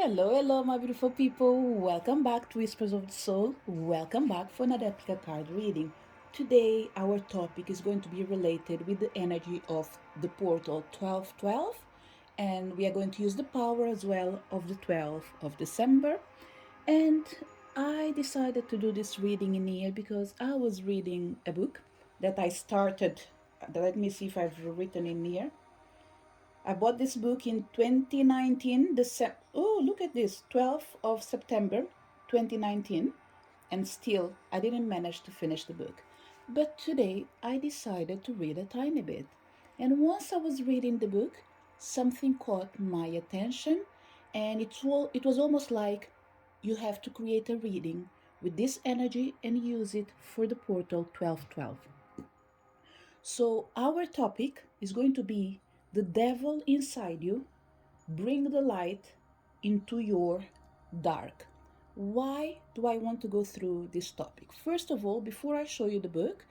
Hello, hello, my beautiful people. Welcome back to Whispers of the Soul. Welcome back for another pick card reading. Today, our topic is going to be related with the energy of the portal 1212, and we are going to use the power as well of the 12th of December. And I decided to do this reading in here because I was reading a book that I started. Let me see if I've written in here. I bought this book in 2019. Oh, look at this, 12th of September 2019, and still I didn't manage to finish the book. But today I decided to read a tiny bit. And once I was reading the book, something caught my attention, and it was almost like you have to create a reading with this energy and use it for the portal 1212. So, our topic is going to be the devil inside you, bring the light into your dark. Why do I want to go through this topic? First of all, before I show you the book,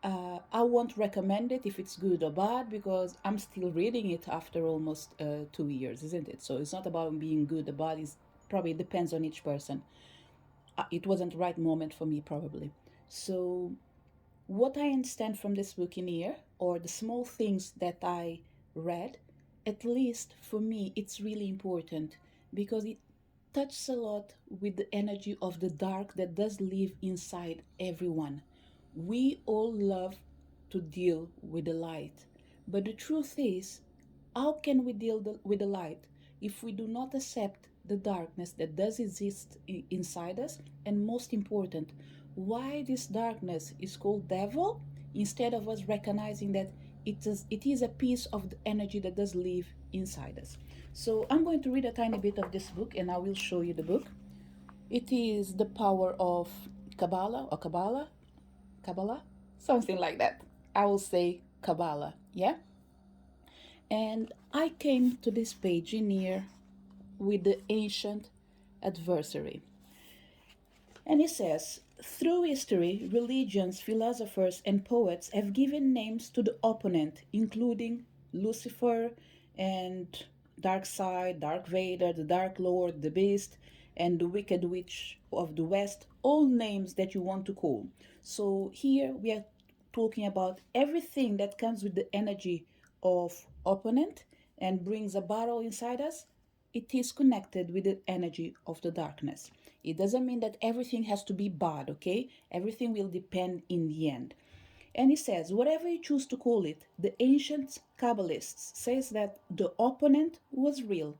I won't recommend it if it's good or bad because I'm still reading it after almost 2 years, isn't it? So it's not about being good or bad. It probably depends on each person. It wasn't the right moment for me, probably. So what I understand from this book in here, or the small things that I read, at least for me, it's really important because it touches a lot with the energy of the dark that does live inside everyone. We all love to deal with the light, but the truth is, how can we deal with the light if we do not accept the darkness that does exist inside us? And most important, why this darkness is called devil instead of us recognizing that it is a piece of the energy that does live inside us. So I'm going to read a tiny bit of this book and I will show you the book. It is The Power of Kabbalah or Kabbalah, something like that. I will say Kabbalah, yeah? And I came to this page in here with the ancient adversary. And it says, through history, religions, philosophers, and poets have given names to the opponent, including Lucifer and Dark Side, Dark Vader, the Dark Lord, the Beast, and the Wicked Witch of the West, all names that you want to call. So here we are talking about everything that comes with the energy of opponent and brings a battle inside us. It is connected with the energy of the darkness. It doesn't mean that everything has to be bad, okay? Everything will depend in the end. And he says, whatever you choose to call it, the ancient Kabbalists says that the opponent was real,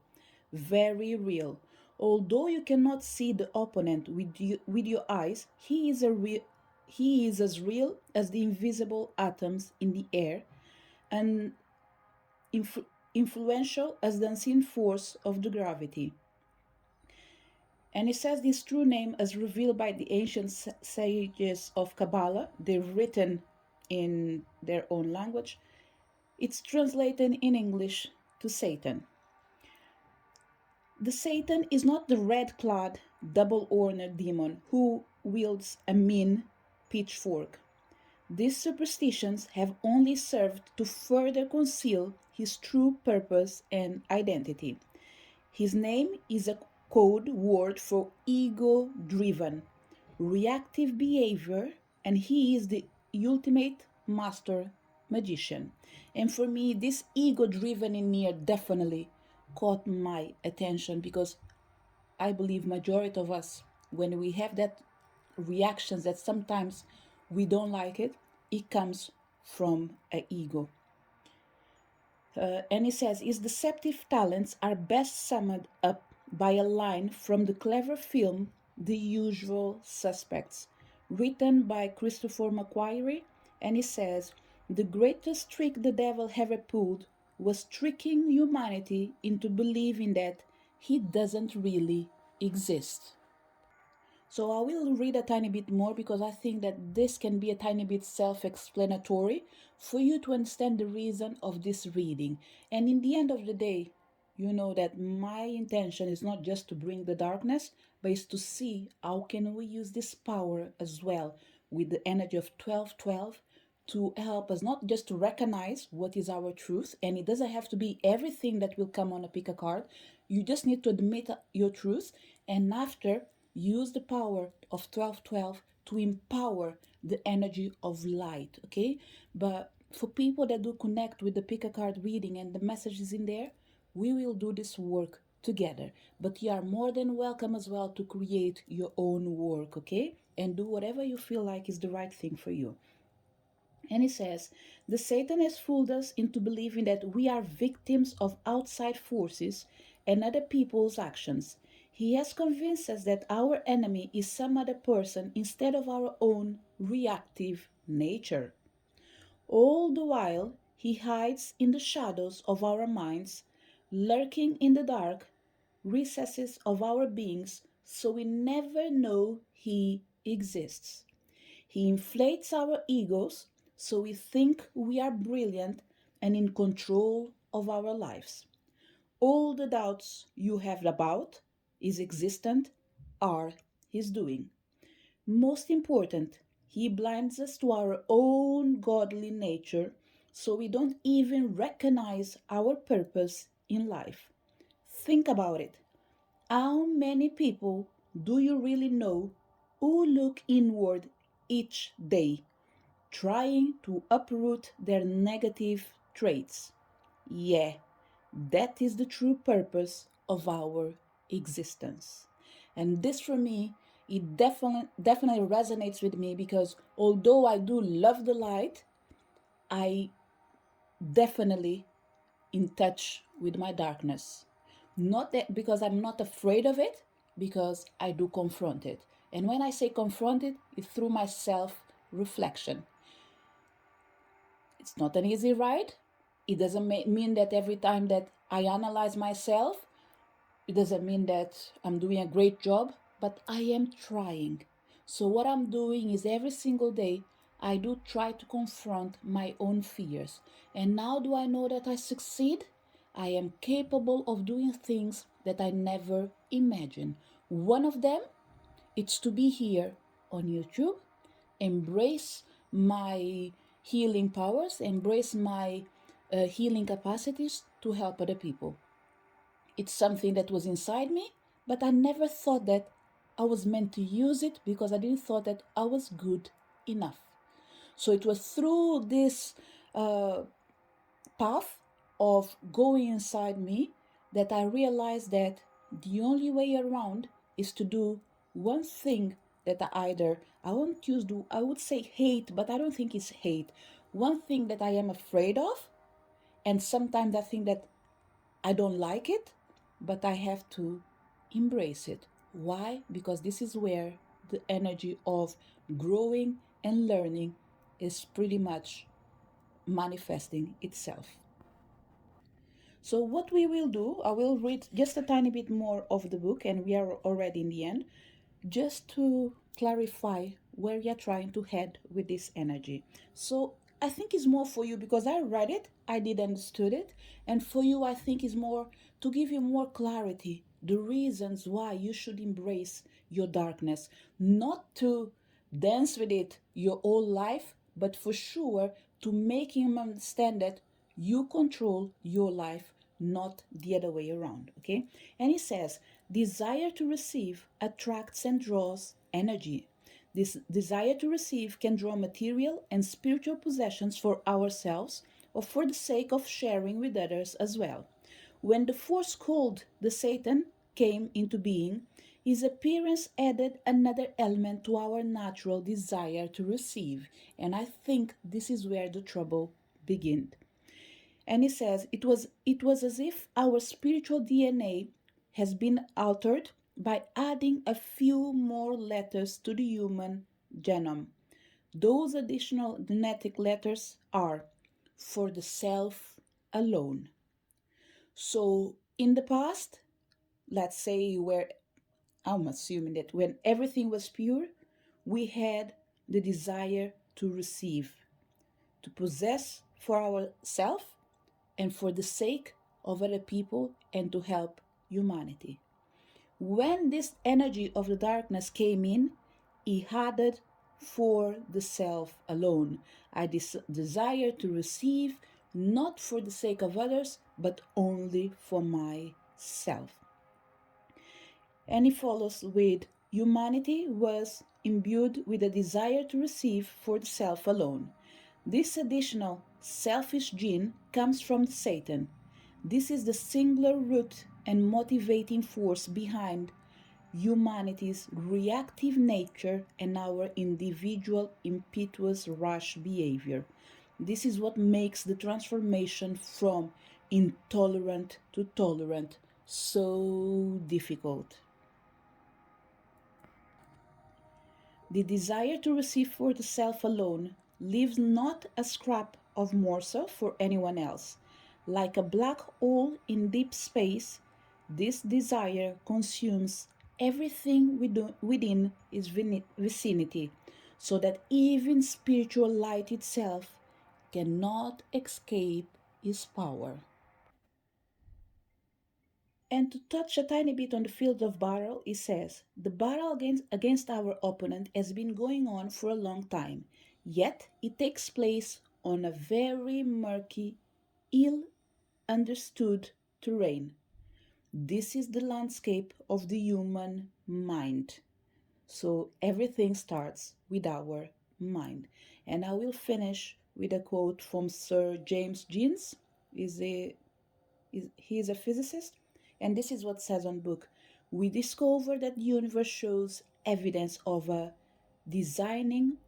very real. Although you cannot see the opponent with your eyes, he is as real as the invisible atoms in the air and influential as the unseen force of the gravity. And it says this true name as revealed by the ancient sages of Kabbalah. They've written in their own language. It's translated in English to Satan. The Satan is not the red-clad, double-horned demon who wields a mean pitchfork. These superstitions have only served to further conceal his true purpose and identity. His name is a code word for ego driven, reactive behavior, and he is the ultimate master magician. And for me, this ego driven in here definitely caught my attention because I believe majority of us, when we have that reactions that sometimes we don't like it, it comes from an ego. And he says his deceptive talents are best summed up by a line from the clever film The Usual Suspects, written by Christopher McQuarrie. And he says, the greatest trick the devil ever pulled was tricking humanity into believing that he doesn't really exist. So I will read a tiny bit more because I think that this can be a tiny bit self-explanatory for you to understand the reason of this reading. And in the end of the day, you know that my intention is not just to bring the darkness, but is to see how can we use this power as well with the energy of 1212 to help us not just to recognize what is our truth, and it doesn't have to be everything that will come on a pick a card. You just need to admit your truth, and after, use the power of 1212 to empower the energy of light, okay? But for people that do connect with the pick a card reading and the messages in there, we will do this work together. But you are more than welcome as well to create your own work, okay? And do whatever you feel like is the right thing for you. And he says, the Satan has fooled us into believing that we are victims of outside forces and other people's actions. He has convinced us that our enemy is some other person instead of our own reactive nature. All the while, he hides in the shadows of our minds, lurking in the dark recesses of our beings, so we never know he exists. He inflates our egos so we think we are brilliant and in control of our lives. All the doubts you have about his existence are his doing. Most important, he blinds us to our own godly nature so we don't even recognize our purpose in life. Think about it. How many people do you really know who look inward each day, trying to uproot their negative traits? Yeah, that is the true purpose of our existence. And this for me, it definitely resonates with me because although I do love the light, I definitely in touch with my darkness. Not that because I'm not afraid of it, because I do confront it. And when I say confront it, it's through my self reflection. It's not an easy ride. It doesn't mean that every time that I analyze myself, it doesn't mean that I'm doing a great job, but I am trying. So, what I'm doing is every single day, I do try to confront my own fears. And now, do I know that I succeed? I am capable of doing things that I never imagined. One of them, it's to be here on YouTube, embrace my healing powers, embrace my healing capacities to help other people. It's something that was inside me, but I never thought that I was meant to use it because I didn't thought that I was good enough. So it was through this uh, path of going inside me that I realized that the only way around is to do one thing that I won't use do I would say hate, but I don't think it's hate. One thing that I am afraid of, and sometimes I think that I don't like it, but I have to embrace it. Why? Because this is where the energy of growing and learning is pretty much manifesting itself. So, what we will do, I will read just a tiny bit more of the book, and we are already in the end, just to clarify where you're trying to head with this energy. So, I think it's more for you because I read it, I did understood it, and for you, I think it's more to give you more clarity, the reasons why you should embrace your darkness, not to dance with it your whole life, but for sure to make him understand that you control your life, not the other way around. Okay? And he says, desire to receive attracts and draws energy. This desire to receive can draw material and spiritual possessions for ourselves or for the sake of sharing with others as well. When the force called the Satan came into being, his appearance added another element to our natural desire to receive. And I think this is where the trouble began. And he says it was as if our spiritual DNA has been altered by adding a few more letters to the human genome. Those additional genetic letters are for the self alone. So in the past, let's say where I'm assuming that when everything was pure, we had the desire to receive, to possess for ourselves and for the sake of other people and to help humanity. When this energy of the darkness came in, he added for the self alone. I desire to receive not for the sake of others, but only for myself. And he follows with humanity was imbued with a desire to receive for the self alone. This additional selfish gene comes from Satan. This is the singular root and motivating force behind humanity's reactive nature and our individual impetuous rash behavior. This is what makes the transformation from intolerant to tolerant so difficult. The desire to receive for the self alone leaves not a scrap of morsel for anyone else. Like a black hole in deep space, this desire consumes everything within its vicinity, so that even spiritual light itself cannot escape its power. And to touch a tiny bit on the field of battle, he says, the battle against our opponent has been going on for a long time, yet it takes place on a very murky, ill understood terrain. This is the landscape of the human mind. So everything starts with our mind. And I will finish with a quote from Sir James Jeans. He is a physicist, and this is what says on book. We discover that the universe shows evidence of a designing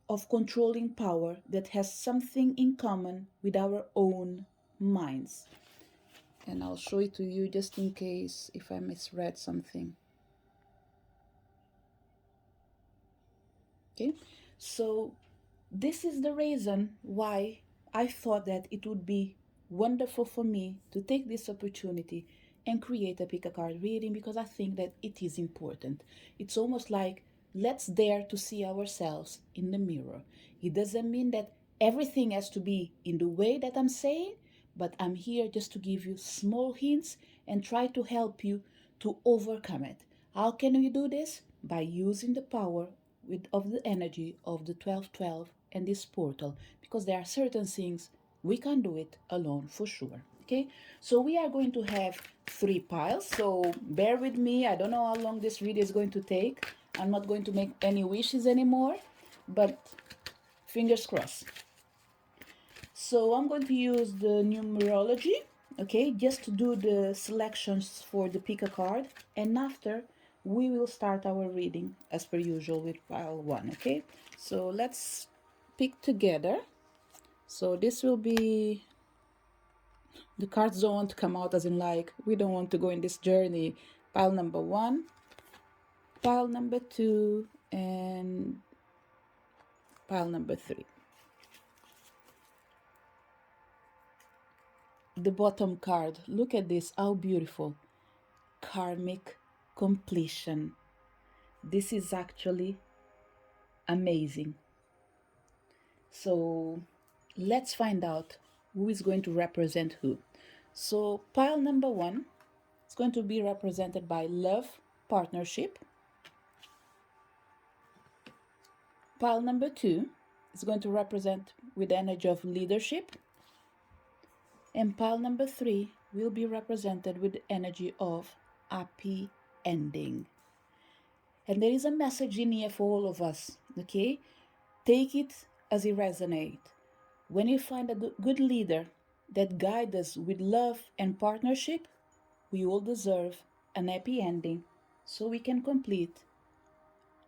of controlling power that has something in common with our own minds. And I'll show it to you just in case if I misread something. Okay, so this is the reason why I thought that it would be wonderful for me to take this opportunity and create a pick a card reading, because I think that it is important. It's almost like let's dare to see ourselves in the mirror. It doesn't mean that everything has to be in the way that I'm saying, but I'm here just to give you small hints and try to help you to overcome it. How can we do this? By using the power of the energy of the 1212 and this portal, because there are certain things we can do it alone for sure. Okay, so we are going to have 3 piles, so bear with me. I don't know how long this video is going to take. I'm not going to make any wishes anymore, but fingers crossed. So I'm going to use the numerology, okay, just to do the selections for the pick a card, and after we will start our reading as per usual with pile 1, okay? So let's pick together. So this will be, the cards don't want to come out as in like, we don't want to go in this journey. Pile number 1, pile number 2, and pile number 3. The bottom card, look at this, how beautiful. Karmic completion. This is actually amazing. So let's find out who is going to represent who. So pile number 1 is going to be represented by love, partnership. Pile number 2 is going to represent with the energy of leadership. And pile number 3 will be represented with the energy of happy ending. And there is a message in here for all of us, okay? Take it as it resonates. When you find a good leader that guides us with love and partnership, we all deserve an happy ending so we can complete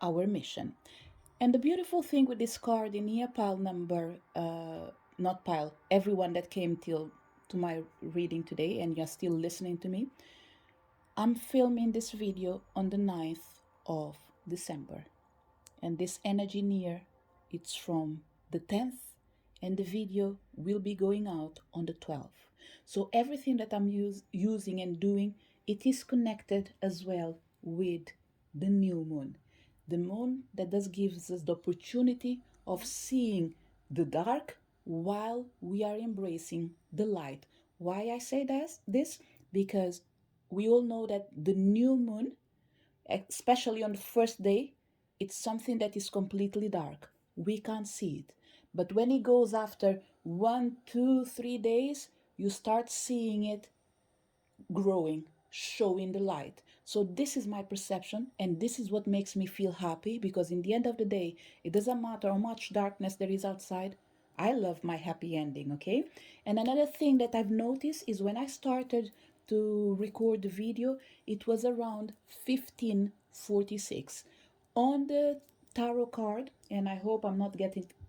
our mission. And the beautiful thing with this card in here, pile number, not pile, everyone that came to my reading today and you're still listening to me, I'm filming this video on the 9th of December. And this energy near, it's from the 10th, and the video will be going out on the 12th. So everything that I'm using and doing, it is connected as well with the new moon. The moon that does gives us the opportunity of seeing the dark while we are embracing the light. Why I say this? Because we all know that the new moon, especially on the first day, it's something that is completely dark. We can't see it. But when it goes after 1, 2, 3 days, you start seeing it growing, showing the light. So this is my perception, and this is what makes me feel happy, because in the end of the day, it doesn't matter how much darkness there is outside. I love my happy ending, okay? And another thing that I've noticed is when I started to record the video, it was around 1546. On the tarot card, and I hope I'm not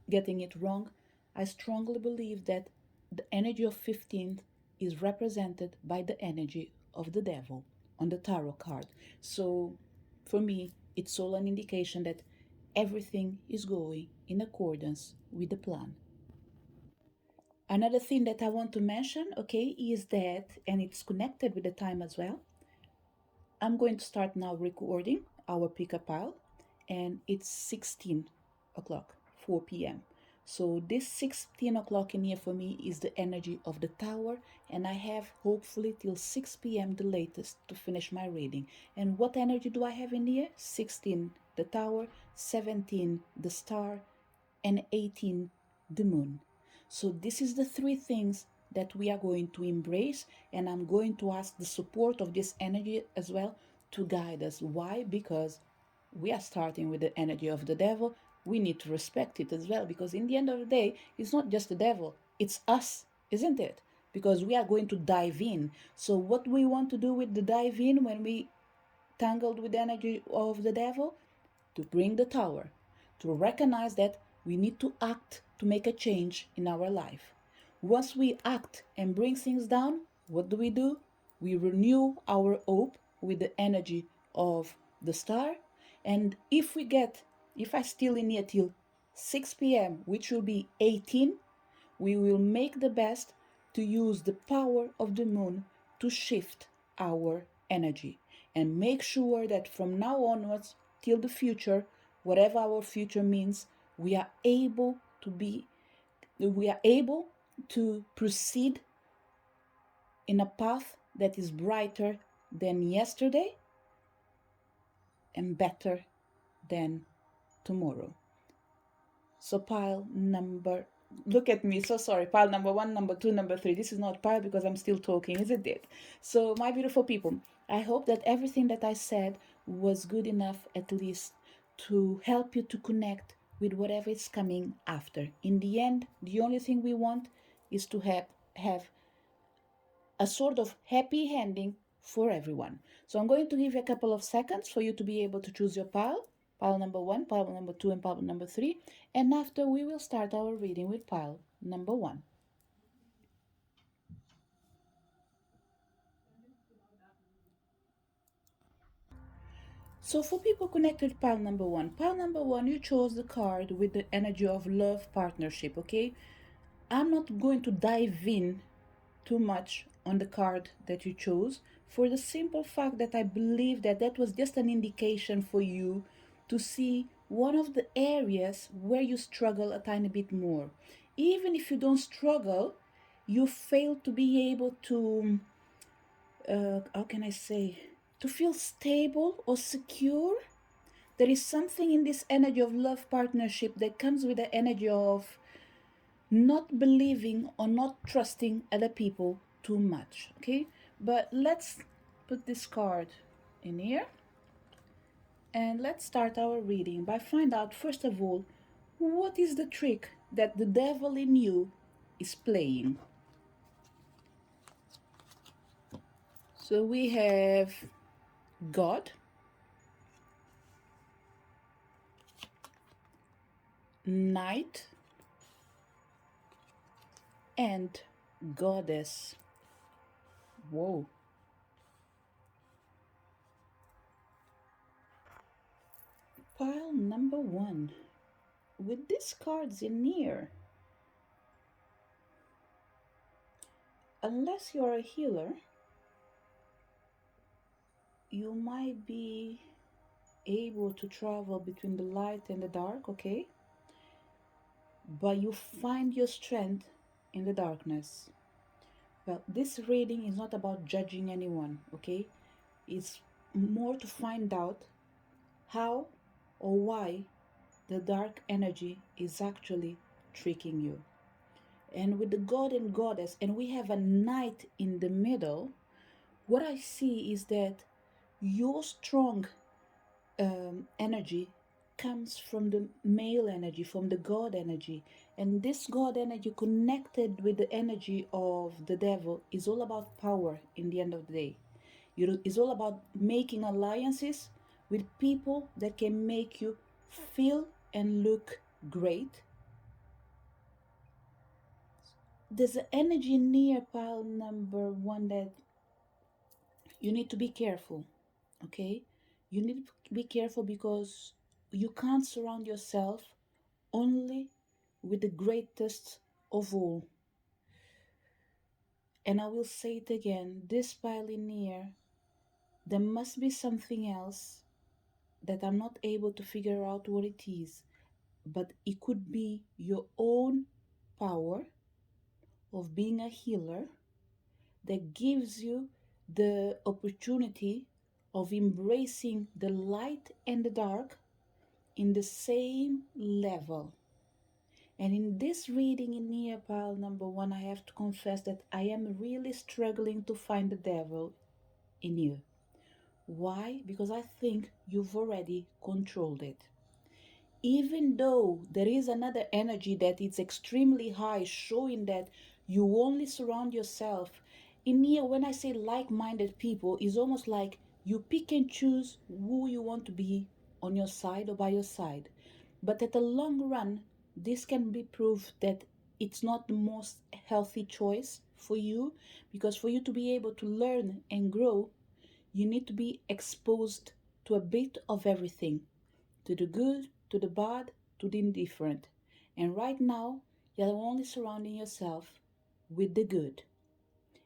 getting it wrong, I strongly believe that the energy of 15th is represented by the energy of the devil on the tarot card. So for me, it's all an indication that everything is going in accordance with the plan. Another thing that I want to mention, okay, is that, and it's connected with the time as well, I'm going to start now recording our pickup pile, and it's 16 o'clock, 4 p.m. So this 16 o'clock in here for me is the energy of the tower, and I have hopefully till 6 p.m. the latest to finish my reading. And what energy do I have in here? 16 the tower, 17 the star, and 18 the moon. So this is the three things that we are going to embrace, and I'm going to ask the support of this energy as well to guide us. Why? Because we are starting with the energy of the devil. We need to respect it as well, because in the end of the day, it's not just the devil, it's us, isn't it? Because we are going to dive in. So what we want to do with the dive in when we tangled with the energy of the devil? To bring the tower, to recognize that we need to act to make a change in our life. Once we act and bring things down, what do? We renew our hope with the energy of the star. And if I still in here till 6 p.m., which will be 18, we will make the best to use the power of the moon to shift our energy and make sure that from now onwards till the future, whatever our future means, we are able to be we are able to proceed in a path that is brighter than yesterday and better than tomorrow. So pile number, look at me, so sorry, pile number one, number two, number three. This is not pile because I'm still talking, isn't it? So my beautiful people, I hope that everything that I said was good enough at least to help you to connect with whatever is coming after. In the end, the only thing we want is to have a sort of happy ending for everyone. So I'm going to give you a couple of seconds for you to be able to choose your pile number one, pile number two, and pile number three. And after, we will start our reading with pile number one. So for people connected to pile number one, you chose the card with the energy of love partnership, okay? I'm not going to dive in too much on the card that you chose, for the simple fact that I believe that that was just an indication for you to see one of the areas where you struggle a tiny bit more. Even if you don't struggle, you fail to be able to, how can I say, to feel stable or secure. There is something in this energy of love partnership that comes with the energy of not believing or not trusting other people too much, okay? But let's put this card in here, and let's start our reading by find out first of all what is the trick that the devil in you is playing. So we have God, Knight, and Goddess. Whoa. Pile number one. With these cards in here, unless you're a healer, you might be able to travel between the light and the dark, okay? But you find your strength in the darkness. Well, this reading is not about judging anyone, okay? It's more to find out how or why the dark energy is actually tricking you. And with the god and goddess, and we have a knight in the middle, what I see is that Your strong energy comes from the male energy, from the God energy. And this God energy connected with the energy of the devil is all about power in the end of the day. It's all about making alliances with people that can make you feel and look great. There's an energy near pile number one that you need to be careful, okay? You need to be careful because you can't surround yourself only with the greatest of all. And I will say it again, this pioneer, there must be something else that I'm not able to figure out what it is, but it could be your own power of being a healer that gives you the opportunity of embracing the light and the dark in the same level. And in this reading in near pile number one, I have to confess that I am really struggling to find the devil in you. Why? Because I think you've already controlled it. Even though there is another energy that is extremely high, showing that you only surround yourself in here. When I say like-minded people, is almost like you pick and choose who you want to be on your side or by your side. But at the long run, this can be proof that it's not the most healthy choice for you, because for you to be able to learn and grow, you need to be exposed to a bit of everything, to the good, to the bad, to the indifferent. And right now, you're only surrounding yourself with the good.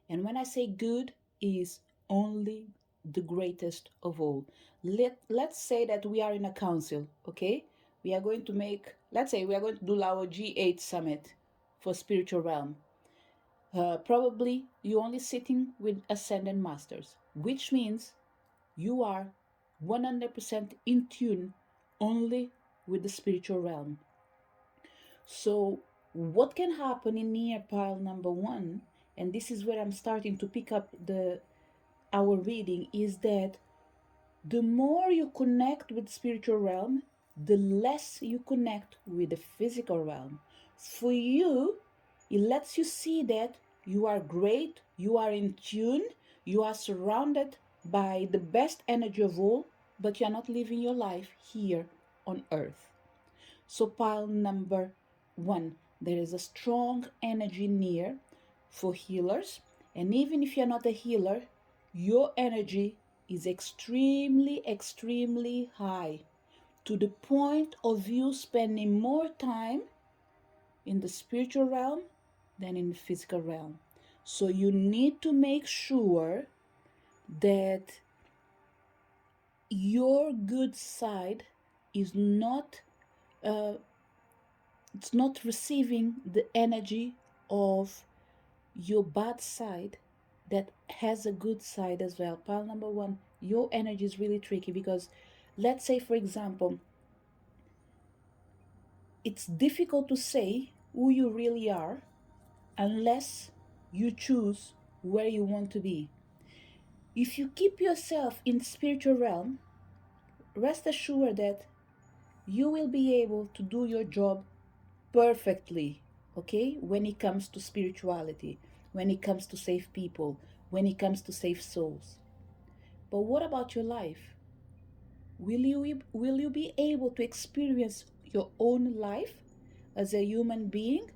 And when I say good, is only the greatest of all. Let's say that we are in a council, okay? We are going to make, let's say we are going to do our G8 summit for spiritual realm. Probably you're only sitting with ascended masters, which means you are 100% in tune only with the spiritual realm. So, what can happen in near pile number one, and this is where I'm starting to pick up our reading, is that the more you connect with spiritual realm, the less you connect with the physical realm. For you, it lets you see that you are great, you are in tune, you are surrounded by the best energy of all, but you are not living your life here on earth. So, pile number one, there is a strong energy near for healers. And even if you're not a healer, your energy is extremely, extremely high, to the point of you spending more time in the spiritual realm than in the physical realm. So you need to make sure that your good side is not uh, it's not receiving the energy of your bad side that has a good side as well. Pile number one, your energy is really tricky because, let's say, for example, it's difficult to say who you really are unless you choose where you want to be. If you keep yourself in the spiritual realm, rest assured that you will be able to do your job perfectly, okay, when it comes to spirituality, when it comes to save people, when it comes to save souls. But what about your life? Will you be able to experience your own life as a human being,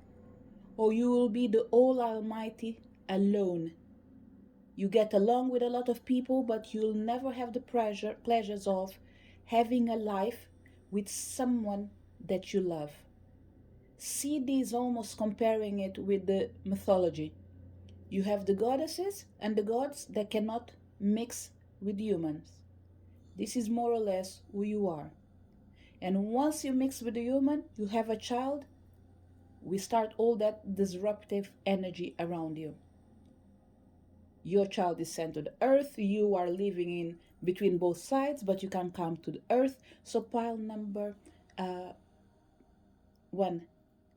or you will be the all almighty alone? You get along with a lot of people, but you'll never have the pleasures of having a life with someone that you love. See these, almost comparing it with the mythology. You have the goddesses and the gods that cannot mix with humans. This is more or less who you are. And once you mix with the human, you have a child, we start all that disruptive energy around you. Your child is sent to the earth, you are living in between both sides, but you can come to the earth. So pile number uh, one,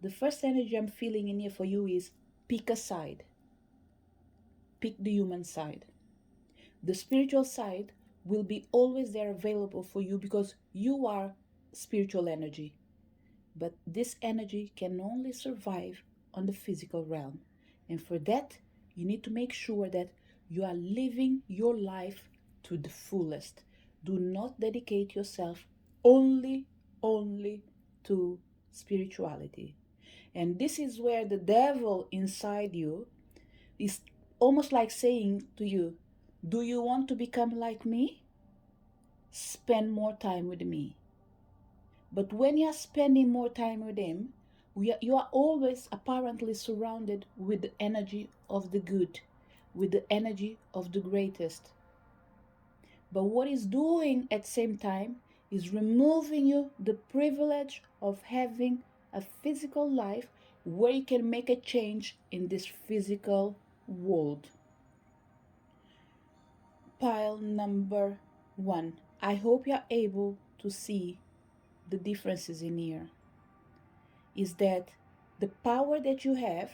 the first energy I'm feeling in here for you is pick a side. Pick the human side. The spiritual side will be always there available for you because you are spiritual energy. But this energy can only survive on the physical realm. And for that, you need to make sure that you are living your life to the fullest. Do not dedicate yourself only to spirituality. And this is where the devil inside you is almost like saying to you, do you want to become like me? Spend more time with me. But when you are spending more time with him, you are always apparently surrounded with the energy of the good, with the energy of the greatest. But what he's doing at the same time is removing you the privilege of having a physical life where you can make a change in this physical world. Pile number 1. I hope you're able to see the differences in here. Is that the power that you have,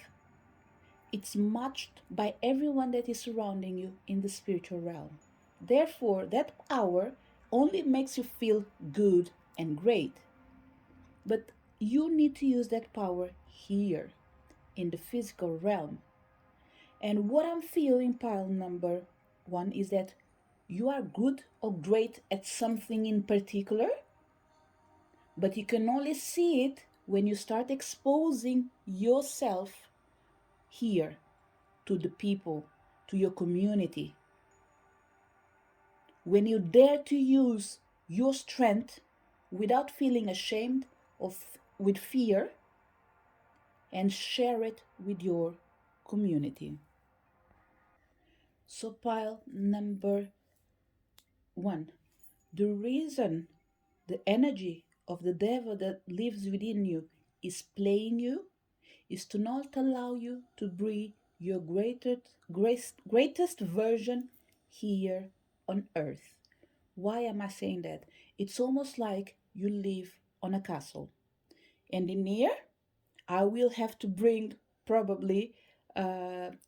it's matched by everyone that is surrounding you in the spiritual realm. Therefore, that power only makes you feel good and great. But you need to use that power here in the physical realm. And what I'm feeling, pile number 1, is that you are good or great at something in particular, but you can only see it when you start exposing yourself here to the people, to your community. When you dare to use your strength without feeling ashamed of with fear and share it with your community. So pile number 1. The reason the energy of the devil that lives within you is playing you is to not allow you to be your greatest version here on earth. Why am I saying that? It's almost like you live on a castle. And in here, I will have to bring probably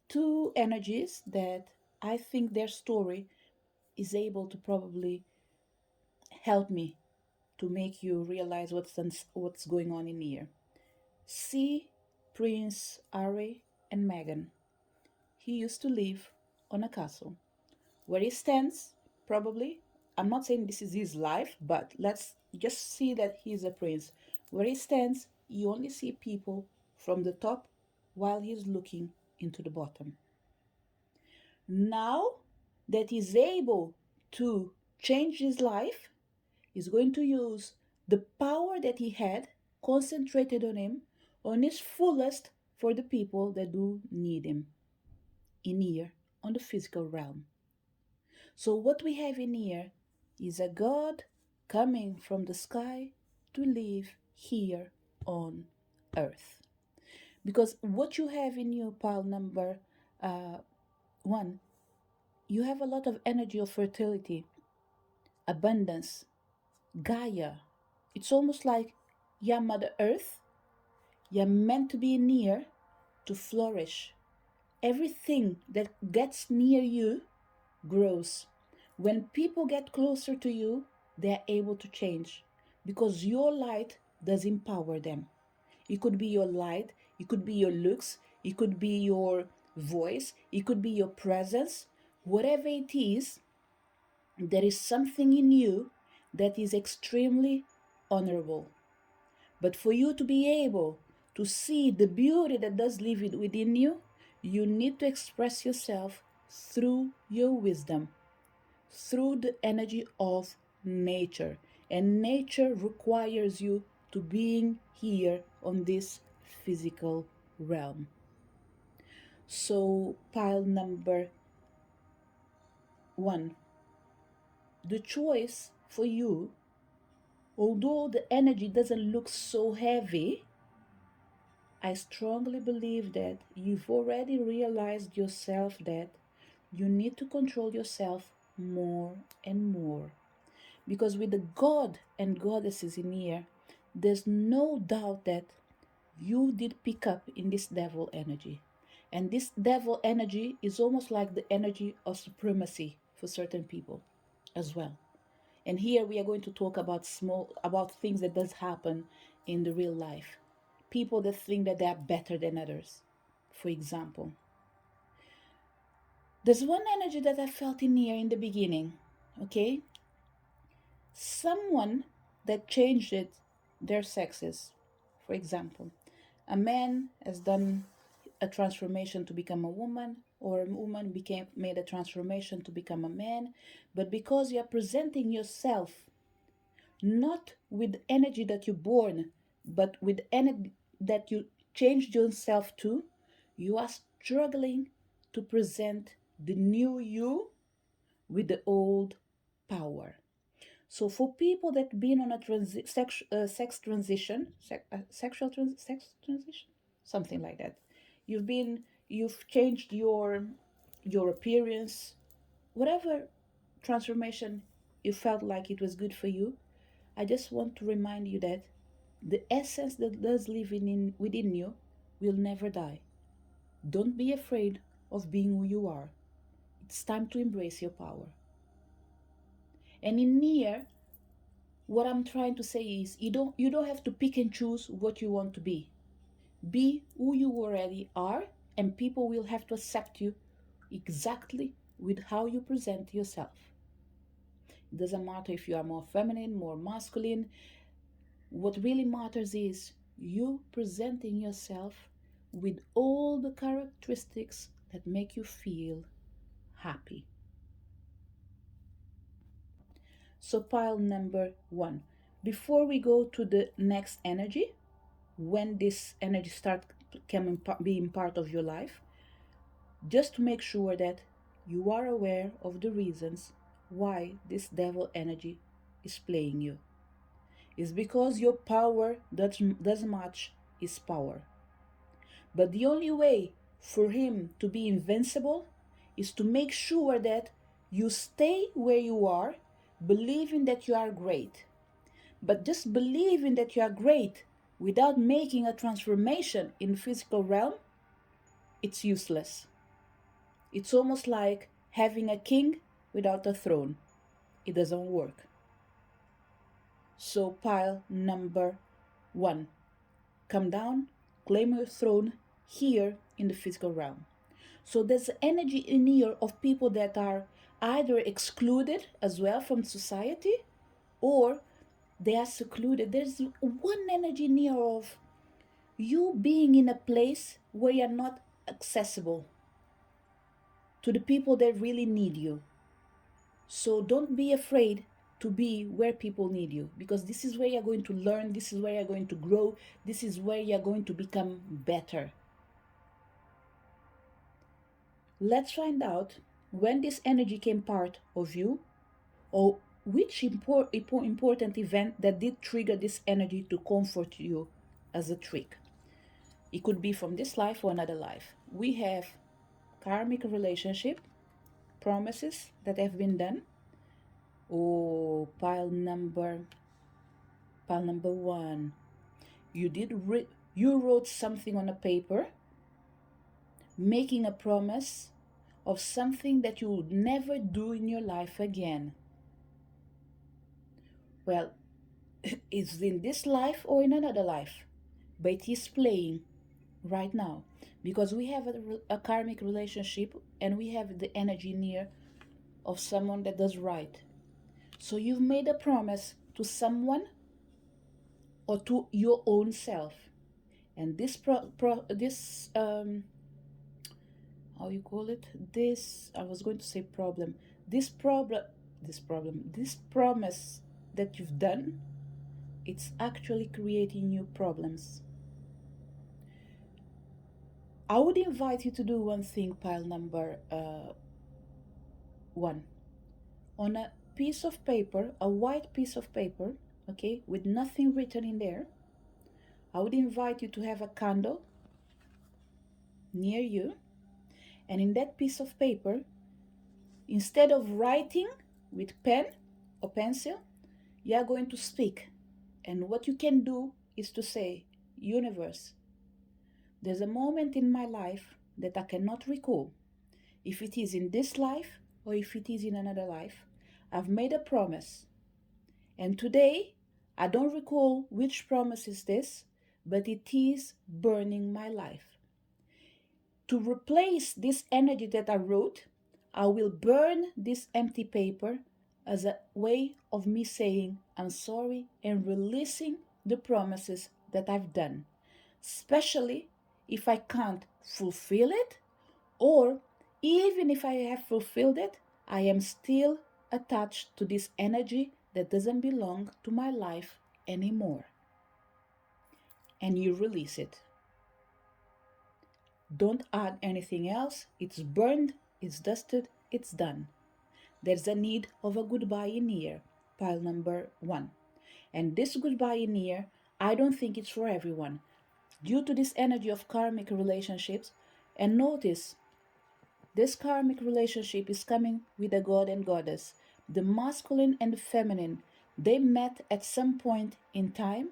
two energies that I think their story is able to probably help me to make you realize what's going on in here. See Prince Harry and Meghan. He used to live on a castle. Where he stands, probably, I'm not saying this is his life, but let's just see that he's a prince. Where he stands, you only see people from the top while he's looking into the bottom. Now that he's able to change his life, he's going to use the power that he had concentrated on him on his fullest for the people that do need him in here on the physical realm. So what we have in here is a God coming from the sky to live here on earth. Because what you have in your pile number 1, you have a lot of energy of fertility, abundance, Gaia. It's almost like you're Mother Earth. You're meant to be near to flourish. Everything that gets near you grows. When people get closer to you, they're able to change because your light does empower them. It could be your light, it could be your looks, it could be your voice, it could be your presence. Whatever it is, there is something in you that is extremely honorable. But for you to be able to see the beauty that does live within you, you need to express yourself through your wisdom, through the energy of nature. And nature requires you to being here on this physical realm. So pile number 1. The choice for you, although the energy doesn't look so heavy, I strongly believe that you've already realized yourself that you need to control yourself more and more. Because with the God and goddesses in here, there's no doubt that you did pick up in this devil energy. And this devil energy is almost like the energy of supremacy for certain people. as well. And here we are going to talk about things that does happen in the real life. People that think that they are better than others. For example, there's one energy that I felt in here in the beginning. Okay, someone that changed their sexes. For example, a man has done a transformation to become a woman, or a woman became made a transformation to become a man, but because you are presenting yourself not with energy that you're born, but with energy that you changed yourself to, you are struggling to present the new you with the old power. So for people that been on a sex transition, sex transition, something like that, you've changed your appearance, whatever transformation you felt like it was good for you. I just want to remind you that the essence that does live within you will never die. Don't be afraid of being who you are. It's time to embrace your power. And in here, what I'm trying to say is you don't have to pick and choose what you want to be. Be who you already are, and people will have to accept you exactly with how you present yourself. It doesn't matter if you are more feminine, more masculine. What really matters is you presenting yourself with all the characteristics that make you feel happy. So, pile number one. Before we go to the next energy, when this energy start being part of your life, just to make sure that you are aware of the reasons why this devil energy is playing you. It's because your power doesn't match his power. But the only way for him to be invincible is to make sure that you stay where you are, believing that you are great. But just believing that you are great without making a transformation in the physical realm, it's useless. It's almost like having a king without a throne. It doesn't work. So, pile number one, come down, claim your throne here in the physical realm. So, there's energy in here of people that are either excluded as well from society, or they are secluded. There's one energy in here of you being in a place where you're not accessible to the people that really need you. So don't be afraid to be where people need you, because this is where you're going to learn, this is where you're going to grow, this is where you're going to become better. Let's find out when this energy came part of you, or which important event that did trigger this energy to comfort you as a trick. It could be from this life or another life. We have karmic relationship, promises that have been done. Oh, pile number one. You wrote something on a paper, making a promise of something that you would never do in your life again. Well, it's in this life or in another life, but it is playing right now because we have a karmic relationship and we have the energy near of someone that does right. So you've made a promise to someone or to your own self, and this how you call it, this I was going to say problem, this promise that you've done, it's actually creating you problems. I would invite you to do one thing, pile number one. On a piece of paper, a white piece of paper, okay, with nothing written in there, I would invite you to have a candle near you, and in that piece of paper, instead of writing with pen or pencil, you are going to speak. And what you can do is to say, Universe, there's a moment in my life that I cannot recall. If it is in this life or if it is in another life, I've made a promise. And today, I don't recall which promise is this, but it is burning my life. To replace this energy that I wrote, I will burn this empty paper as a way of me saying I'm sorry and releasing the promises that I've done, especially if I can't fulfill it, or even if I have fulfilled it, I am still attached to this energy that doesn't belong to my life anymore. And you release it. Don't add anything else. It's burned, it's dusted, it's done. There's a need of a goodbye in here, pile number 1. And this goodbye in here, I don't think it's for everyone. Due to this energy of karmic relationships, and notice this karmic relationship is coming with a god and goddess. The masculine and the feminine, they met at some point in time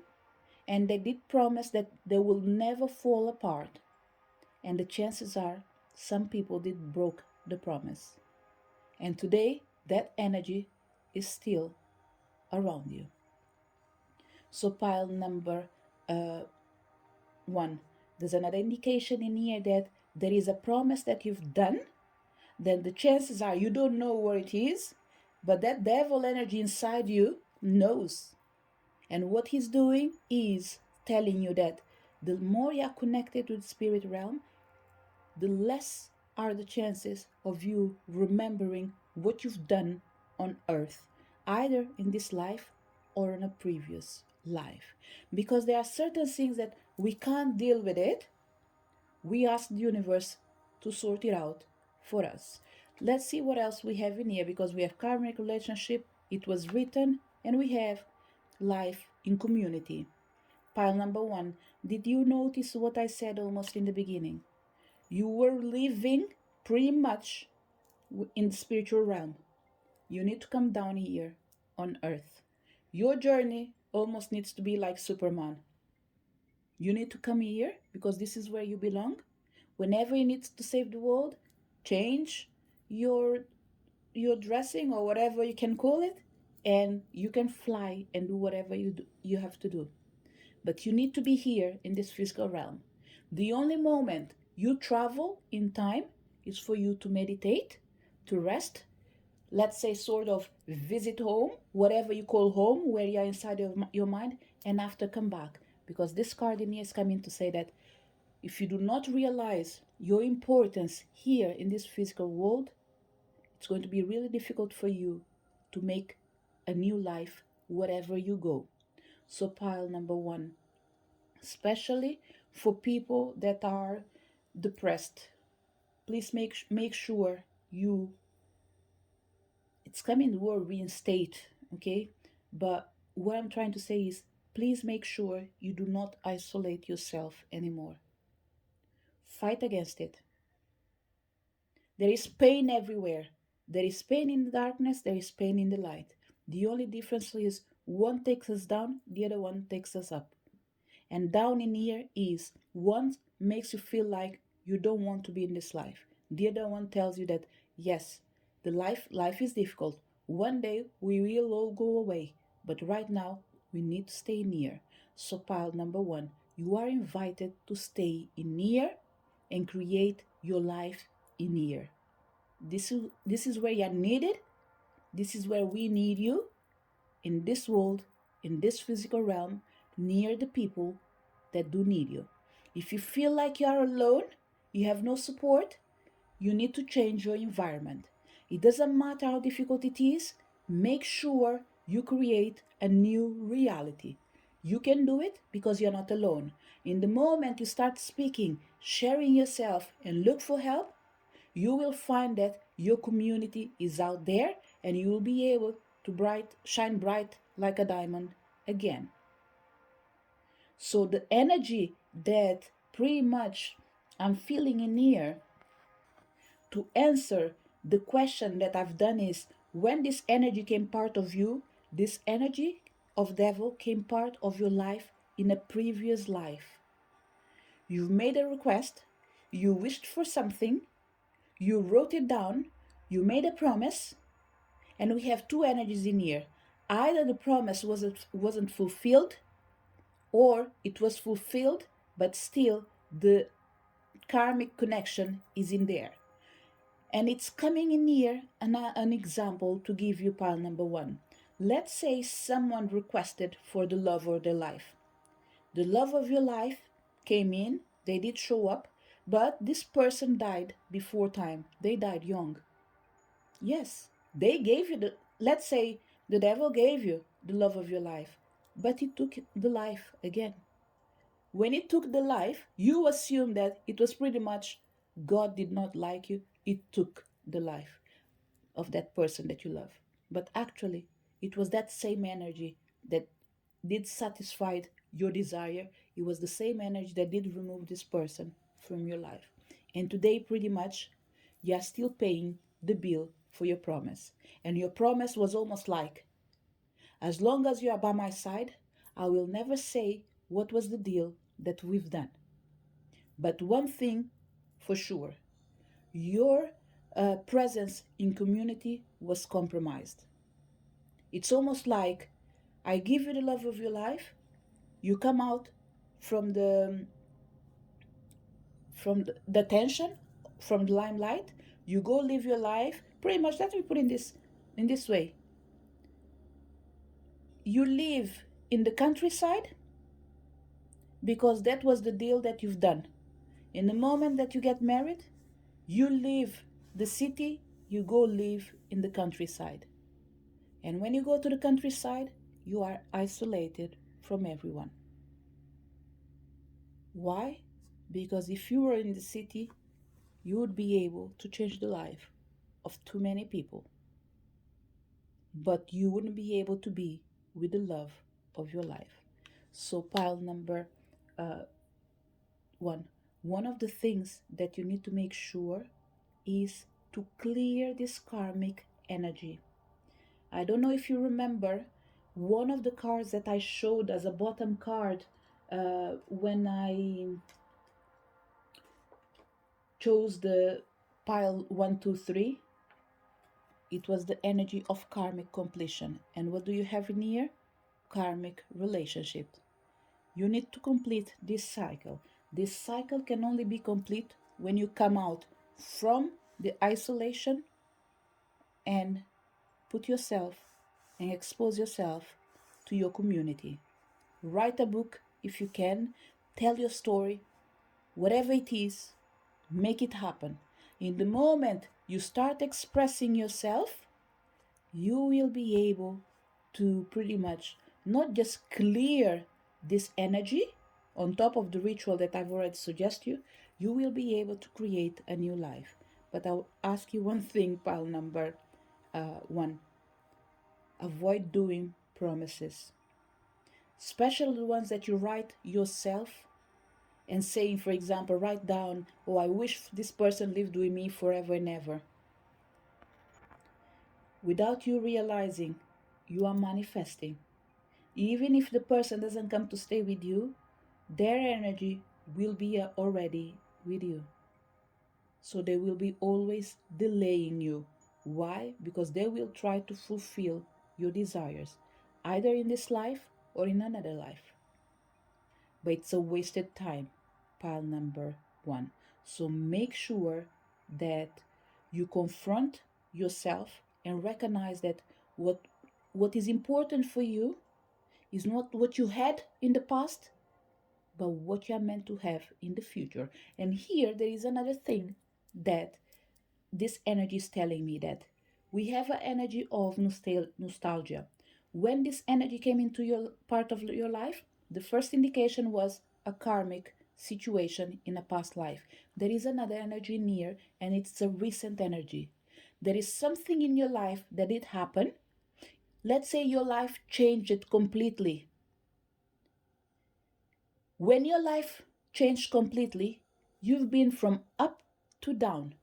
and they did promise that they will never fall apart. And the chances are some people did broke the promise. And today that energy is still around you. So pile number 1. There's another indication in here that there is a promise that you've done, then the chances are you don't know where it is, but that devil energy inside you knows. And what he's doing is telling you that the more you are connected to the spirit realm, the less are the chances of you remembering what you've done on earth, either in this life or in a previous life. Because there are certain things that we can't deal with it, we ask the universe to sort it out for us. Let's see what else we have in here, because we have karmic relationship, it was written, and we have life in community. Pile number 1. Did you notice what I said almost in the beginning? You were living pretty much in the spiritual realm. You need to come down here on earth. Your journey almost needs to be like Superman. You need to come here because this is where you belong. Whenever you need to save the world, change your your dressing or whatever you can call it, and you can fly and do whatever you have to do. But you need to be here in this physical realm. The only moment you travel in time is for you to meditate, to rest, let's say sort of visit home, whatever you call home, where you're inside of your mind, and after come back. Because this card in here is coming to say that if you do not realize your importance here in this physical world, it's going to be really difficult for you to make a new life wherever you go. So pile number 1, especially for people that are depressed, please make sure you, it's coming the word reinstate, okay? But what I'm trying to say is please make sure you do not isolate yourself anymore. Fight against it. There is pain everywhere. There is pain in the darkness, there is pain in the light. The only difference is one takes us down, the other one takes us up. And down in here is one makes you feel like you don't want to be in this life. The other one tells you that yes, the life is difficult. One day we will all go away, but right now we need to stay near. So pile number 1, you are invited to stay in here and create your life in here. This is where you're needed. This is where we need you, in this world, in this physical realm, near the people that do need you. If you feel like you are alone, you have no support, you need to change your environment. It doesn't matter how difficult it is, make sure you create a new reality. You can do it because you're not alone. In the moment you start speaking, sharing yourself, and look for help, you will find that your community is out there and you will be able to shine bright like a diamond again. So the energy that pretty much I'm feeling in here to answer the question that I've done is, when this energy came part of you, this energy of devil came part of your life in a previous life. You've made a request, you wished for something, you wrote it down, you made a promise, And we have two energies in here. Either the promise wasn't fulfilled, or it was fulfilled, but still the karmic connection is in there. And it's coming in here an example to give you pile number one. Let's say someone requested for the love of their life. The love of your life came in, they did show up, but this person died before time. They died young. Yes, they gave you let's say the devil gave you the love of your life, but he took the life again. When it took the life, you assume that it was pretty much God did not like you, it took the life of that person that you love. But actually, it was that same energy that did satisfy your desire. It was the same energy that did remove this person from your life. And today, pretty much, you are still paying the bill for your promise. And your promise was almost like, as long as you are by my side, I will never say what was the deal that we've done. But one thing for sure, your presence in community was compromised. It's almost like I give you the love of your life, you come out from the tension, from the limelight, you go live your life. Pretty much let me put in this way. You live in the countryside because that was the deal that you've done. In the moment that you get married, you leave the city, you go live in the countryside. And when you go to the countryside, you are isolated from everyone. Why? Because if you were in the city, you would be able to change the life of too many people, but you wouldn't be able to be with the love of your life. So, pile number uh, one, one of the things that you need to make sure is to clear this karmic energy. I don't know if you remember one of the cards that I showed as a bottom card when I chose the pile 1, 2, 3. It was the energy of karmic completion. And what do you have in here? Karmic relationship. You need to complete this cycle. This cycle can only be complete when you come out from the isolation and put yourself and expose yourself to your community. Write a book if you can, tell your story, whatever it is, make it happen. In the moment you start expressing yourself, you will be able to pretty much not just clear this energy on top of the ritual that I've already suggested you will be able to create a new life. But I'll ask you one thing, pile number one. Avoid doing promises, especially the ones that you write yourself and saying, for example, write down, oh, I wish this person lived with me forever and ever. Without you realizing, you are manifesting. Even if the person doesn't come to stay with you, their energy will be already with you. So they will be always delaying you. Why? Because they will try to fulfill your desires, either in this life or in another life. But it's a wasted time, pile number one. So make sure that you confront yourself and recognize that what is important for you is not what you had in the past, but what you are meant to have in the future. And here there is another thing that this energy is telling me, that we have an energy of nostalgia. When this energy came into your part of your life, the first indication was a karmic situation in a past life. There is another energy near, and it's a recent energy. There is something in your life that did happen. Let's say your life changed it completely. When your life changed completely, you've been from up to down.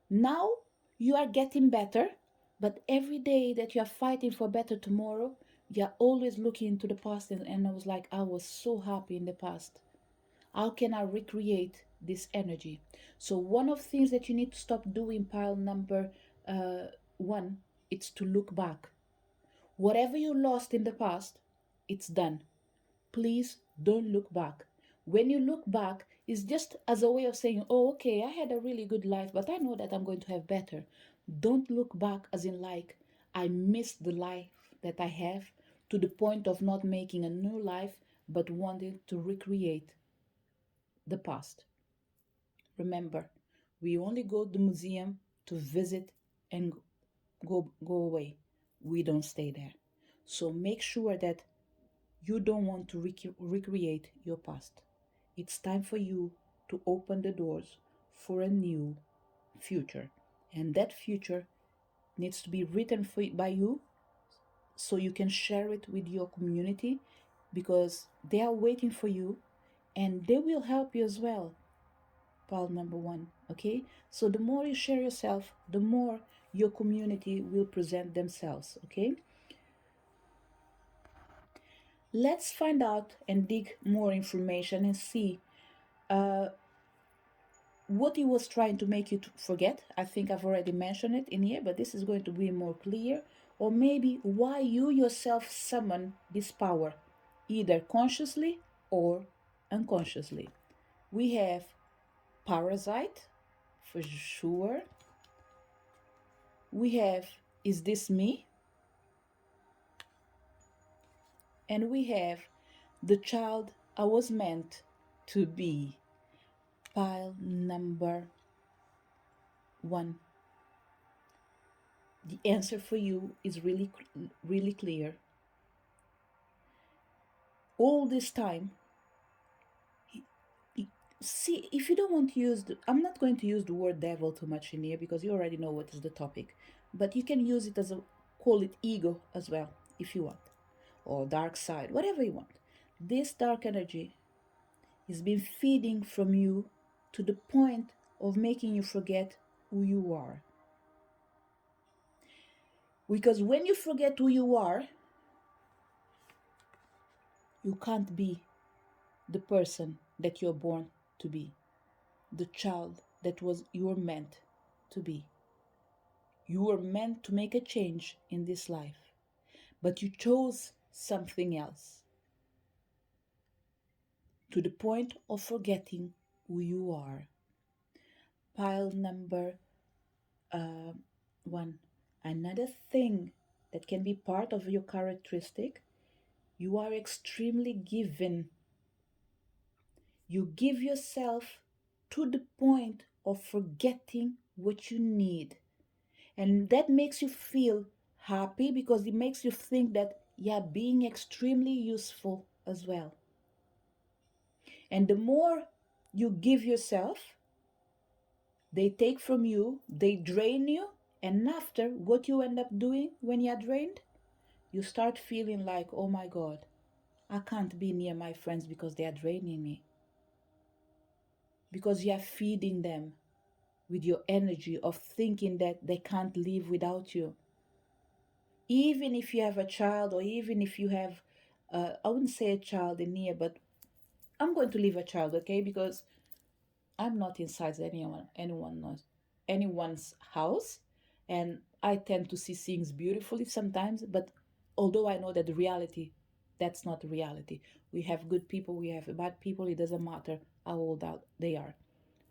Now you are getting better, but every day that you are fighting for better tomorrow, you are always looking into the past. And I was like, I was so happy in the past. How can I recreate this energy? So one of the things that you need to stop doing, pile number one, it's to look back. Whatever you lost in the past, it's done. Please don't look back. When you look back, it's just as a way of saying, oh, okay, I had a really good life, but I know that I'm going to have better. Don't look back as in like, I missed the life that I have to the point of not making a new life, but wanting to recreate the past. Remember, we only go to the museum to visit and go away. We don't stay there. So make sure that you don't want to recreate your past. It's time for you to open the doors for a new future. And that future needs to be written by you so you can share it with your community because they are waiting for you and they will help you as well. Pile number one, okay? So the more you share yourself, the more your community will present themselves, okay? Let's find out and dig more information and see uh, what he was trying to make you to forget. I think I've already mentioned it in here, but this is going to be more clear. Or maybe why you yourself summon this power, either consciously or unconsciously. We have parasite, for sure. We have is this me? And we have the child I was meant to be. Pile number one. The answer for you is really clear. All this time, see, if you don't want to use I'm not going to use the word devil too much in here because you already know what is the topic, but you can use it as a, call it ego as well if you want, or dark side, whatever you want. This dark energy has been feeding from you to the point of making you forget who you are. Because when you forget who you are, you can't be the person that you're born to be, the child that was you're meant to be. You were meant to make a change in this life, but you chose something else to the point of forgetting who you are. Pile number uh, one. Another thing that can be part of your characteristic, you are extremely giving. You give yourself to the point of forgetting what you need. And that makes you feel happy because it makes you think that you're being extremely useful as well. And the more you give yourself, they take from you, they drain you, and after, what you end up doing when you're drained, you start feeling like, oh my God, I can't be near my friends because they are draining me. Because you are feeding them with your energy of thinking that they can't live without you. Even if you have a child, or even if you have, I wouldn't say a child in here, but I'm going to leave a child, okay? Because I'm not inside anyone's house, and I tend to see things beautifully sometimes. But although I know that the reality, that's not the reality. We have good people, we have bad people. It doesn't matter how old they are.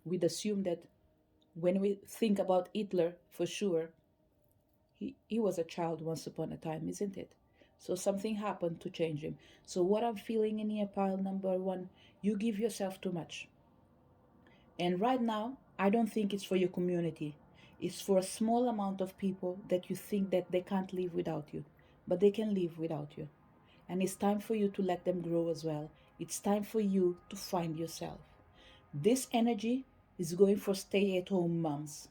We'd assume that when we think about Hitler, for sure, he was a child once upon a time, isn't it? So something happened to change him. So what I'm feeling in here, pile number one, you give yourself too much. And right now, I don't think it's for your community. It's for a small amount of people that you think that they can't live without you, but they can live without you. And it's time for you to let them grow as well. It's time for you to find yourself. This energy is going for stay-at-home moms.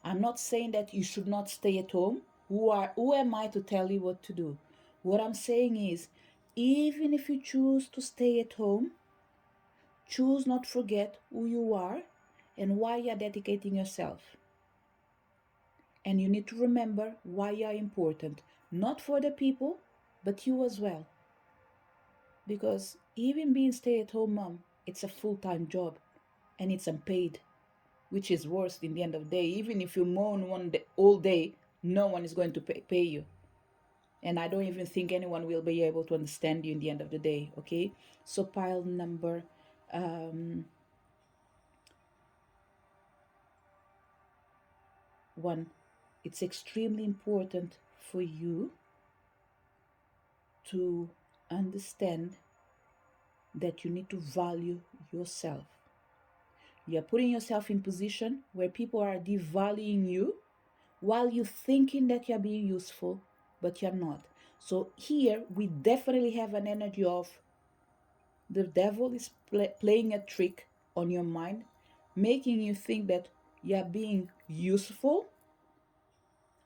I'm not saying that you should not stay at home. Who am I to tell you what to do? What I'm saying is, even if you choose to stay at home, choose not forget who you are and why you're dedicating yourself. And you need to remember why you're important, not for the people, but you as well. Because even being stay-at-home mom, it's a full-time job and it's unpaid, which is worse in the end of the day. Even if you moan all day, no one is going to pay you. And I don't even think anyone will be able to understand you in the end of the day, okay? So pile number um, 1, it's extremely important for you to understand that you need to value yourself. You are putting yourself in position where people are devaluing you while you're thinking that you're being useful, but you're not. So here we definitely have an energy of the devil is playing a trick on your mind, making you think that you're being useful.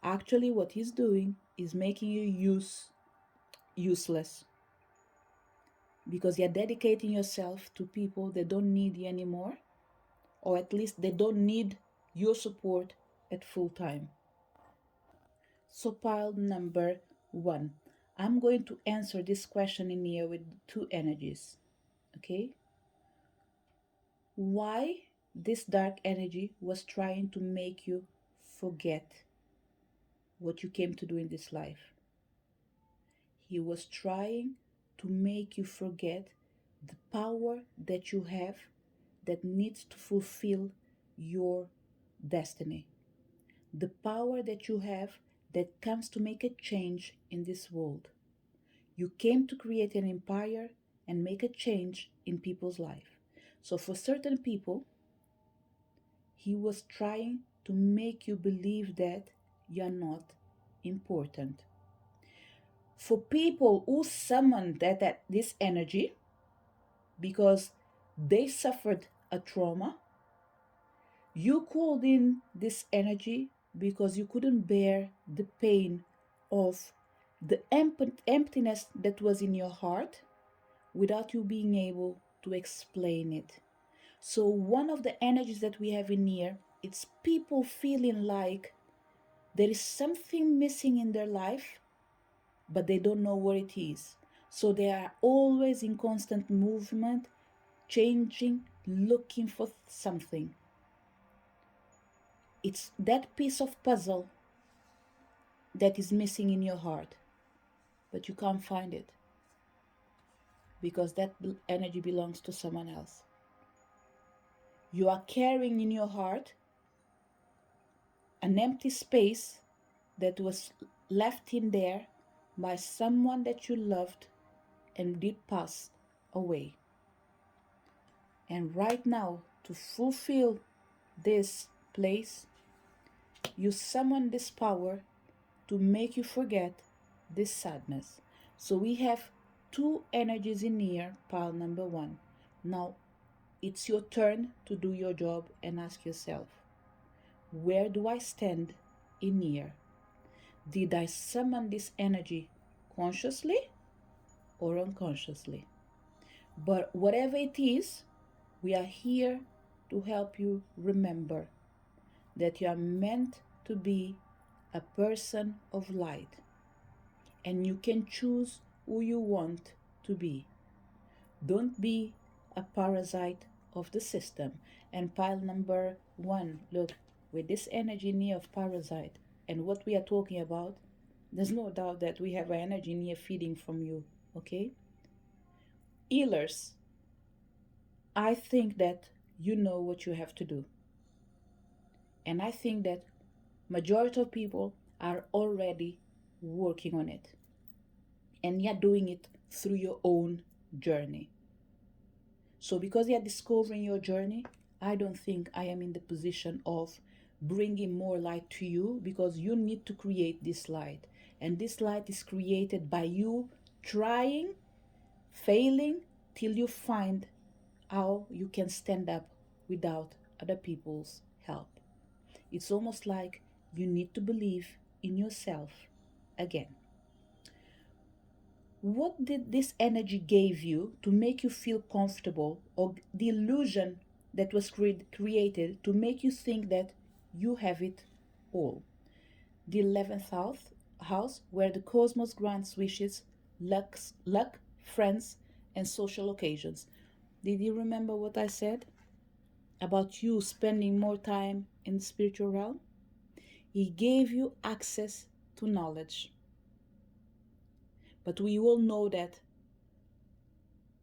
Actually, what he's doing is making you useless, because you're dedicating yourself to people that don't need you anymore, or at least they don't need your support at full time. So pile number 1, I'm going to answer this question in here with 2 energies. Okay, why this dark energy was trying to make you forget what you came to do in this life. He was trying to make you forget the power that you have that needs to fulfill your destiny. The power that you have that comes to make a change in this world. You came to create an empire and make a change in people's life. So for certain people, he was trying to make you believe that you're not important. For people who summoned this energy because they suffered a trauma, you called in this energy because you couldn't bear the pain of the emptiness that was in your heart without you being able to explain it. So one of the energies that we have in here, it's people feeling like there is something missing in their life, but they don't know what it is. So they are always in constant movement, changing, looking for something. It's that piece of puzzle that is missing in your heart, but you can't find it because that energy belongs to someone else. You are carrying in your heart an empty space that was left in there by someone that you loved and did pass away. And right now, to fulfill this place, you summon this power to make you forget this sadness. So we have 2 energies in here, pile number 1. Now it's your turn to do your job and ask yourself, where do I stand in here? Did I summon this energy consciously or unconsciously? But whatever it is, we are here to help you remember that you are meant to be a person of light, and you can choose who you want to be. Don't be a parasite of the system. And pile number 1, look, with this energy in here of parasite and what we are talking about, there's no doubt that we have an energy in here feeding from you, okay? Healers, I think that you know what you have to do. And I think that majority of people are already working on it. And you're doing it through your own journey. So because you're discovering your journey, I don't think I am in the position of bringing more light to you, because you need to create this light. And this light is created by you trying, failing, till you find how you can stand up without other people's help. It's almost like you need to believe in yourself again. What did this energy give you to make you feel comfortable, or the illusion that was created to make you think that you have it all? The 11th house, where the cosmos grants wishes, luck, friends, and social occasions. Did you remember what I said about you spending more time in the spiritual realm? He gave you access to knowledge. But we all know that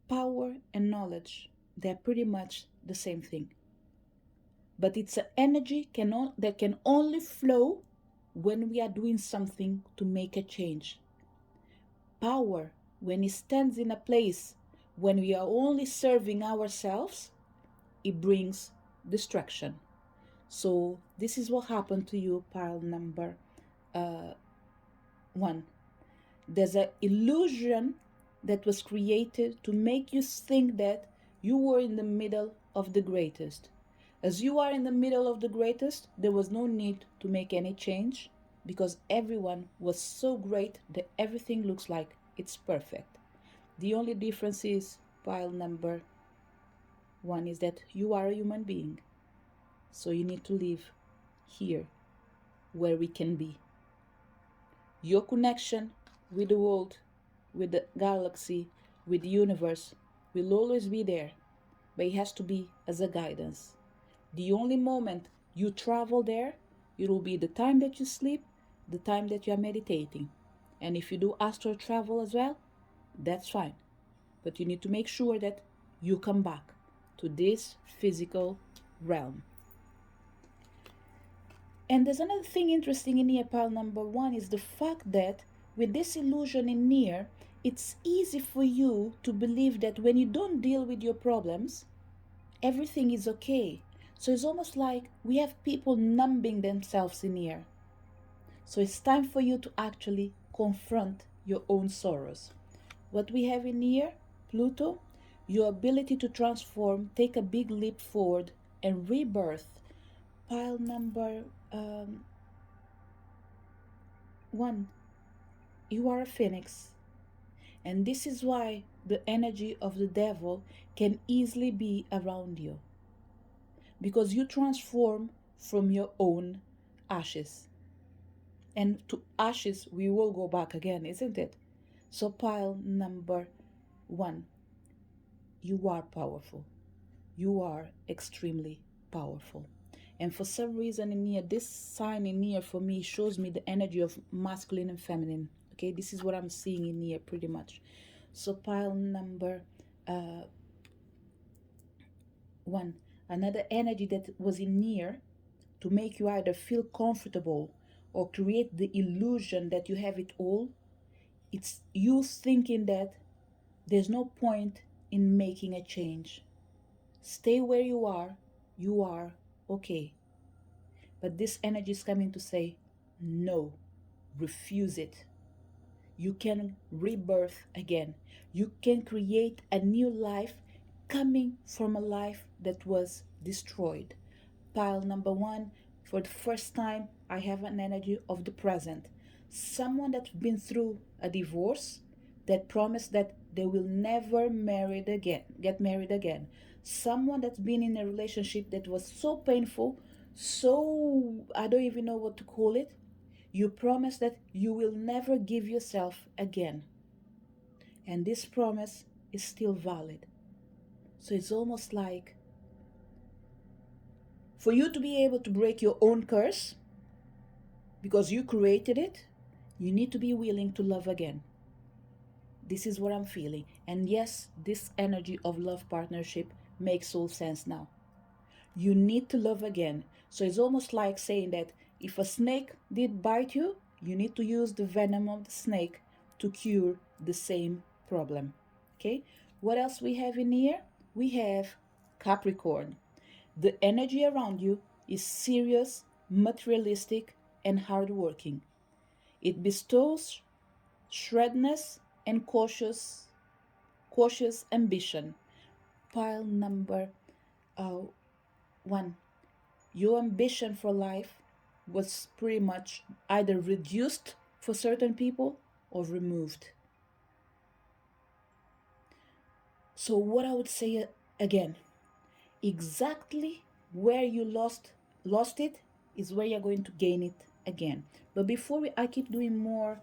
power and knowledge, they're pretty much the same thing. But it's an energy that can only flow when we are doing something to make a change. Power, when it stands in a place when we are only serving ourselves, it brings distraction. So this is what happened to you, pile number uh, 1. There's an illusion that was created to make you think that you were in the middle of the greatest. As you are in the middle of the greatest, there was no need to make any change because everyone was so great that everything looks like it's perfect. The only difference is, pile number 1, is that you are a human being. So you need to live here where we can be. Your connection with the world, with the galaxy, with the universe will always be there, but it has to be as a guidance. The only moment you travel there, it will be the time that you sleep, the time that you are meditating. And if you do astral travel as well, that's fine. But you need to make sure that you come back to this physical realm. And there's another thing interesting in here, pile number 1, is the fact that with this illusion in near, it's easy for you to believe that when you don't deal with your problems, everything is okay. So it's almost like we have people numbing themselves in here. So it's time for you to actually confront your own sorrows. What we have in here, Pluto, your ability to transform, take a big leap forward, and rebirth. Pile number 1, you are a phoenix. And this is why the energy of the devil can easily be around you. Because you transform from your own ashes. And to ashes, we will go back again, isn't it? So, pile number 1, you are powerful. You are extremely powerful. And for some reason in here, this sign in here for me shows me the energy of masculine and feminine. Okay, this is what I'm seeing in here pretty much. So pile number 1, another energy that was in here to make you either feel comfortable or create the illusion that you have it all. It's you thinking that there's no point in making a change. Stay where you are okay. But this energy is coming to say, no, refuse it. You can rebirth again. You can create a new life coming from a life that was destroyed. Pile number 1, for the first time, I have an energy of the present. Someone that's been through a divorce that promised that they will never get married again. Someone that's been in a relationship that was so painful, so I don't even know what to call it. You promise that you will never give yourself again. And this promise is still valid. So it's almost like for you to be able to break your own curse, because you created it, you need to be willing to love again. This is what I'm feeling. And yes, this energy of love partnership makes all sense now. You need to love again. So it's almost like saying that if a snake did bite you, you need to use the venom of the snake to cure the same problem. Okay? What else we have in here? We have Capricorn. The energy around you is serious, materialistic, and hardworking. It bestows shrewdness and cautious ambition. Pile number 1. Your ambition for life was pretty much either reduced for certain people or removed. So what I would say again, exactly where you lost it is where you're going to gain it again. But before I keep doing more,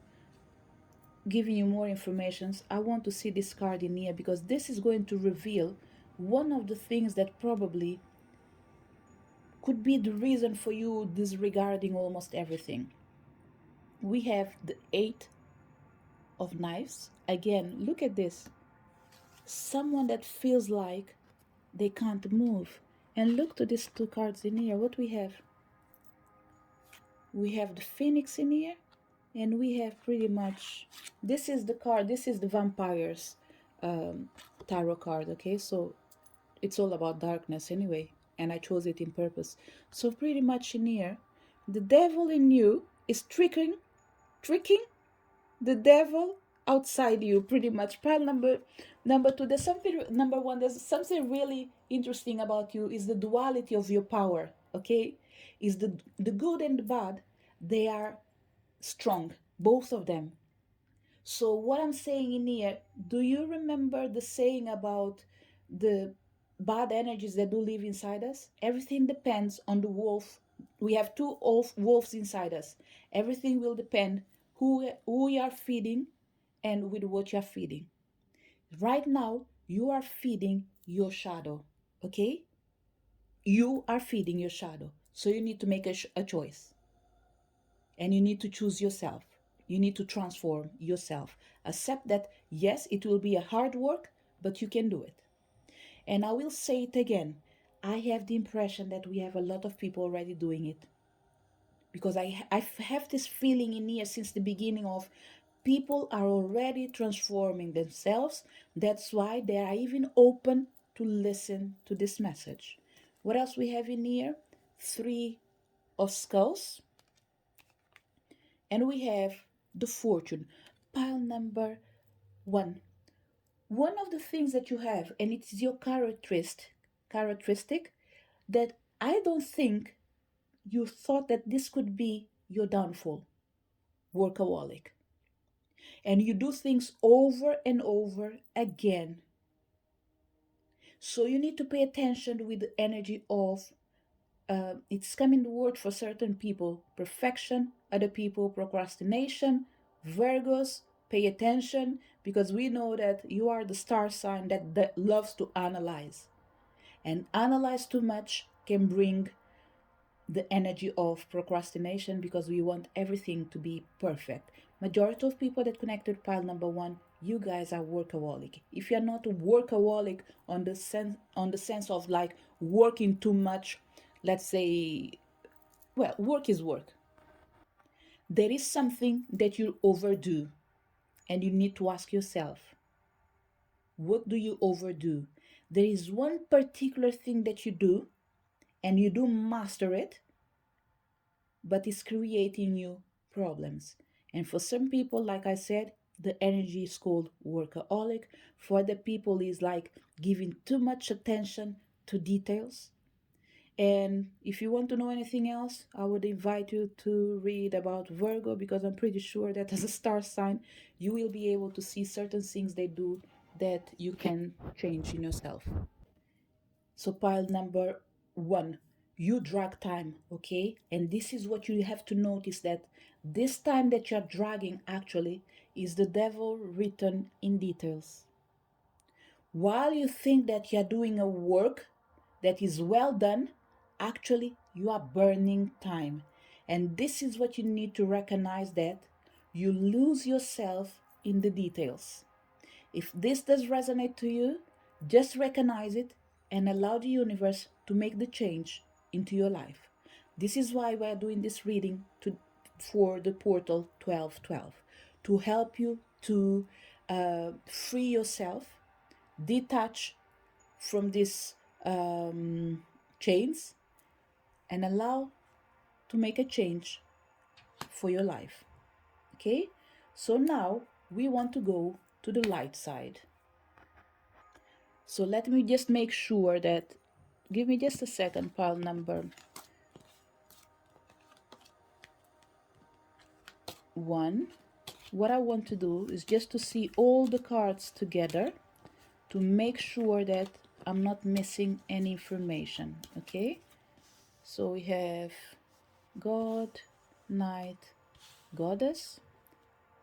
giving you more information, I want to see this card in here because this is going to reveal one of the things that probably could be the reason for you disregarding almost everything. We have the Eight of Knives. Again, look at this. Someone that feels like they can't move. And look to these two cards in here. What we have? We have the Phoenix in here, and we have pretty much, this is the card, this is the Vampires um, tarot card, okay? So it's all about darkness anyway, and I chose it in purpose. So pretty much in here, the devil in you is tricking the devil outside you, pretty much. Pile number two, there's something, number one, there's something really interesting about you is the duality of your power, okay? Is the good and the bad, they are strong, both of them. So what I'm saying in here, do you remember the saying about the bad energies that do live inside us? Everything depends on the wolf. We have two wolves inside us. Everything will depend who you are feeding and with what you are feeding. Right now, you are feeding your shadow, okay? You are feeding your shadow. So you need to make a choice. And you need to choose yourself. You need to transform yourself. Accept that, yes, it will be a hard work, but you can do it. And I will say it again. I have the impression that we have a lot of people already doing it. Because I have this feeling in here since the beginning of people are already transforming themselves. That's why they are even open to listen to this message. What else we have in here? Three of Skulls. And we have the Fortune. Pile number one. One of the things that you have, and it's your characteristic that I don't think you thought that this could be your downfall. Workaholic. And you do things over and over again. So you need to pay attention with the energy of it's coming the word for certain people: perfection, other people procrastination, Virgos. Pay attention, because we know that you are the star sign that loves to analyze, and analyze too much can bring the energy of procrastination, because we want everything to be perfect. Majority of people that connected pile number one, you guys are workaholic. If you're not a workaholic on the sense of like working too much, let's say, well, work is work. There is something that you overdo, and you need to ask yourself, what do you overdo? There is one particular thing that you do, and you do master it, but it's creating you problems. And for some people, like I said, the energy is called workaholic. For the people is like giving too much attention to details. And if you want to know anything else, I would invite you to read about Virgo, because I'm pretty sure that as a star sign, you will be able to see certain things they do that you can change in yourself. So pile number one, you drag time, okay? And this is what you have to notice, that this time that you're dragging actually is the devil written in details. While you think that you're doing a work that is well done, actually you are burning time. And this is what you need to recognize, that you lose yourself in the details. If this does resonate to you, just recognize it and allow the universe to make the change into your life. This is why we're doing this reading for the portal 1212, to help you to free yourself, detach from these chains, and allow to make a change for your life. Okay? So now we want to go to the light side. So let me just make sure that, give me just a second, pile number one. What I want to do is just to see all the cards together to make sure that I'm not missing any information. Okay? So we have God, Knight, Goddess.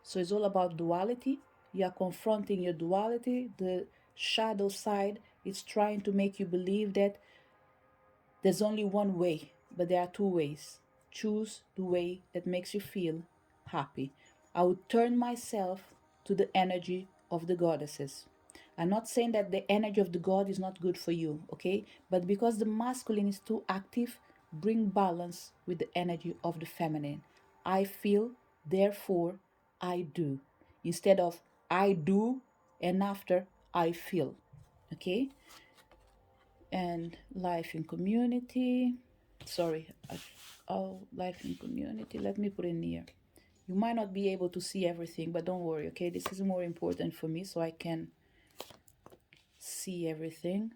So it's all about duality. You are confronting your duality. The shadow side is trying to make you believe that There's only one way, but there are two ways. Choose the way that makes you feel happy. I would turn myself to the energy of the goddesses. I'm not saying that the energy of the god is not good for you, okay? But because the masculine is too active, bring balance with the energy of the feminine. I feel, therefore I do. Instead of I do and after I feel, okay? And life in community. Sorry, oh, life in community. Let me put in here. You might not be able to see everything, but don't worry, okay? This is more important for me so I can see everything.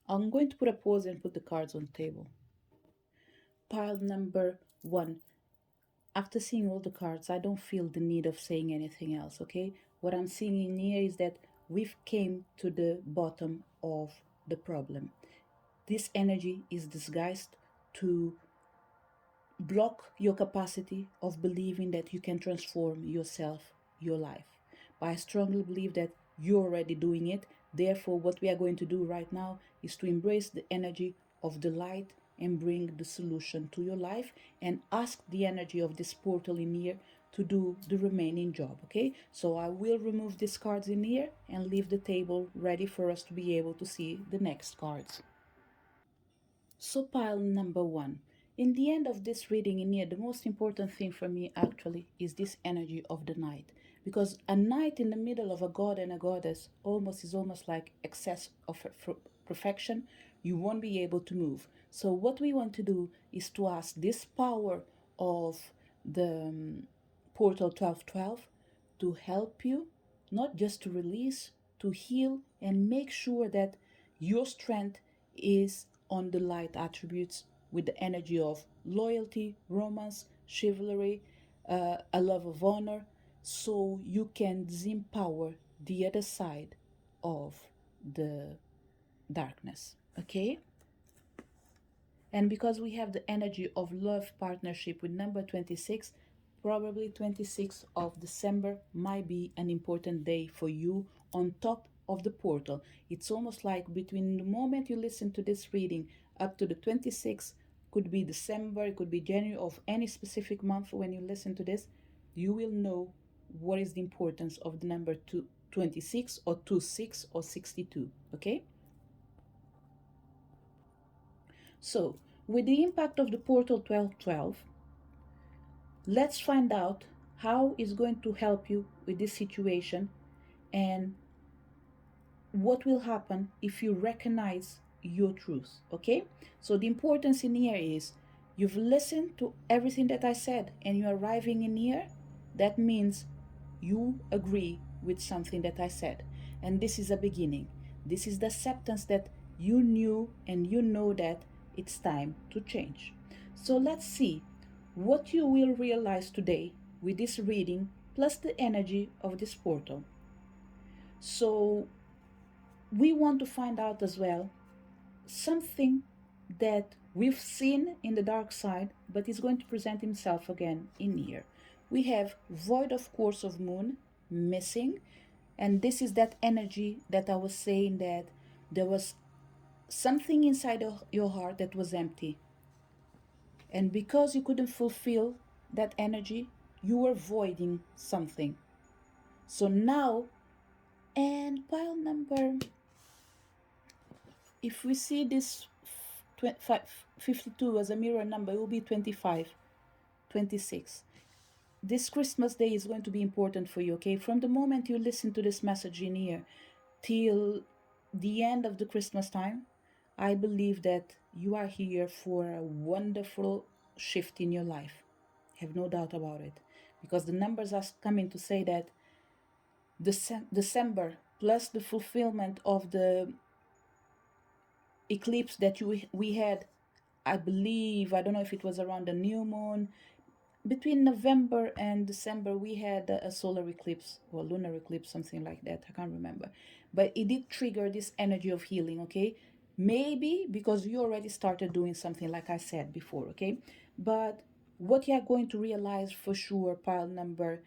I'm going to put a pause and put the cards on the table. Pile number one. After seeing all the cards, I don't feel the need of saying anything else, okay? What I'm seeing in here is that we've came to the bottom of the problem. This energy is disguised to block your capacity of believing that you can transform yourself, your life. But I strongly believe that you're already doing it. Therefore, what we are going to do right now is to embrace the energy of the light and bring the solution to your life and ask the energy of this portal in here to do the remaining job. Okay, so I will remove these cards in here and leave the table ready for us to be able to see the next cards. So, pile number one. In the end of this reading in here, the most important thing for me actually is this energy of the night. Because a night in the middle of a god and a goddess almost is almost like excess of perfection. You won't be able to move. So, what we want to do is to ask this power of the portal 1212 to help you, not just to release, to heal, and make sure that your strength is on the light attributes with the energy of loyalty, romance, chivalry, a love of honor, so you can disempower the other side of the darkness. Okay? And because we have the energy of love partnership with number 26, probably 26th of December might be an important day for you on top of the portal. It's almost like between the moment you listen to this reading up to the 26th, could be December, it could be January of any specific month when you listen to this, you will know what is the importance of the number 26 or 26 or 62, okay? So, with the impact of the portal 1212, let's find out how it's going to help you with this situation and what will happen if you recognize your truth. Okay, so the importance in here is you've listened to everything that I said and you're arriving in here. That means you agree with something that I said, and this is a beginning. This is the acceptance that you knew and you know that it's time to change. So let's see what you will realize today with this reading plus the energy of this portal. So we want to find out as well something that we've seen in the dark side, but is going to present himself again in here. We have void of course of moon missing, and this is that energy that I was saying that there was something inside of your heart that was empty. And because you couldn't fulfill that energy, you were voiding something. So now, and pile number, if we see this 52 as a mirror number, it will be 25, 26. This Christmas day is going to be important for you, okay? From the moment you listen to this message in here till the end of the Christmas time, I believe that you are here for a wonderful shift in your life. Have no doubt about it. Because the numbers are coming to say that December plus the fulfillment of the eclipse that we had, I believe, I don't know if it was around the new moon, between November and December we had a solar eclipse or lunar eclipse, something like that, I can't remember, but it did trigger this energy of healing. Okay, maybe because you already started doing something like I said before. Okay, but what you are going to realize for sure, pile number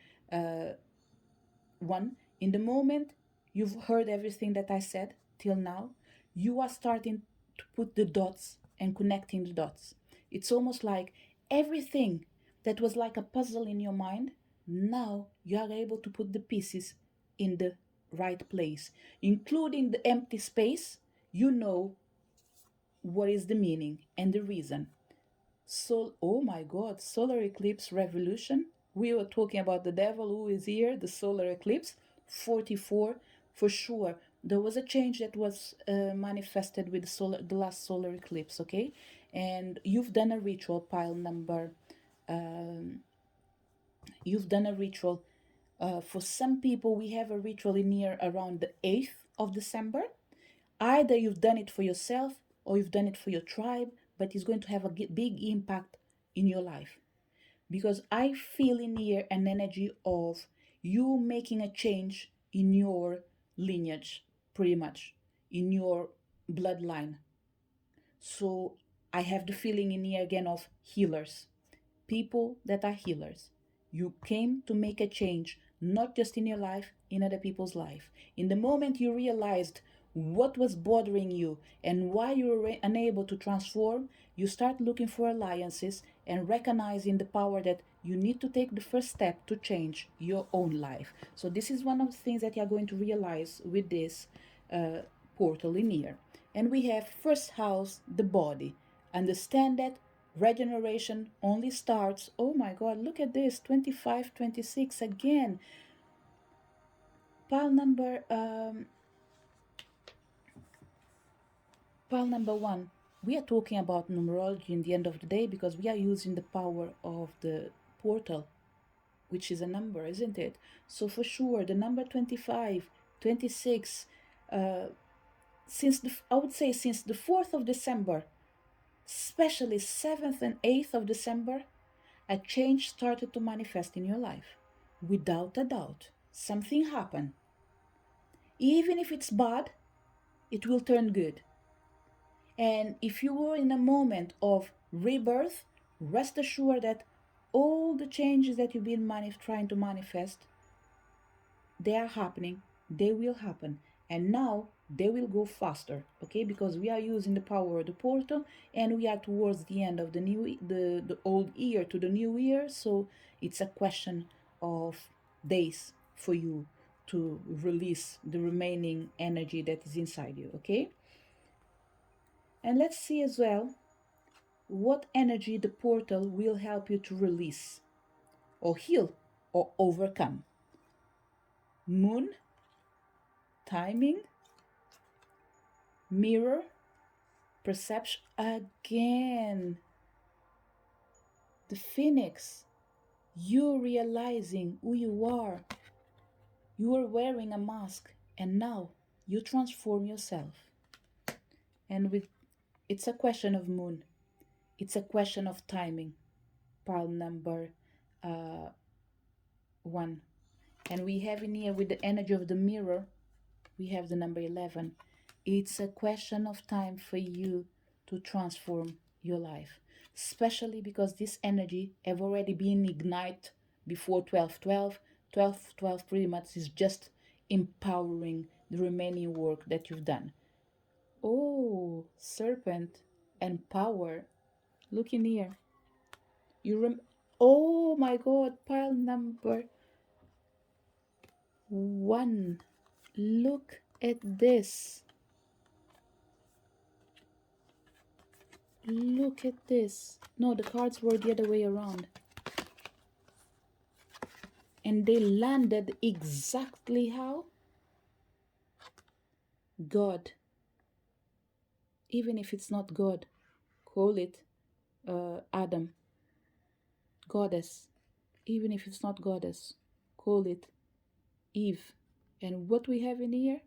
one, in the moment you've heard everything that I said till now, you are starting to put the dots and connecting the dots. It's almost like everything that was like a puzzle in your mind, now you are able to put the pieces in the right place, including the empty space. You know what is the meaning and the reason. So, oh my God, solar eclipse revolution. We were talking about the devil who is here, the solar eclipse, 44, for sure. There was a change that was manifested with the last solar eclipse, okay? And you've done a ritual, pile number. Um, you've done a ritual. For some people, we have a ritual in here around the 8th of December. Either you've done it for yourself or you've done it for your tribe, but it's going to have a big impact in your life. Because I feel in here an energy of you making a change in your lineage, pretty much, in your bloodline. So I have the feeling in here again of healers, people that are healers. You came to make a change, not just in your life, in other people's life. In the moment you realized what was bothering you and why you were unable to transform, you start looking for alliances and recognizing the power that you need to take the first step to change your own life. So this is one of the things that you are going to realize with this uh, portal in here. And we have first house, the body. Understand that regeneration only starts, oh my God, look at this, 25, 26 again. Pile number pile number 1. We are talking about numerology in the end of the day because we are using the power of the portal, which is a number, isn't it? So for sure, the number 25, 26, since I would say since the 4th of December, especially 7th and 8th of December, a change started to manifest in your life. Without a doubt, something happened. Even if it's bad, it will turn good. And if you were in a moment of rebirth, rest assured that all the changes that you've been trying to manifest, they are happening, they will happen, and now they will go faster, okay? Because we are using the power of the portal, and we are towards the end of the old year to the new year, so it's a question of days for you to release the remaining energy that is inside you, okay? And let's see as well what energy the portal will help you to release or heal or overcome. Moon, timing, mirror, perception again. The phoenix, you realizing who you are. You are wearing a mask and now you transform yourself. And with it's a question of moon. It's a question of timing. Pile number 1. And we have in here with the energy of the mirror, we have the number 11. It's a question of time for you to transform your life, especially because this energy have already been ignited before 12/12. 12/12 pretty much is just empowering the remaining work that you've done. Oh, serpent and power. Look in here. Oh my God, pile number 1. Look at this. Look at this. No, the cards were the other way around. And they landed exactly how? God. Even if it's not God, call it Adam. Goddess. Even if it's not goddess, call it Eve. And what we have in here?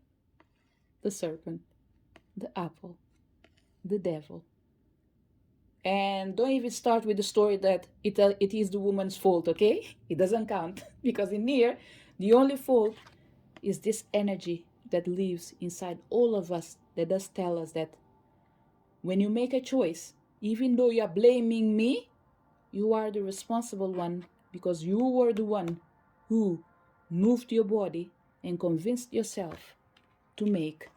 The serpent, the apple, the devil. And don't even start with the story that it is the woman's fault, okay? It doesn't count. Because in here, the only fault is this energy that lives inside all of us that does tell us that when you make a choice, even though you are blaming me, you are the responsible one because you were the one who moved your body and convinced yourself to make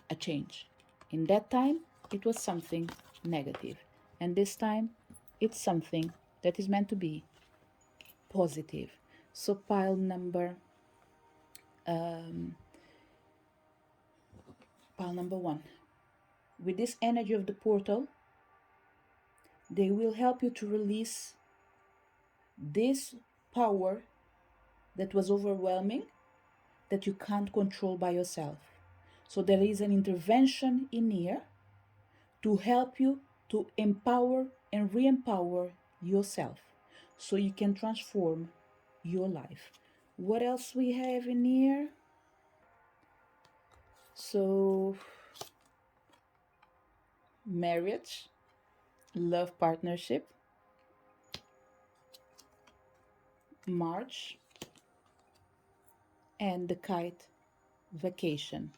a change. In that time, it was something negative. And this time, it's something that is meant to be positive. So um, pile number one. With this energy of the portal, they will help you to release this power that was overwhelming, that you can't control by yourself. So there is an intervention in here to help you to empower and re-empower yourself so you can transform your life. What else we have in here? So marriage, love, partnership, March, and the kite, vacation.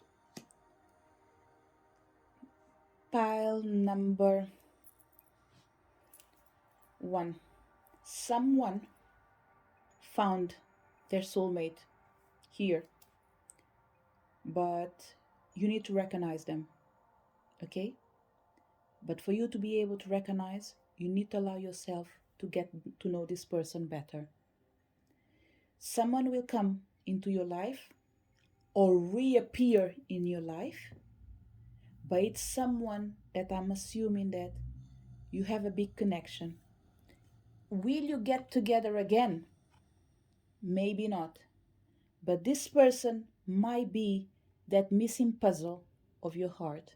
Pile number one. Someone found their soulmate here, but you need to recognize them, okay? But for you to be able to recognize, you need to allow yourself to get to know this person better. Someone will come into your life or reappear in your life, but it's someone that I'm assuming that you have a big connection. Will you get together again? Maybe not. But this person might be that missing puzzle of your heart.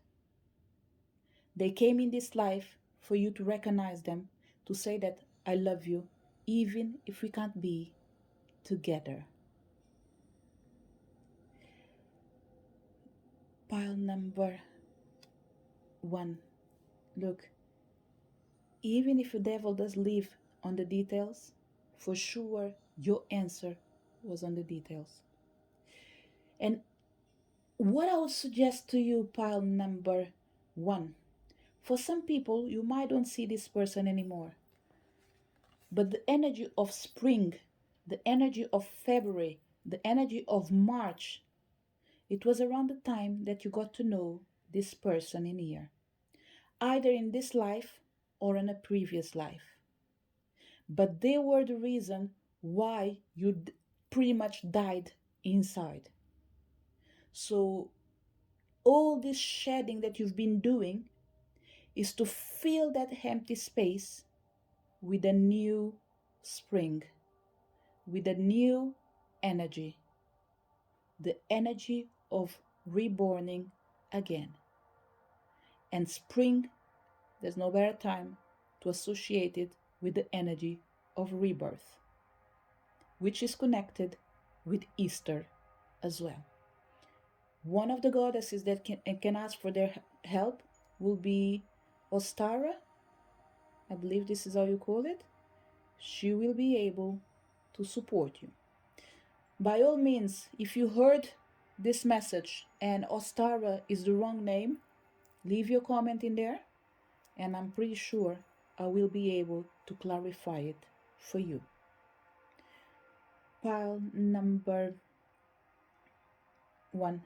They came in this life for you to recognize them, to say that I love you, even if we can't be together. Pile number one. Look, even if the devil does live on the details, for sure your answer was on the details. And what I would suggest to you, pile number one, for some people, you might don't see this person anymore. But the energy of spring, the energy of February, the energy of March, it was around the time that you got to know this person in here, either in this life or in a previous life. But they were the reason why you pretty much died inside. So all this shedding that you've been doing is to fill that empty space with a new spring, with a new energy, the energy of reborning again. And spring, there's no better time to associate it with the energy of rebirth, which is connected with Easter as well. One of the goddesses that can ask for their help will be Ostara. I believe this is how you call it. She will be able to support you. By all means, if you heard this message and Ostara is the wrong name, leave your comment in there and I'm pretty sure I will be able to clarify it for you. Pile number one.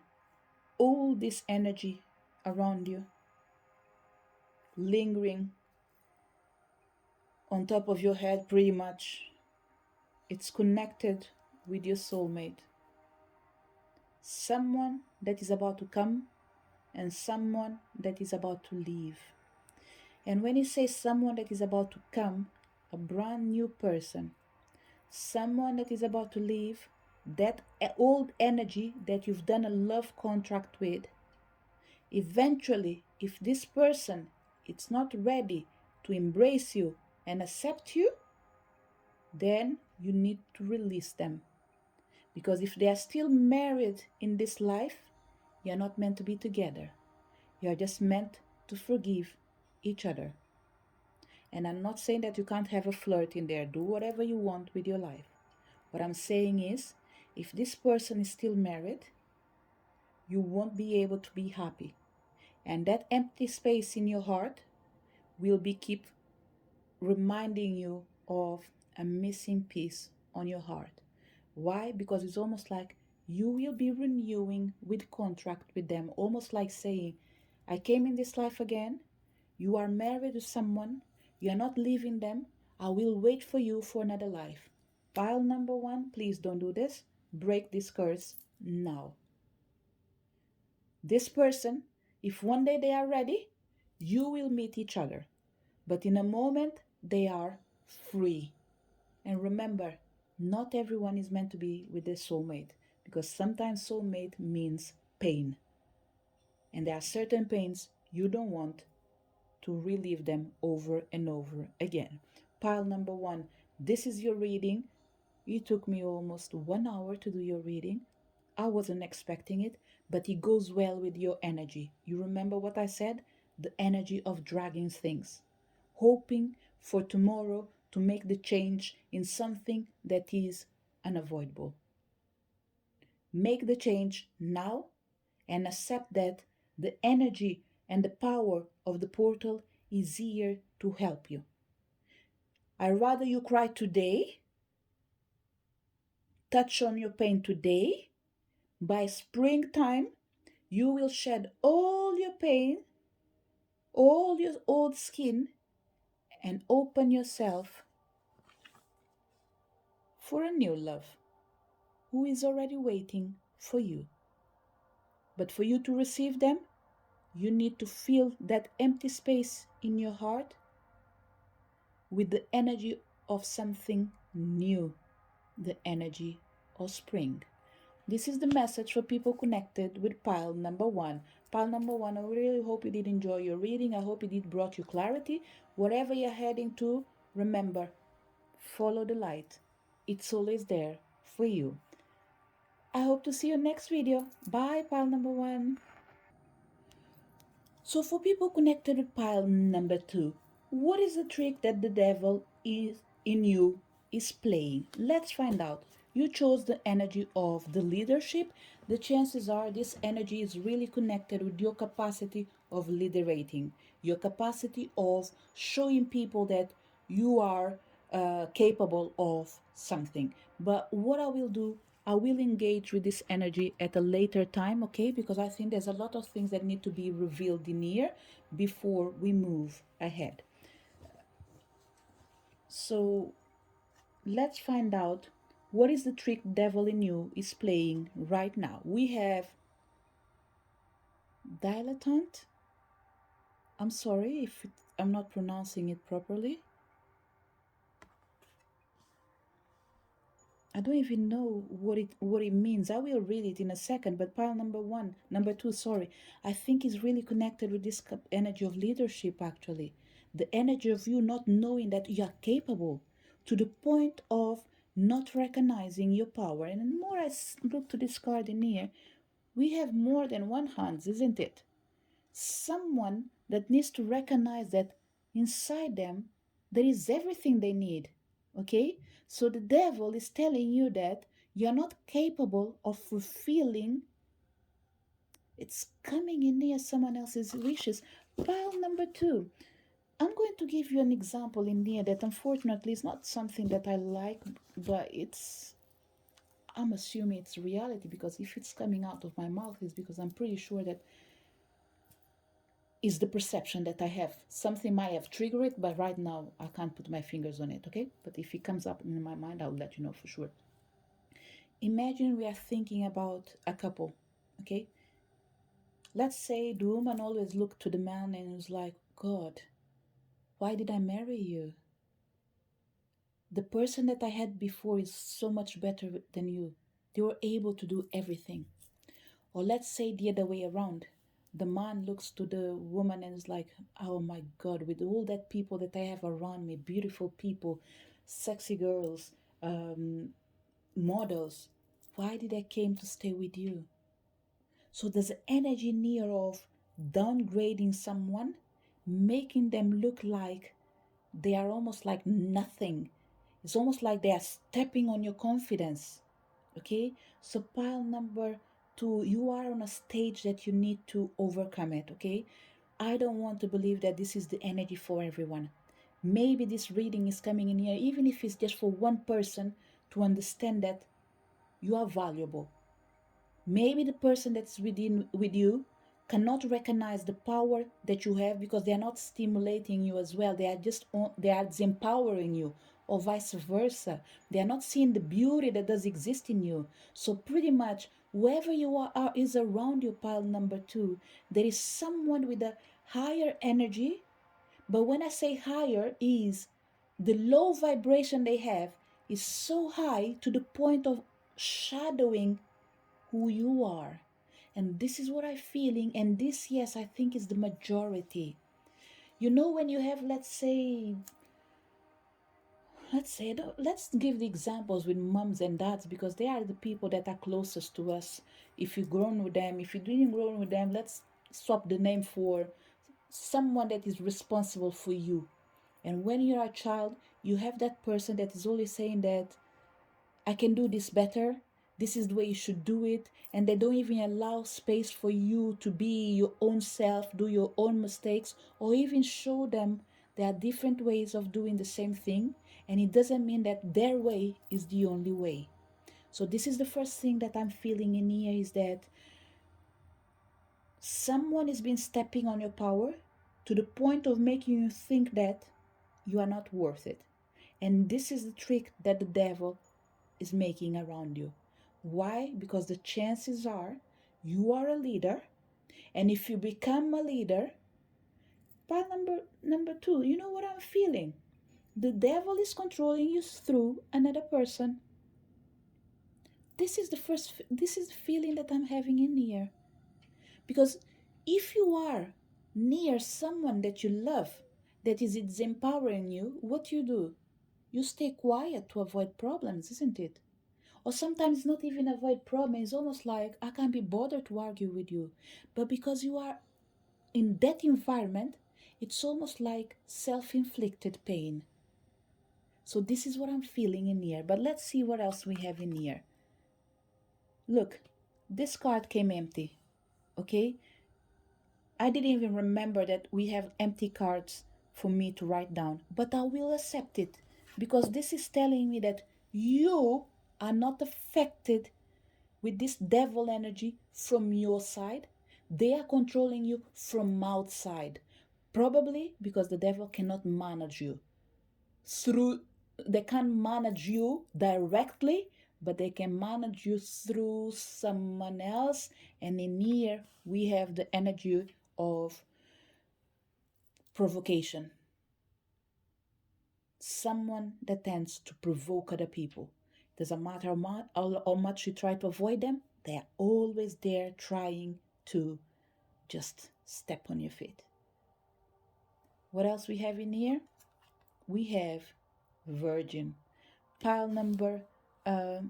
All this energy around you, lingering on top of your head pretty much, it's connected with your soulmate. Someone that is about to come and someone that is about to leave. And when you say someone that is about to come, a brand new person, someone that is about to leave, that old energy that you've done a love contract with, eventually, if this person is not ready to embrace you and accept you, then you need to release them. Because if they are still married in this life, you're not meant to be together. You're just meant to forgive each other. And I'm not saying that you can't have a flirt in there. Do whatever you want with your life. What I'm saying is, if this person is still married, you won't be able to be happy. And that empty space in your heart will keep reminding you of a missing piece on your heart. Why? Because it's almost like you will be renewing with contract with them, almost like saying, I came in this life again. You are married to someone. You are not leaving them. I will wait for you for another life. Pile number one, please don't do this. Break this curse now. This person, if one day they are ready, you will meet each other. But in a moment, they are free. And remember, not everyone is meant to be with their soulmate, because sometimes soulmate means pain. And there are certain pains you don't want to relive them over and over again. Pile number one, this is your reading. It took me almost 1 hour to do your reading. I wasn't expecting it, but it goes well with your energy. You remember what I said? The energy of dragging things, hoping for tomorrow to make the change in something that is unavoidable. Make the change now and accept that the energy and the power of the portal is here to help you. I rather you cry today, touch on your pain today. By springtime, you will shed all your pain, all your old skin, and open yourself for a new love who is already waiting for you. But for you to receive them, you need to fill that empty space in your heart with the energy of something new, the energy of spring. This is the message for people connected with pile number one. Pile number one, I really hope you did enjoy your reading. I hope it did brought you clarity. Wherever you're heading to, remember, follow the light. It's always there for you. I hope to see you next video. Bye, pile number one. So for people connected with pile number two, what is the trick that the devil is in you is playing? Let's find out. You chose the energy of the leadership. The chances are this energy is really connected with your capacity of liderating, your capacity of showing people that you are capable of something. But what I will do, I will engage with this energy at a later time, okay? Because I think there's a lot of things that need to be revealed in here before we move ahead. So let's find out what is the trick devil in you is playing right now. We have dilettante. I'm sorry if I'm not pronouncing it properly. I don't even know what it means. I will read it in a second, but pile number two, sorry, I think is really connected with this energy of leadership actually. The energy of you not knowing that you are capable to the point of not recognizing your power. And the more I look to this card in here, we have more than one hands, isn't it? Someone that needs to recognize that inside them there is everything they need. Okay? So the devil is telling you that you're not capable of fulfilling, it's coming in near someone else's wishes. Pile number two. I'm going to give you an example in here that unfortunately is not something that I like, but I'm assuming it's reality, because if it's coming out of my mouth, it's because I'm pretty sure that is the perception that I have. Something might have triggered it, but right now I can't put my fingers on it, okay? But if it comes up in my mind, I'll let you know for sure. Imagine we are thinking about a couple, okay? Let's say the woman always looked to the man and was like, God, why did I marry you? The person that I had before is so much better than you. They were able to do everything. Or let's say the other way around. The man looks to the woman and is like, oh my God, with all that people that I have around me, beautiful people, sexy girls, models, why did I came to stay with you? So there's an energy near of downgrading someone, making them look like they are almost like nothing. It's almost like they are stepping on your confidence. Okay, so pile number two, you are on a stage that you need to overcome it. Okay, I don't want to believe that this is the energy for everyone. Maybe this reading is coming in here, even if it's just for one person to understand that You are valuable. Maybe the person that's within with you cannot recognize the power that you have because they are not stimulating you as well. They are they are disempowering you, or vice versa. They are not seeing the beauty that does exist in you. So pretty much whoever you is around you, pile number two, there is someone with a higher energy. But when I say higher, is the low vibration they have is so high to the point of shadowing who you are. And this is what I'm feeling. And this, yes, I think is the majority. You know, when you have, let's give the examples with moms and dads because they are the people that are closest to us. If you've grown with them, if you didn't grow with them, let's swap the name for someone that is responsible for you. And when you're a child, you have that person that is always saying that I can do this better. This is the way you should do it. And they don't even allow space for you to be your own self, do your own mistakes, or even show them there are different ways of doing the same thing. And it doesn't mean that their way is the only way. So, this is the first thing that I'm feeling in here is that someone has been stepping on your power to the point of making you think that you are not worth it. And this is the trick that the devil is making around you. Why? Because the chances are you are a leader, and if you become a leader, part number two, you know what I'm feeling? The devil is controlling you through another person. This is the feeling that I'm having in here. Because if you are near someone that you love, that is empowering you, what you do? You stay quiet to avoid problems, isn't it? Or sometimes not even avoid problem. It's almost like I can't be bothered to argue with you. But because you are in that environment, it's almost like self-inflicted pain. So this is what I'm feeling in here. But let's see what else we have in here. Look, this card came empty. Okay? I didn't even remember that we have empty cards for me to write down. But I will accept it because this is telling me that you are not affected with this devil energy from your side. They are controlling you from outside. Probably because the devil cannot manage you through, they can't manage you directly, but they can manage you through someone else. And in here, we have the energy of provocation. Someone that tends to provoke other people. Doesn't matter how much you try to avoid them, they are always there trying to just step on your feet. What else we have in here? We have Virgin. Pile number uh,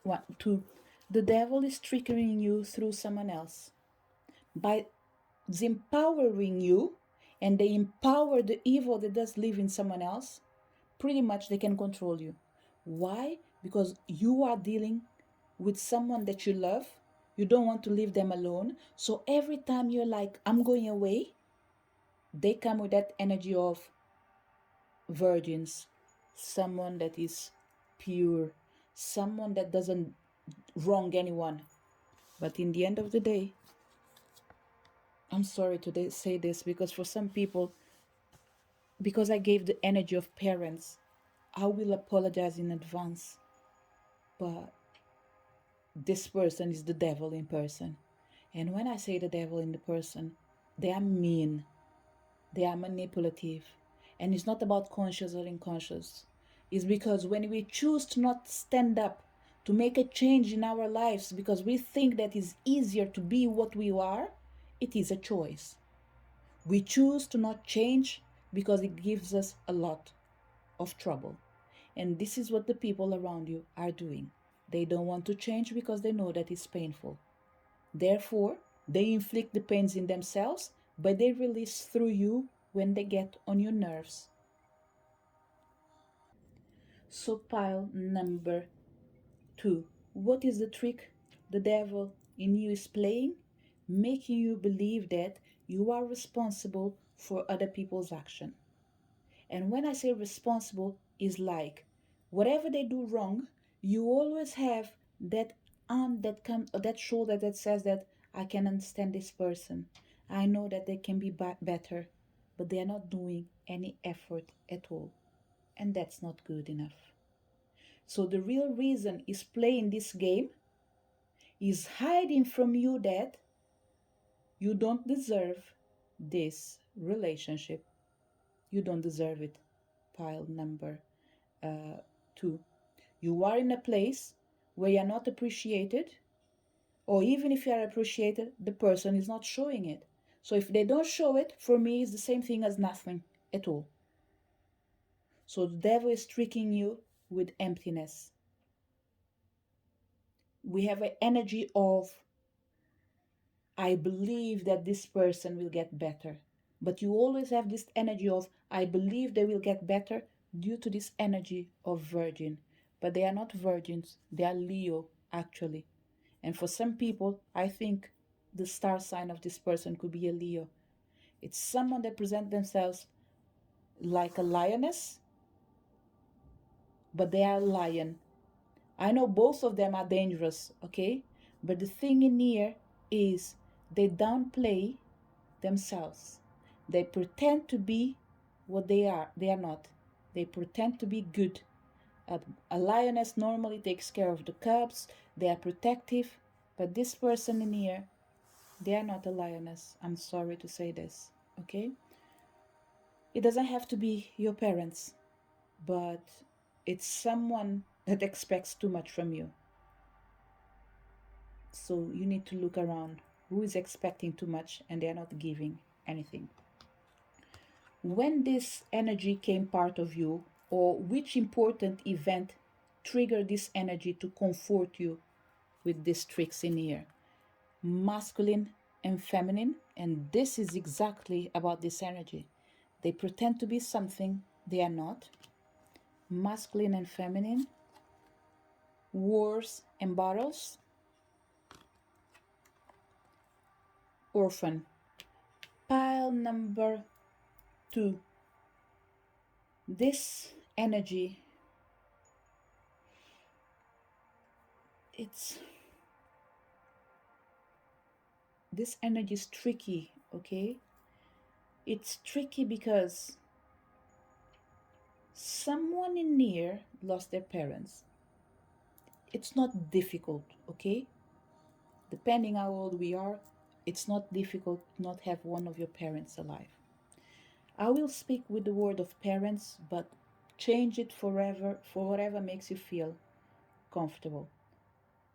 one, two. The devil is triggering you through someone else by empowering you, and they empower the evil that does live in someone else. Pretty much they can control you. Why? Because you are dealing with someone that you love. You don't want to leave them alone. So every time you're like, I'm going away, they come with that energy of virgins, someone that is pure, someone that doesn't wrong anyone. But in the end of the day, I'm sorry to say this because for some people, because I gave the energy of parents, I will apologize in advance. But this person is the devil in person. And when I say the devil in the person, they are mean, they are manipulative. And it's not about conscious or unconscious. It's because when we choose to not stand up to make a change in our lives because we think that it's easier to be what we are, it is a choice. We choose to not change because it gives us a lot of trouble. And this is what the people around you are doing. They don't want to change because they know that it's painful. Therefore, they inflict the pains in themselves, but they release through you when they get on your nerves. So, pile number two. What is the trick the devil in you is playing? Making you believe that you are responsible for other people's action. And when I say responsible, is like whatever they do wrong, You always have that arm that comes, or that shoulder that says that I can understand this person. I know that they can be better, but they are not doing any effort at all. And that's not good enough. So the real reason is playing this game is hiding from you that you don't deserve this relationship. You don't deserve it. Pile number uh, two. You are in a place where you're not appreciated, or even if you are appreciated, the person is not showing it. So if they don't show it, for me, it's the same thing as nothing at all. So the devil is tricking you with emptiness. We have an energy of, I believe that this person will get better. But you always have this energy of, I believe they will get better, due to this energy of virgin. But they are not virgins, they are Leo, actually. And for some people, I think the star sign of this person could be a Leo. It's someone that presents themselves like a lioness, but they are a lion. I know both of them are dangerous, okay? But the thing in here is they downplay themselves. They pretend to be what they are. They are not. They pretend to be good. A lioness normally takes care of the cubs. They are protective. But this person in here, they are not a lioness. I'm sorry to say this, okay? It doesn't have to be your parents, but it's someone that expects too much from you. So you need to look around. Who is expecting too much and they are not giving anything? When this energy came part of you, or which important event triggered this energy to comfort you with these tricks in here? Masculine and feminine, and this is exactly about this energy. They pretend to be something they are not. Masculine and feminine, wars and battles, orphan. Pile number 2. This energy, it's this energy is tricky, okay? It's tricky because someone in here lost their parents. It's not difficult, okay? Depending how old we are, it's not difficult to not have one of your parents alive. I will speak with the word of parents, but change it forever for whatever makes you feel comfortable.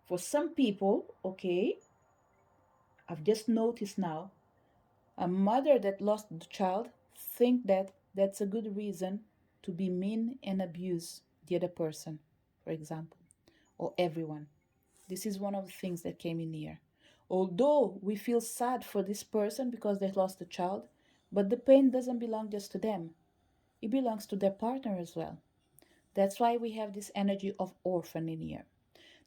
For some people, okay, I've just noticed now, a mother that lost the child think that that's a good reason to be mean and abuse the other person, for example, or everyone. This is one of the things that came in here. Although we feel sad for this person because they lost a child, but the pain doesn't belong just to them. It belongs to their partner as well. That's why we have this energy of orphan in here.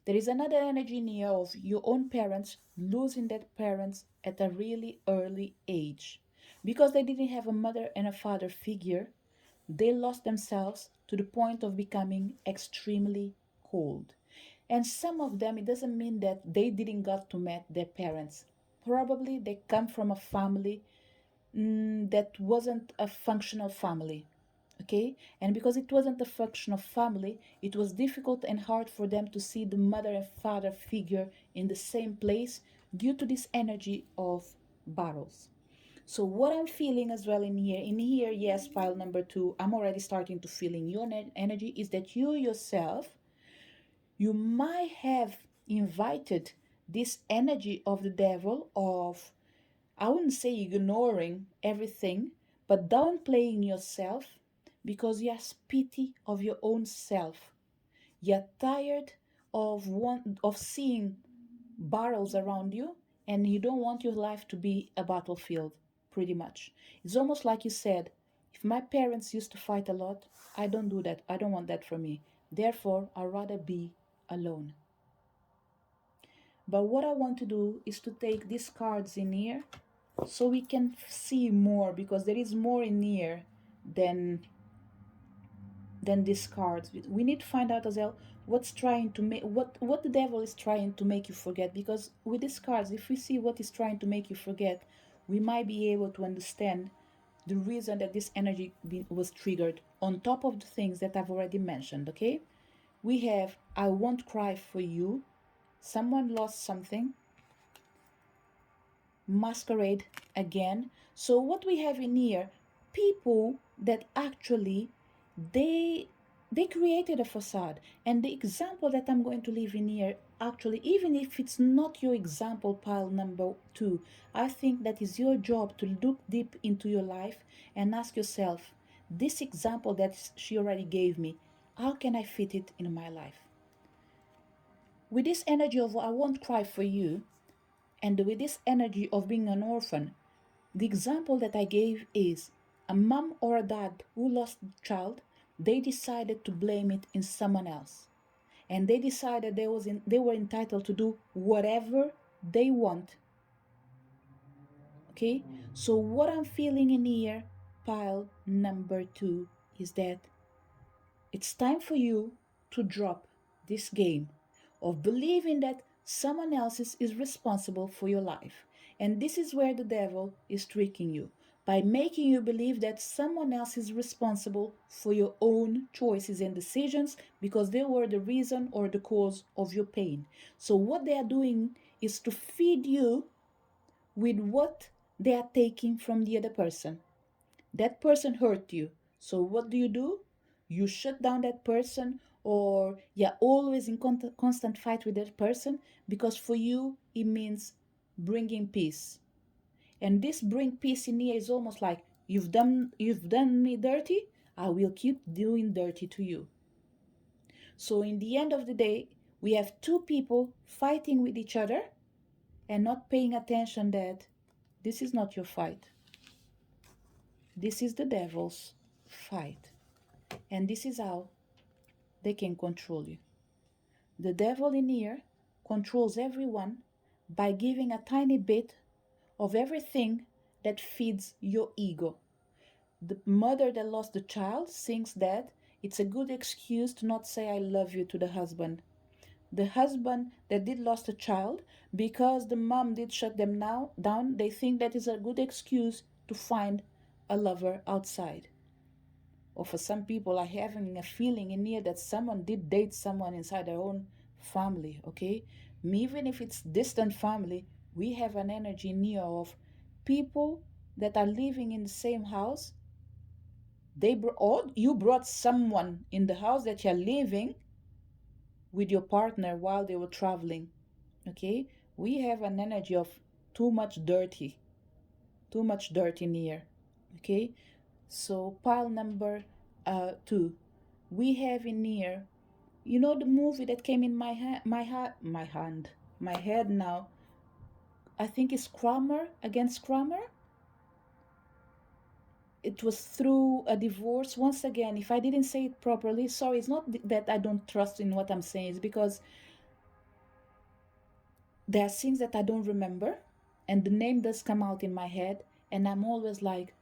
There is another energy in here of your own parents losing their parents at a really early age. Because they didn't have a mother and a father figure, they lost themselves to the point of becoming extremely cold. And some of them, it doesn't mean that they didn't got to meet their parents. Probably they come from a family that wasn't a functional family, okay? And because it wasn't a functional family, it was difficult and hard for them to see the mother and father figure in the same place due to this energy of battles. So what I'm feeling as well in here, yes, pile number 2, I'm already starting to feel in your energy is that you yourself, you might have invited this energy of the devil of, I wouldn't say ignoring everything, but downplaying yourself because you have pity of your own self. You're tired of seeing battles around you, and you don't want your life to be a battlefield, pretty much. It's almost like you said, if my parents used to fight a lot, I don't do that. I don't want that for me. Therefore, I'd rather be alone. But what I want to do is to take these cards in here so we can see more, because there is more in here than these cards. We need to find out as well what's trying to make what the devil is trying to make you forget. Because with these cards, if we see what is trying to make you forget, we might be able to understand the reason that this energy was triggered, on top of the things that I've already mentioned. Okay, we have I won't cry for you, someone lost something, masquerade again. So what we have in here, people that actually they they created a facade. And the example that I'm going to leave in here, actually, even if it's not your example, pile number 2, I think that is your job to look deep into your life and ask yourself, this example that she already gave me, how can I fit it in my life? With this energy of I won't cry for you, and with this energy of being an orphan, the example that I gave is a mom or a dad who lost a child. They decided to blame it in someone else, and they decided they were entitled to do whatever they want. Okay, so what I'm feeling in here, pile number 2, is that it's time for you to drop this game of believing that someone else is responsible for your life. And this is where the devil is tricking you, by making you believe that someone else is responsible for your own choices and decisions because they were the reason or the cause of your pain. So, what they are doing is to feed you with what they are taking from the other person. That person hurt you. So what do? You shut down that person, or you're always in constant fight with that person, because for you it means bringing peace. And this bring peace in here is almost like you've done me dirty, I will keep doing dirty to you. So in the end of the day, we have two people fighting with each other and not paying attention that this is not your fight. This is the devil's fight. And this is how they can control you. The devil in here controls everyone by giving a tiny bit of everything that feeds your ego. The mother that lost the child thinks that it's a good excuse to not say I love you to the husband. The husband that did lost a child, because the mom did shut them down, they think that is a good excuse to find a lover outside. Or for some people are having a feeling in here that someone did date someone inside their own family. Okay, even if it's distant family, we have an energy in here of people that are living in the same house. Or you brought someone in the house that you're living with your partner while they were traveling. Okay, we have an energy of too much dirty, too much dirt in here. Okay, so pile number 2, we have in here, you know, the movie that came in my head now, I think it's Kramer against Kramer. It was through a divorce. Once again, if I didn't say it properly, sorry, it's not that I don't trust in what I'm saying, it's because there are things that I don't remember, and the name does come out in my head, and I'm always like,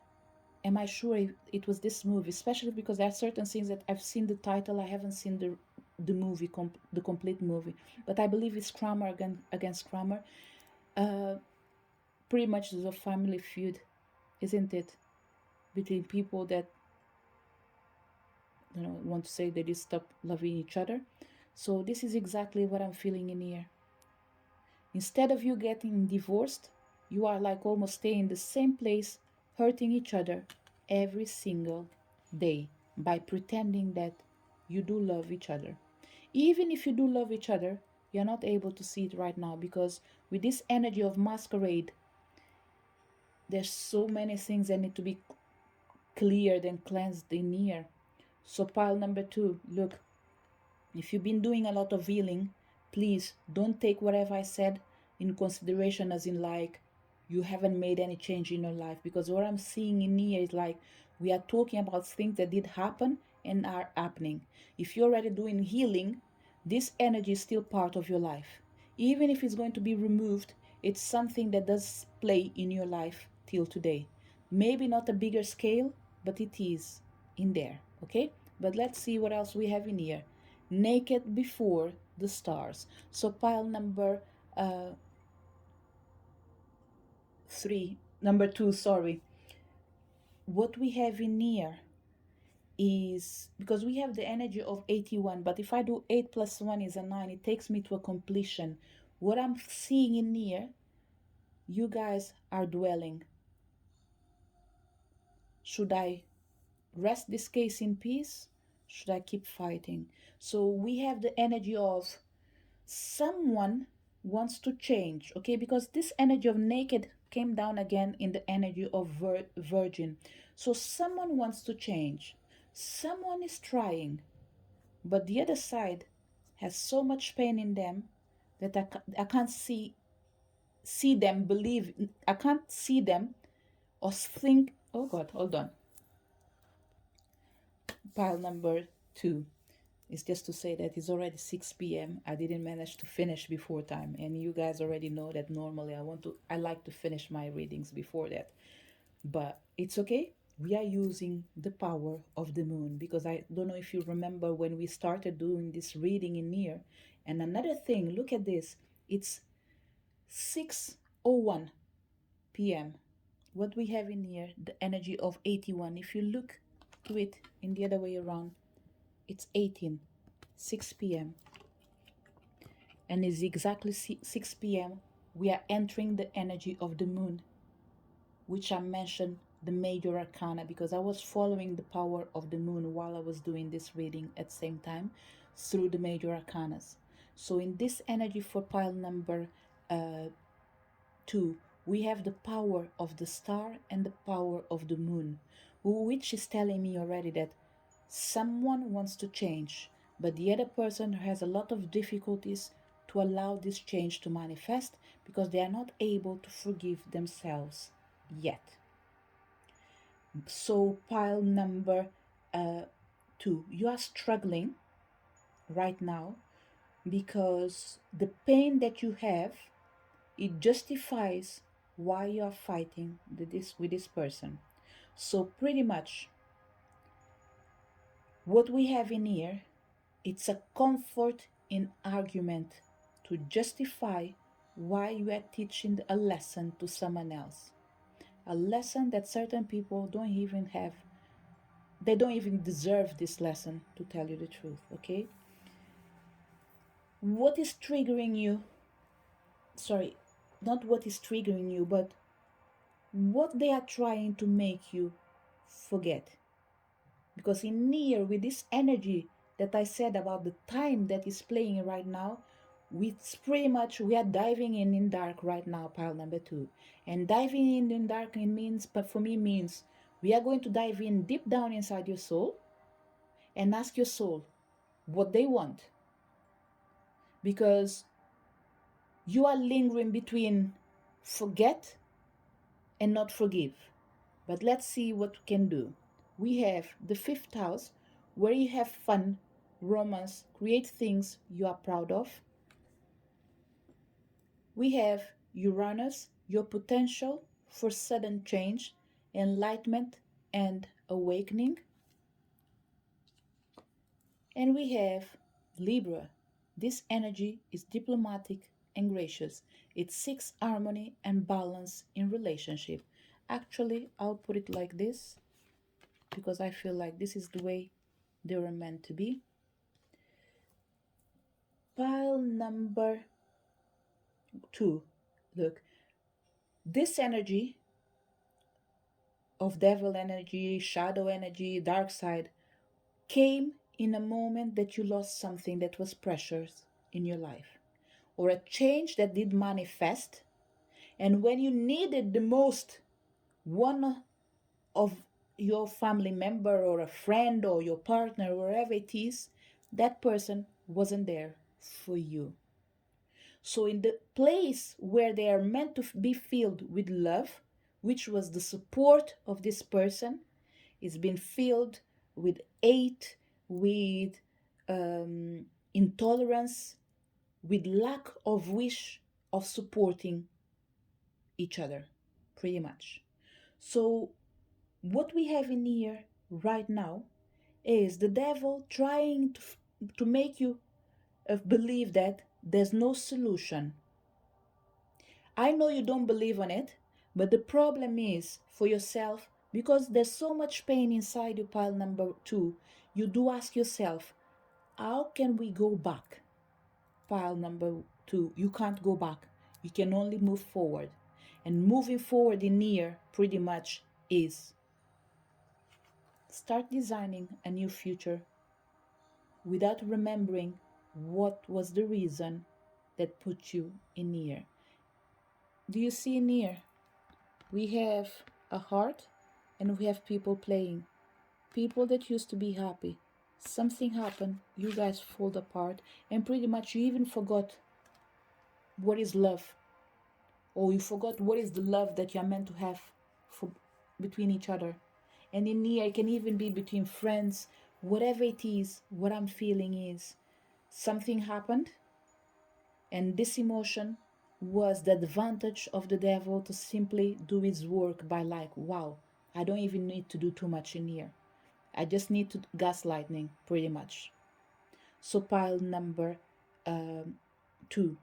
am I sure it was this movie? Especially because there are certain things that I've seen the title, I haven't seen the movie, the complete movie. But I believe it's Kramer against Kramer. Pretty much is a family feud, isn't it? Between people that, want to say they just stop loving each other. So this is exactly what I'm feeling in here. Instead of you getting divorced, you are like almost staying in the same place, hurting each other every single day by pretending that you do love each other. Even if you do love each other, you're not able to see it right now, because with this energy of masquerade, there's so many things that need to be cleared and cleansed in here. So pile number 2, look, if you've been doing a lot of healing, please don't take whatever I said in consideration as in like you haven't made any change in your life, because what I'm seeing in here is like we are talking about things that did happen and are happening. If you're already doing healing, this energy is still part of your life. Even if it's going to be removed, it's something that does play in your life till today. Maybe not a bigger scale, but it is in there. Okay, but let's see what else we have in here. naked before the stars. So pile number uh, three, number two, sorry. What we have in here is because we have the energy of 81, but if I do 8 plus 1 is a 9, it takes me to a completion. What I'm seeing in here, you guys are dwelling. Should I rest this case in peace? Should I keep fighting? So we have the energy of someone wants to change, okay? Because this energy of naked came down again in the energy of virgin. So someone wants to change. Someone is trying, but the other side has so much pain in them that I can't see them believe. I can't see them or think. Oh God, hold on. Pile number two is just to say that it's already 6 p.m. I didn't manage to finish before time, and you guys already know that normally I like to finish my readings before that, but it's okay. We are using the power of the moon because I don't know if you remember when we started doing this reading in here. And another thing, look at this. It's 6:01 p.m. What we have in here, the energy of 81. If you look to it in the other way around, it's 18, 6 p.m. And it's exactly 6 p.m. We are entering the energy of the moon, which I mentioned the major arcana because I was following the power of the moon while I was doing this reading at the same time through the major arcanas. So in this energy for pile number uh, two, we have the power of the star and the power of the moon, which is telling me already that someone wants to change, but the other person has a lot of difficulties to allow this change to manifest because they are not able to forgive themselves yet. So, pile number two, you are struggling right now because the pain that you have, it justifies why you are fighting with this person. So pretty much what we have in here, it's a comfort in argument to justify why you are teaching a lesson to someone else, a lesson that certain people don't even have. They don't even deserve this lesson, to tell you the truth, okay? What is triggering you? Sorry, not what is triggering you, but what they are trying to make you forget. Because in here, with this energy that I said about the time that is playing right now, pretty much we are diving in dark right now, pile number two. And diving in dark it means, but for me means we are going to dive in deep down inside your soul and ask your soul what they want. Because you are lingering between forget and not forgive. But let's see what we can do. We have the fifth house where you have fun, romance, create things you are proud of. We have Uranus, your potential for sudden change, enlightenment, and awakening. And we have Libra. This energy is diplomatic and gracious. It seeks harmony and balance in relationship. Actually, I'll put it like this because I feel like this is the way they were meant to be. Pile number two. Look, this energy of devil energy, shadow energy, dark side came in a moment that you lost something that was precious in your life, or a change that did manifest. And when you needed the most, one of your family member or a friend or your partner, wherever it is, that person wasn't there for you. So, in the place where they are meant to be filled with love, which was the support of this person, it's been filled with hate, with intolerance, with lack of wish of supporting each other, pretty much. So, what we have in here right now is the devil trying to make you believe that there's no solution. I know you don't believe on it, but the problem is for yourself, because there's so much pain inside you, pile number two. You do ask yourself, how can we go back? Pile number two, you can't go back. You can only move forward. And moving forward in here pretty much is start designing a new future without remembering what was the reason that put you in here. Do you see in here? We have a heart and we have people playing. People that used to be happy. Something happened, you guys fall apart, and pretty much you even forgot what is love. Or you forgot what is the love that you're meant to have for between each other. And in here, it can even be between friends, whatever it is, what I'm feeling is something happened, and this emotion was the advantage of the devil to simply do his work by like, wow, I don't even need to do too much in here. I just need to gaslighting pretty much. So pile number two,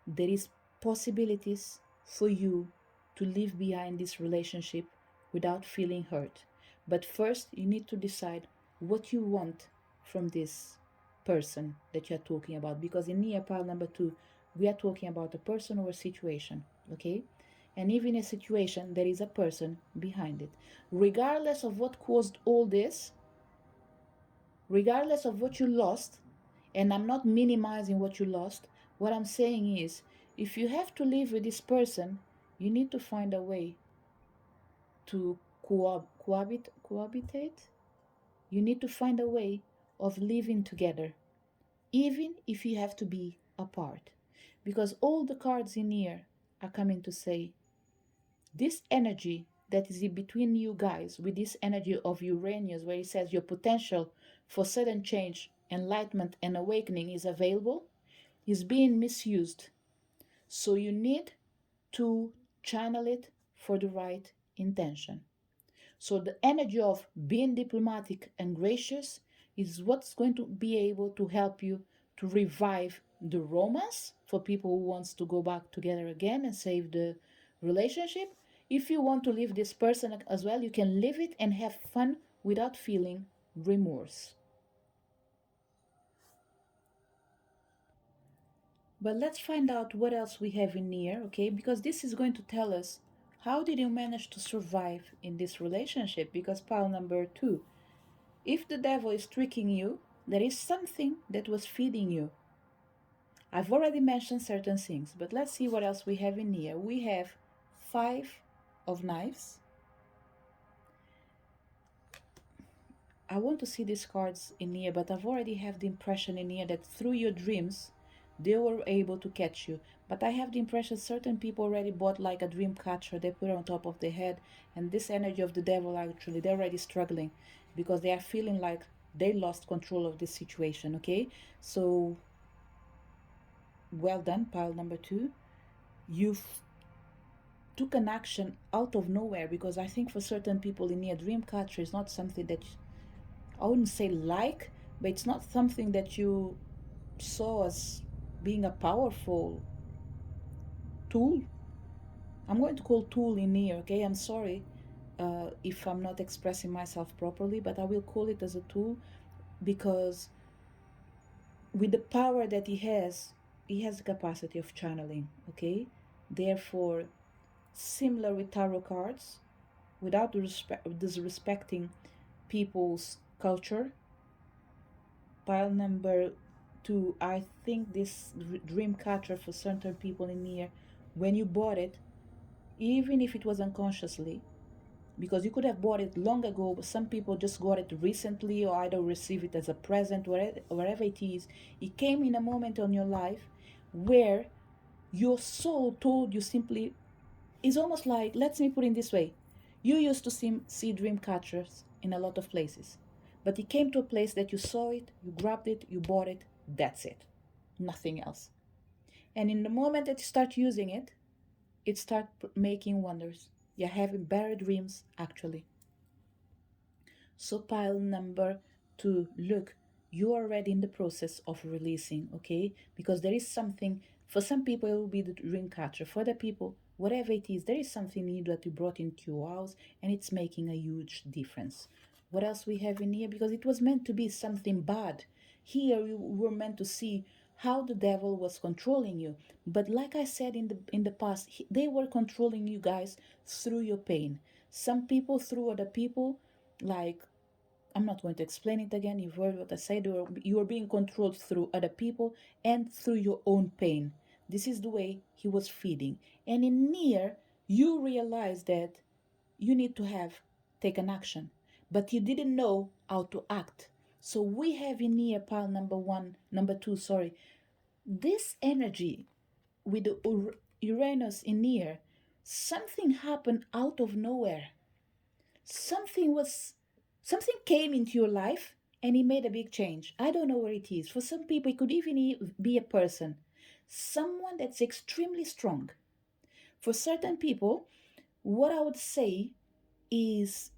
there is possibilities for you to leave behind this relationship without feeling hurt. But first, you need to decide what you want from this person that you're talking about. Because in here, pile number two, we are talking about a person or a situation, okay? And even a situation, there is a person behind it. Regardless of what caused all this, regardless of what you lost, and I'm not minimizing what you lost, what I'm saying is if you have to live with this person, you need to find a way to cohabitate. You need to find a way of living together, even if you have to be apart. Because all the cards in here are coming to say this energy that is in between you guys, with this energy of Uranus, where it says your potential for sudden change, enlightenment, and awakening is available, is being misused. So you need to channel it for the right intention. So the energy of being diplomatic and gracious is what's going to be able to help you to revive the romance for people who wants to go back together again and save the relationship. If you want to leave this person as well, you can live it and have fun without feeling remorse. But let's find out what else we have in here, okay? Because this is going to tell us how did you manage to survive in this relationship? Because pile number two, if the devil is tricking you, there is something that was feeding you. I've already mentioned certain things, but let's see what else we have in here. We have 5 of knives. I want to see these cards in here, but I've already have the impression in here that through your dreams, they were able to catch you. But I have the impression certain people already bought like a dream catcher, they put it on top of their head, and this energy of the devil actually, they're already struggling because they are feeling like they lost control of this situation, okay? So, well done, pile number two. You've took an action out of nowhere because I think for certain people in here, dream catcher is not something that I wouldn't say like, but it's not something that you saw as being a powerful tool. I'm going to call tool in here, okay? I'm sorry if I'm not expressing myself properly, but I will call it as a tool because with the power that he has the capacity of channeling, okay? Therefore, similar with tarot cards, without disrespecting people's culture, pile number two, I think this dream catcher for certain people in here, when you bought it, even if it was unconsciously, because you could have bought it long ago, but some people just got it recently or either receive it as a present, wherever it is, it came in a moment on your life where your soul told you simply, it's almost like, let me put it this way, you used to see dream catchers in a lot of places, but it came to a place that you saw it, you grabbed it, you bought it, that's it, nothing else. And in the moment that you start using it, it starts making wonders. You're having better dreams, actually. So pile number two, look, you are already in the process of releasing, okay? Because there is something, for some people, it will be the dream catcher. For other people, whatever it is, there is something new that you brought into your house and it's making a huge difference. What else we have in here? Because it was meant to be something bad. Here you were meant to see how the devil was controlling you. But like I said in the past, they were controlling you guys through your pain. Some people through other people, like, I'm not going to explain it again. You've heard what I said. You are being controlled through other people and through your own pain. This is the way he was feeding. And in near, you realize that you need to have taken action, but you didn't know how to act. So we have in near pile number one, number two, sorry, this energy with the Uranus in near, something happened out of nowhere. Something was something came into your life and it made a big change. I don't know where it is. For some people it could even be a person, someone that's extremely strong. For certain people, what I would say is,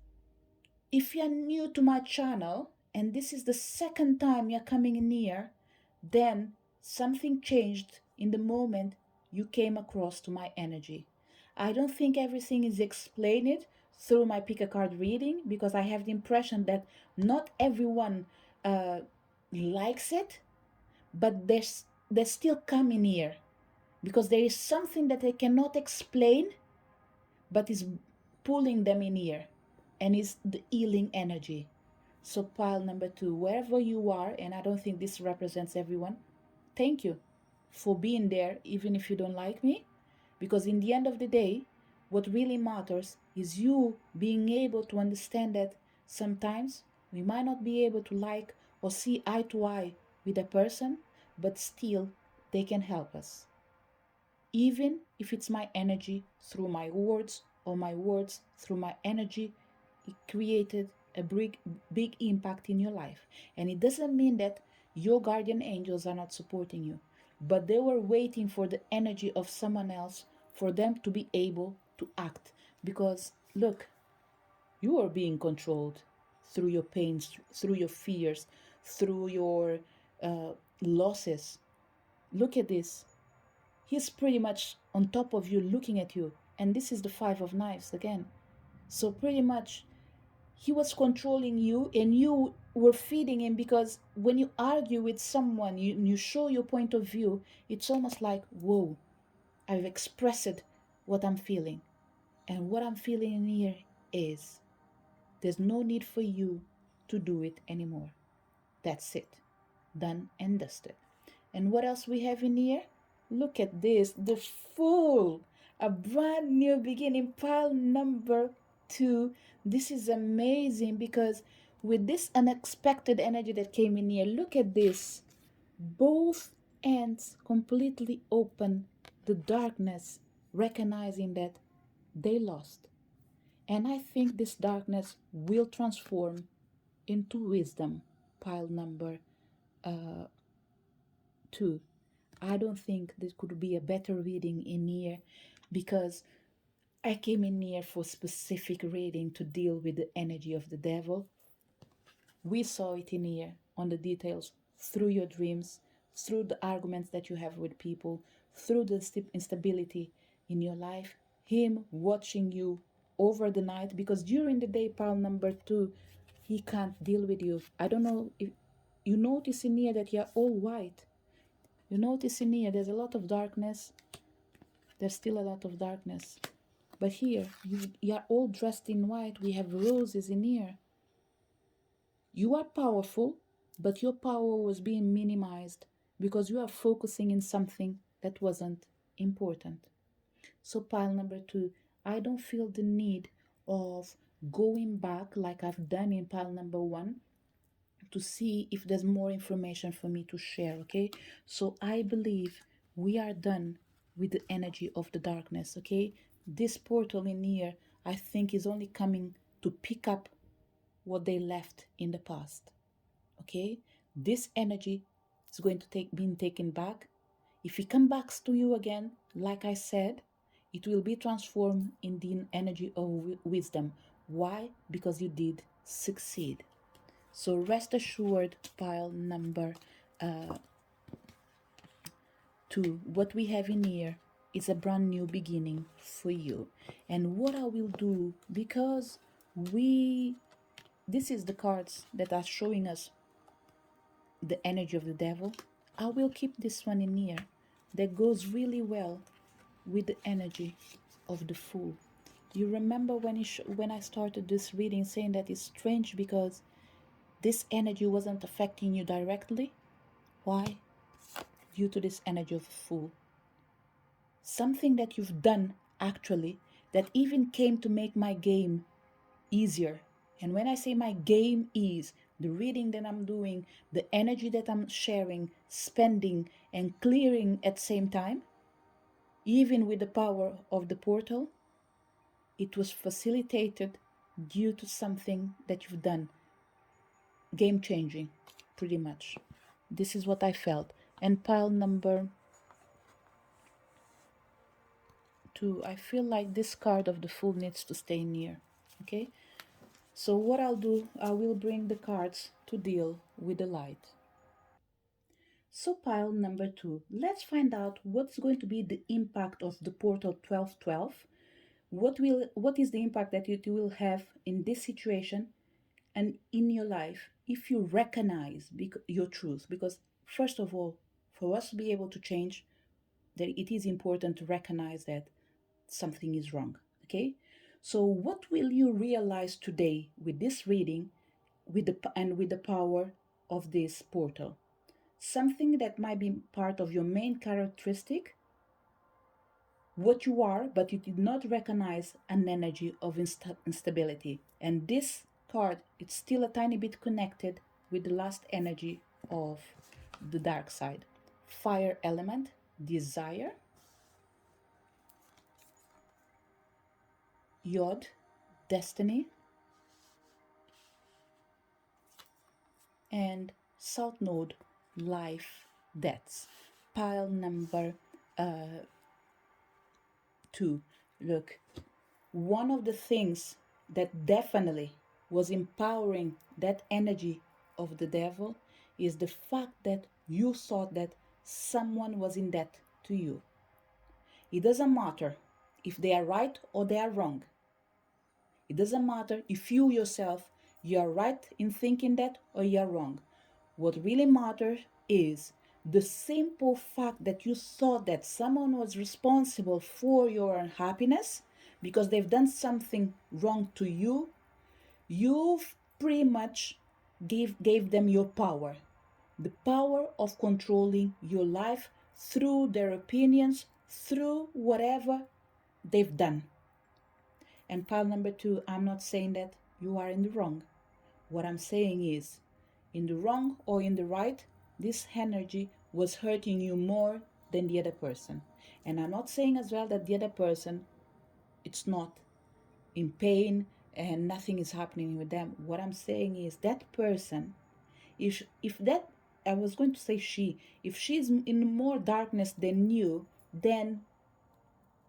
if you're new to my channel and this is the second time you're coming in here, then something changed in the moment you came across to my energy. I don't think everything is explained through my pick a card reading because I have the impression that not everyone uh, likes it, but they're still coming here because there is something that they cannot explain but is pulling them in here, and is the healing energy. So pile number two, wherever you are, and I don't think this represents everyone, thank you for being there even if you don't like me, because in the end of the day, what really matters is you being able to understand that sometimes we might not be able to like or see eye to eye with a person, but still they can help us, even if it's my energy through my words or my words through my energy. It created a big impact in your life. And it doesn't mean that your guardian angels are not supporting you, but they were waiting for the energy of someone else for them to be able to act. Because look, you are being controlled through your pains, through your fears, through your uh, losses. Look at this. He's pretty much on top of you, looking at you. And this is the Five of Knives again. So pretty much he was controlling you and you were feeding him, because when you argue with someone, you show your point of view, it's almost like, whoa, I've expressed what I'm feeling. And what I'm feeling in here is, there's no need for you to do it anymore. That's it. Done and dusted. And what else we have in here? Look at this, the Fool, a brand new beginning, pile number two. This is amazing because with this unexpected energy that came in here, look at this. Both ends completely open, the darkness, recognizing that they lost. And I think this darkness will transform into wisdom, pile number uh, two. I don't think there could be a better reading in here, because I came in here for specific reading to deal with the energy of the devil. We saw it in here on the details, through your dreams, through the arguments that you have with people, through the instability in your life, him watching you over the night, because during the day, pile number two, he can't deal with you. I don't know if you notice in here that you're all white. You notice in here there's a lot of darkness. There's still a lot of darkness. But here, you are all dressed in white. We have roses in here. You are powerful, but your power was being minimized because you are focusing in something that wasn't important. So pile number two, I don't feel the need of going back like I've done in pile number one to see if there's more information for me to share, okay? So I believe we are done with the energy of the darkness, okay? This portal in here, I think, is only coming to pick up what they left in the past, okay? This energy is going to take being taken back. If it comes back to you again, like I said, it will be transformed in the energy of wisdom. Why? Because you did succeed. So rest assured, pile number uh, 2, what we have in here is a brand new beginning for you. And what I will do, because we this is the cards that are showing us the energy of the devil, I will keep this one in here that goes really well with the energy of the fool. You remember when I started this reading saying that it's strange because this energy wasn't affecting you directly? Why? Due to this energy of the fool. Something that you've done actually that even came to make my game easier. And when I say my game is the reading that I'm doing, the energy that I'm sharing, spending, and clearing at the same time, even with the power of the portal, it was facilitated due to something that you've done. Game changing, pretty much. This is what I felt. And pile number 2, I feel like this card of the Fool needs to stay near. Okay? So what I'll do, I will bring the cards to deal with the light. So pile number 2, let's find out what's going to be the impact of the portal 1212. What is the impact that it will have in this situation and in your life if you recognize your truth? Because first of all, for us to be able to change, that it is important to recognize that something is wrong. Okay, so what will you realize today with this reading, with the power of this portal? Something that might be part of your main characteristic, what you are, but you did not recognize an energy of instability. And this card, it's still a tiny bit connected with the last energy of the dark side. Fire element, desire, Yod, destiny, and South Node, life, deaths. Pile number 2. Look, one of the things that definitely was empowering that energy of the devil is the fact that you thought that someone was in debt to you. It doesn't matter if they are right or they are wrong. It doesn't matter if you yourself, you are right in thinking that or you are wrong. What really matters is the simple fact that you thought that someone was responsible for your unhappiness because they've done something wrong to you. You've pretty much gave them your power, the power of controlling your life through their opinions, through whatever they've done. And pile number 2, I'm not saying that you are in the wrong. What I'm saying is, in the wrong or in the right, this energy was hurting you more than the other person. And I'm not saying as well that the other person, it's not in pain and nothing is happening with them. What I'm saying is that person, if that, I was going to say she, if she's in more darkness than you, then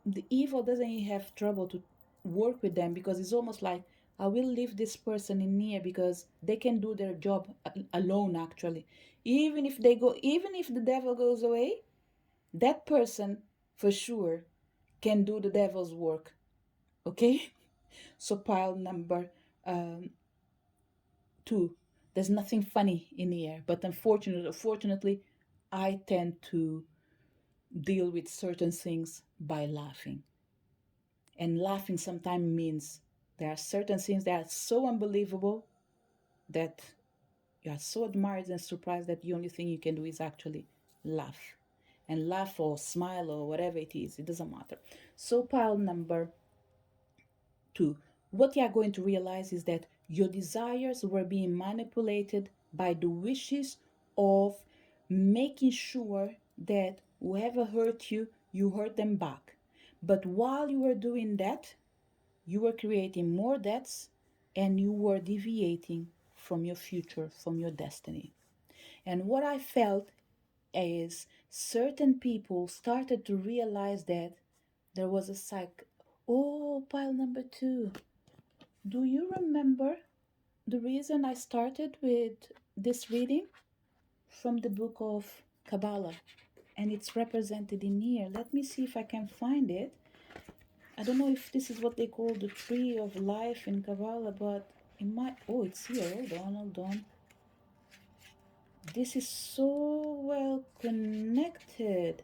the evil doesn't have trouble to work with them, because it's almost like, I will leave this person in here because they can do their job alone actually. Even if the devil goes away, that person for sure can do the devil's work. Okay? So pile number um, 2, there's nothing funny in here, but unfortunately I tend to deal with certain things by laughing. And laughing sometimes means there are certain things that are so unbelievable that you are so admired and surprised that the only thing you can do is actually laugh. And laugh or smile or whatever it is, it doesn't matter. So pile number 2, what you are going to realize is that your desires were being manipulated by the wishes of making sure that whoever hurt you, you hurt them back. But while you were doing that, you were creating more debts and you were deviating from your future, from your destiny. And what I felt is certain people started to realize that there was a Oh, pile number 2. Do you remember The reason I started with this reading from the book of Kabbalah, and it's represented in here. Let me see if I can find it. I don't know if this is what they call the tree of life in Kabbalah, but it might. Oh, it's here. Hold on, hold on. This is so well connected.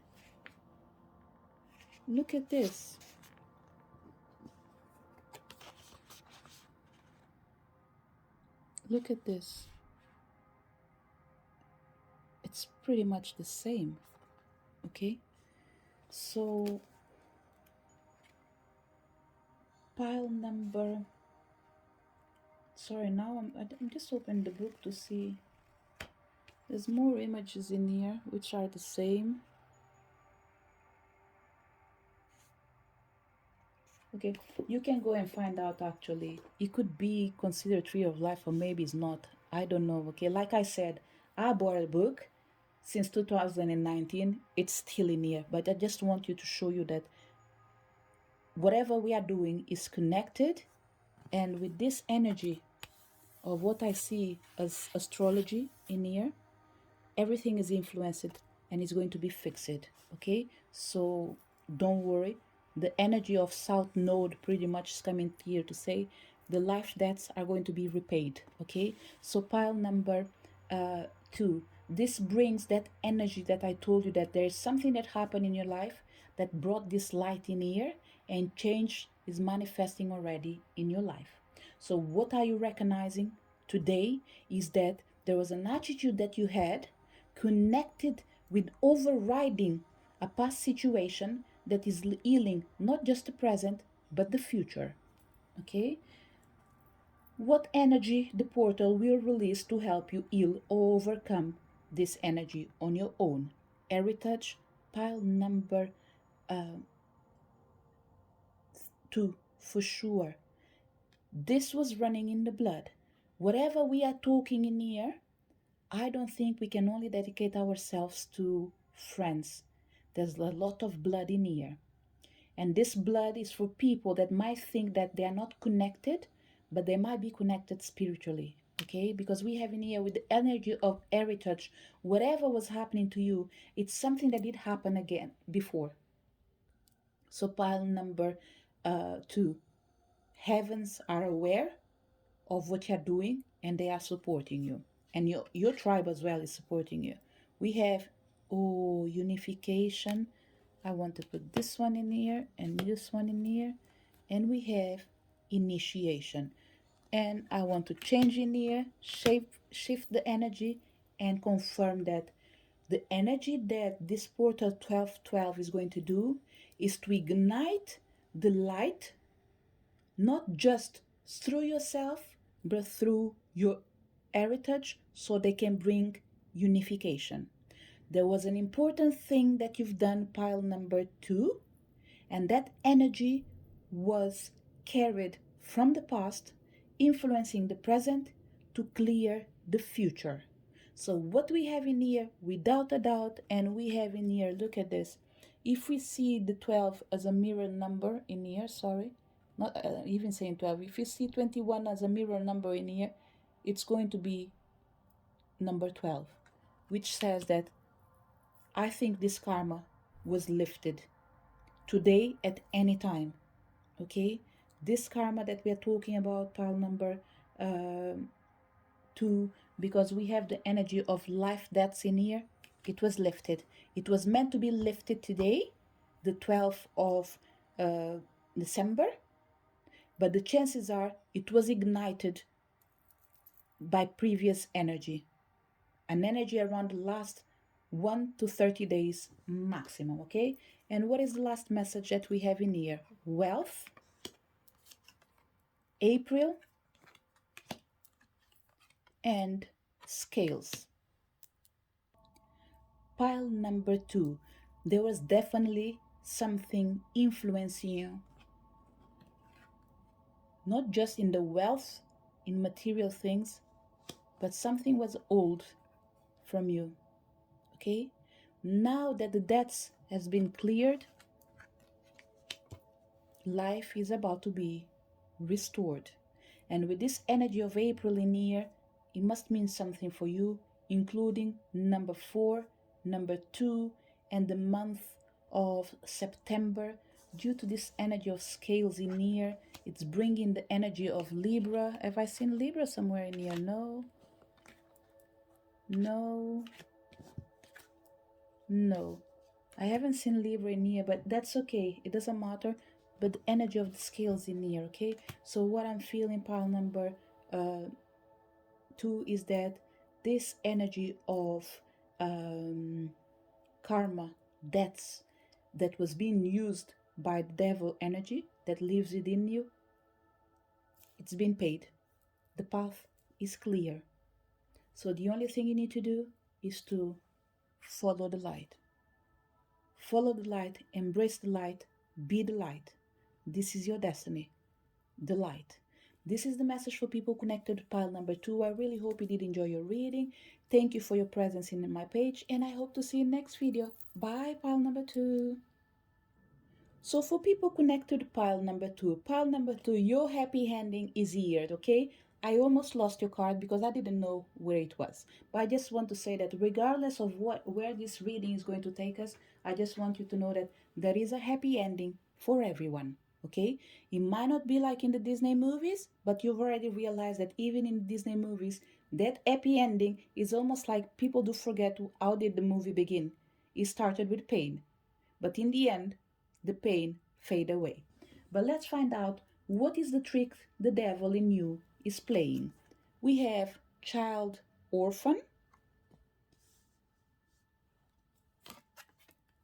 Look at this. Look at this. It's pretty much the same. Okay? So, pile number. Sorry, now I'm just opening the book to see. There's more images in here which are the same. Okay, you can go and find out actually. It could be considered tree of life or maybe it's not. I don't know. Okay, like I said, I bought a book since 2019. It's still in here, but I just want you to show you that whatever we are doing is connected, and with this energy of what I see as astrology in here, everything is influenced and is going to be fixed. Okay, so don't worry. The energy of South Node pretty much is coming here to say the life debts are going to be repaid. Okay, so pile number 2, this brings that energy that I told you, that there is something that happened in your life that brought this light in here, and change is manifesting already in your life. So what are you recognizing today is that there was an attitude that you had connected with overriding a past situation that is healing not just the present but the future. Okay, what energy the portal will release to help you heal or overcome this energy on your own? Heritage, pile number 2 for sure. This was running in the blood. Whatever we are talking in here, I don't think we can only dedicate ourselves to friends. There's a lot of blood in here. And this blood is for people that might think that they are not connected, but they might be connected spiritually. Okay? Because we have in here with the energy of heritage, whatever was happening to you, it's something that did happen again before. So, pile number 2, heavens are aware of what you're doing and they are supporting you, and your tribe as well is supporting you. We have unification. I want to put this one in here and this one in here, and we have initiation, and I want to change in here, shift the energy and confirm that the energy that this portal 1212 is going to do is to ignite the light, not just through yourself, but through your heritage, so they can bring unification. There was an important thing that you've done, pile number 2, and that energy was carried from the past, influencing the present to clear the future. So, what we have in here, without a doubt, and we have in here, look at this. If we see the 12 as a mirror number in here, sorry, not even saying 12, if you see 21 as a mirror number in here, it's going to be number 12, which says that I think this karma was lifted today at any time. Okay, this karma that we are talking about, pile number 2, because we have the energy of life that's in here, it was lifted. It was meant to be lifted today, the 12th of December, but the chances are it was ignited by previous energy, an energy around the last 1 to 30 days maximum. Okay, and what is the last message that we have in here? Wealth, April, and scales. Pile number 2, there was definitely something influencing you, not just in the wealth, in material things, but something was old from you. Okay, now that the debts has been cleared, life is about to be restored. And with this energy of April in here, it must mean something for you, including number 4, number 2, and the month of September. Due to this energy of scales in here, it's bringing the energy of Libra. Have I seen Libra somewhere in here? No. No. No. I haven't seen Libra in here, but that's okay. It doesn't matter. But the energy of the scales in here, okay? So what I'm feeling, pile number 2, is that this energy of karma, debts, that was being used by the devil energy that lives within you, it's been paid. The path is clear. So the only thing you need to do is to follow the light. Follow the light, embrace the light, be the light. This is your destiny, the light. This is the message for people connected to pile number 2. I really hope you did enjoy your reading. Thank you for your presence in my page, and I hope to see you next video. Bye, pile number 2. So for people connected to pile number two, your happy ending is here, okay? I almost lost your card because I didn't know where it was. But I just want to say that regardless of where this reading is going to take us, I just want you to know that there is a happy ending for everyone, okay? It might not be like in the Disney movies, but you've already realized that even in Disney movies, that happy ending is almost like people do forget how did the movie begin. It started with pain. But in the end, the pain fade away. But let's find out what is the trick the devil in you is playing. We have child orphan.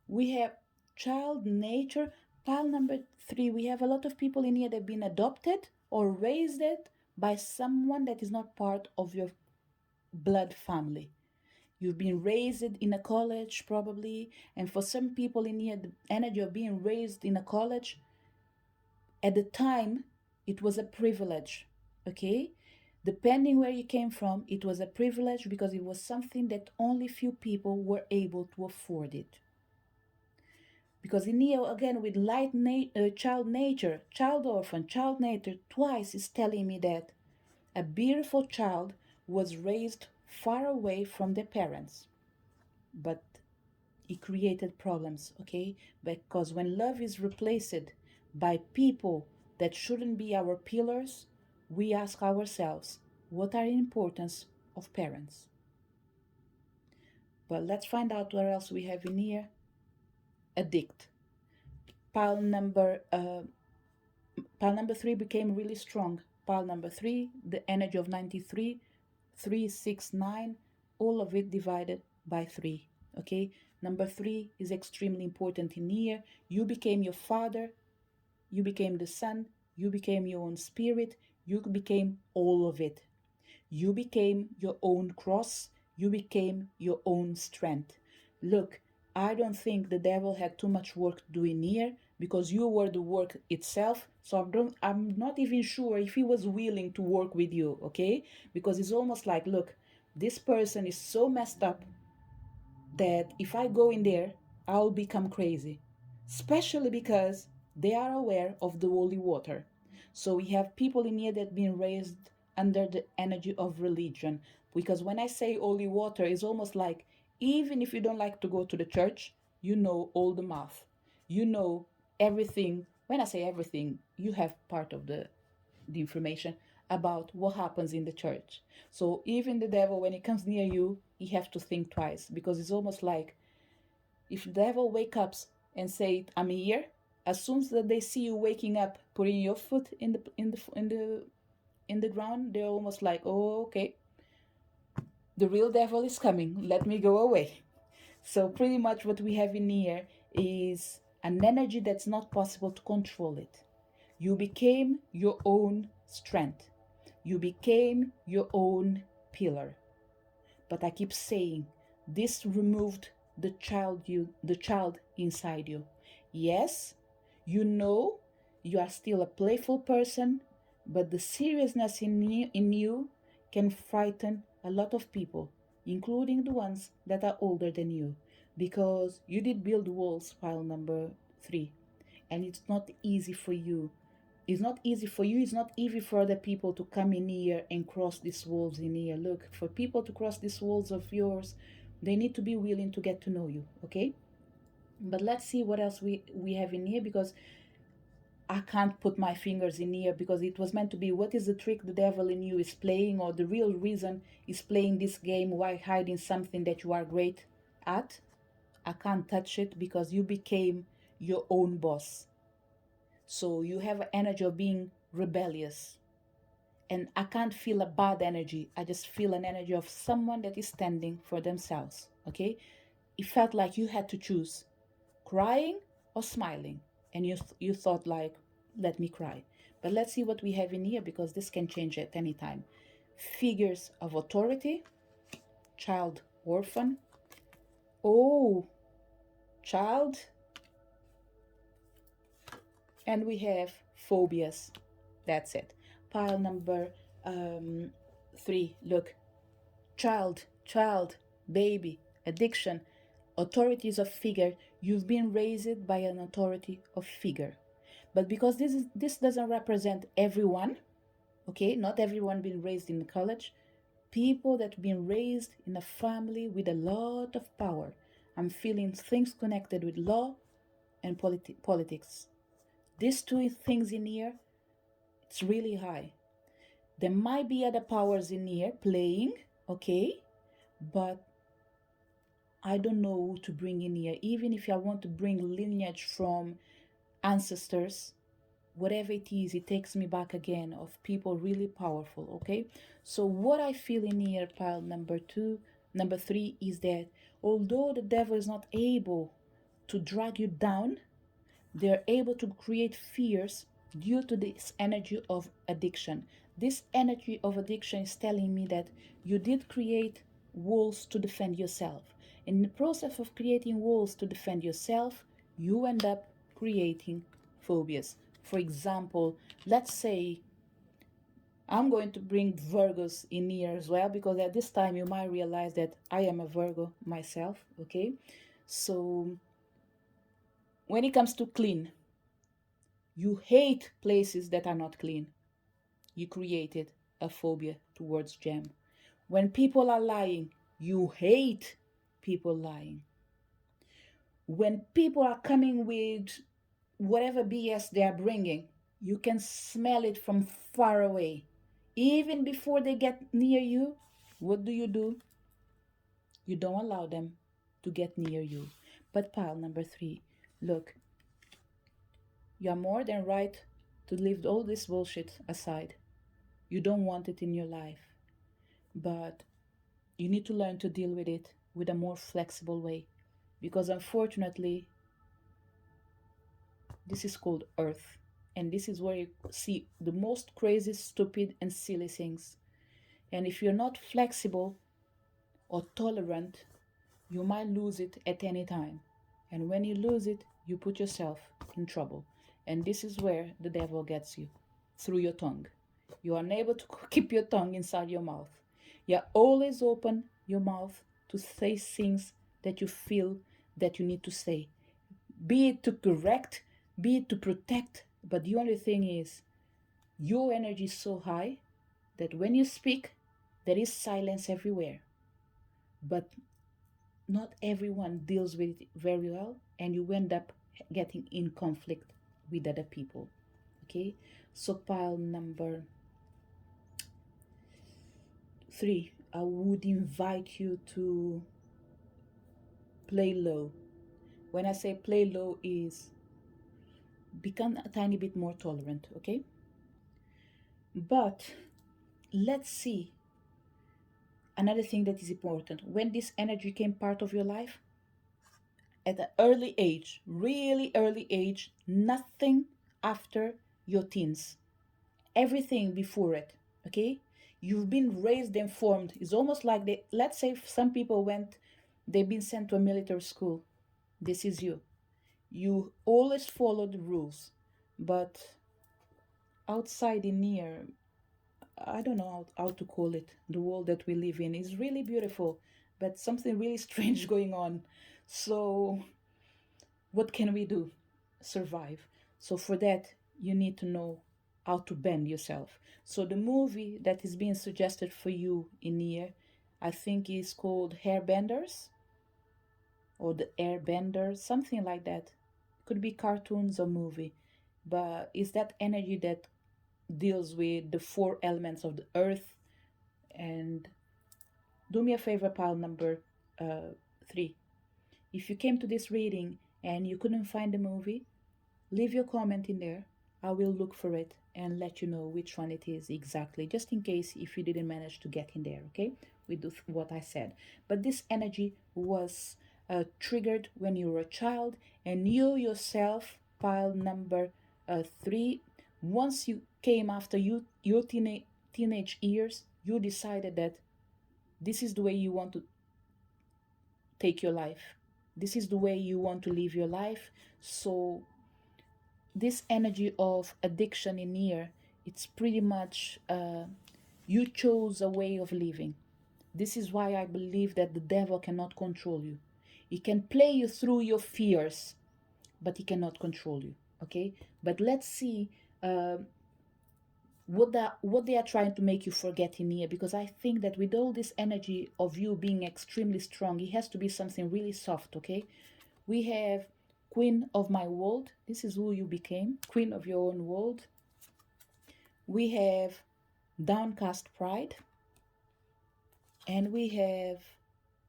We have child nature. Pile number 3, we have a lot of people in here that have been adopted or raised by someone that is not part of your blood family. You've been raised in a college, probably, and for some people in here, the energy of being raised in a college, at the time, it was a privilege, okay? Depending where you came from, it was a privilege because it was something that only few people were able to afford it. Because in here, again, with child nature, child orphan, child nature, twice is telling me that a beautiful child was raised far away from their parents. But it created problems, okay? Because when love is replaced by people that shouldn't be our pillars, we ask ourselves, what are the importance of parents? But let's find out what else we have in here. Addict. Pile number pile number 3 became really strong. Pile number 3, the energy of 93, 3, 6, 9, all of it divided by 3. Okay, number 3 is extremely important in here. You became your father, you became the son, you became your own spirit, you became all of it. You became your own cross, you became your own strength. Look, I don't think the devil had too much work to do in here because you were the work itself. So I'm not even sure if he was willing to work with you, okay? Because it's almost like, look, this person is so messed up that if I go in there, I'll become crazy. Especially because they are aware of the holy water. So we have people in here that have been raised under the energy of religion. Because when I say holy water, it's almost like even if you don't like to go to the church, you know all the math. You know everything. When I say everything, you have part of the information about what happens in the church. So even the devil, when he comes near you, he have to think twice because it's almost like if the devil wake up and say, "I'm here," as soon as they see you waking up, putting your foot in the ground, they're almost like, "Oh, okay, the real devil is coming. Let me go away." So pretty much what we have in here is an energy that's not possible to control it. You became your own strength. You became your own pillar. But I keep saying, this removed the child inside you. Yes, you know you are still a playful person, but the seriousness in you can frighten a lot of people, including the ones that are older than you, because you did build walls, pile number 3, and it's not easy for you It's not easy for you, it's not easy for other people to come in here and cross these walls in here. Look, for people to cross these walls of yours, they need to be willing to get to know you, okay? But let's see what else we have in here, because I can't put my fingers in here, because it was meant to be what is the trick the devil in you is playing, or the real reason is playing this game while hiding something that you are great at. I can't touch it because you became your own boss. So you have an energy of being rebellious. And I can't feel a bad energy. I just feel an energy of someone that is standing for themselves. Okay? It felt like you had to choose crying or smiling. And you thought like, let me cry. But let's see what we have in here, because this can change at any time. Figures of authority, child orphan. Oh, child. And we have phobias. That's it. Pile number 3. Look, child, baby, addiction, authorities of figure. You've been raised by an authority of figure. But because this doesn't represent everyone, okay? Not everyone been raised in college. People that been raised in a family with a lot of power. I'm feeling things connected with law and politics. These two things in here, it's really high. There might be other powers in here playing, okay? But I don't know who to bring in here. Even if I want to bring lineage from ancestors, whatever it is, it takes me back again of people really powerful, okay? So what I feel in here, pile number 3, is that although the devil is not able to drag you down, they're able to create fears due to this energy of addiction. This energy of addiction is telling me that you did create walls to defend yourself. In the process of creating walls to defend yourself, you end up creating phobias. For example, let's say I'm going to bring Virgos in here as well, because at this time you might realize that I am a Virgo myself, okay? So when it comes to clean, you hate places that are not clean. You created a phobia towards jam. When people are lying, you hate people lying. When people are coming with whatever BS they are bringing, you can smell it from far away. Even before they get near you, what do? You don't allow them to get near you. But pile number 3, look, you are more than right to leave all this bullshit aside. You don't want it in your life, but you need to learn to deal with it with a more flexible way, because unfortunately this is called earth, and this is where you see the most crazy, stupid and silly things. And if you're not flexible or tolerant, you might lose it at any time. And when you lose it, you put yourself in trouble. And this is where the devil gets you, through your tongue. You are unable to keep your tongue inside your mouth. You always open your mouth to say things that you feel that you need to say, be it to correct, be it to protect. But the only thing is, your energy is so high that when you speak, there is silence everywhere. But not everyone deals with it very well, and you end up getting in conflict with other people. Okay, so pile number 3, I would invite you to play low. When I say play low, is become a tiny bit more tolerant, okay? But let's see another thing that is important. When this energy came part of your life, at an early age, really early age, nothing after your teens, everything before it, okay? You've been raised and formed. It's almost like they, let's say some people they've been sent to a military school. This is you. You always follow the rules, but outside in here, I don't know how to call it. The world that we live in is really beautiful, but something really strange going on. So, what can we do? Survive. So, for that, you need to know how to bend yourself. So the movie that is being suggested for you in here, I think is called Hairbenders or the Airbender, something like that. Could be cartoons or movie, but it's that energy that deals with the four elements of the earth. And do me a favor, pile number 3. If you came to this reading and you couldn't find the movie, leave your comment in there. I will look for it and let you know which one it is exactly, just in case if you didn't manage to get in there, okay? With what I said. But this energy was triggered when you were a child, and you yourself, pile number 3, once you came after your teenage years, you decided that this is the way you want to take your life. This is the way you want to live your life. So this energy of addiction in here, it's pretty much you chose a way of living. This is why I believe that the devil cannot control you. He can play you through your fears, but he cannot control you. Okay, but let's see uh, what they are trying to make you forget in here, because I think that with all this energy of you being extremely strong, it has to be something really soft. Okay, we have Queen of my world. This is who you became, Queen of your own world. We have downcast pride, and we have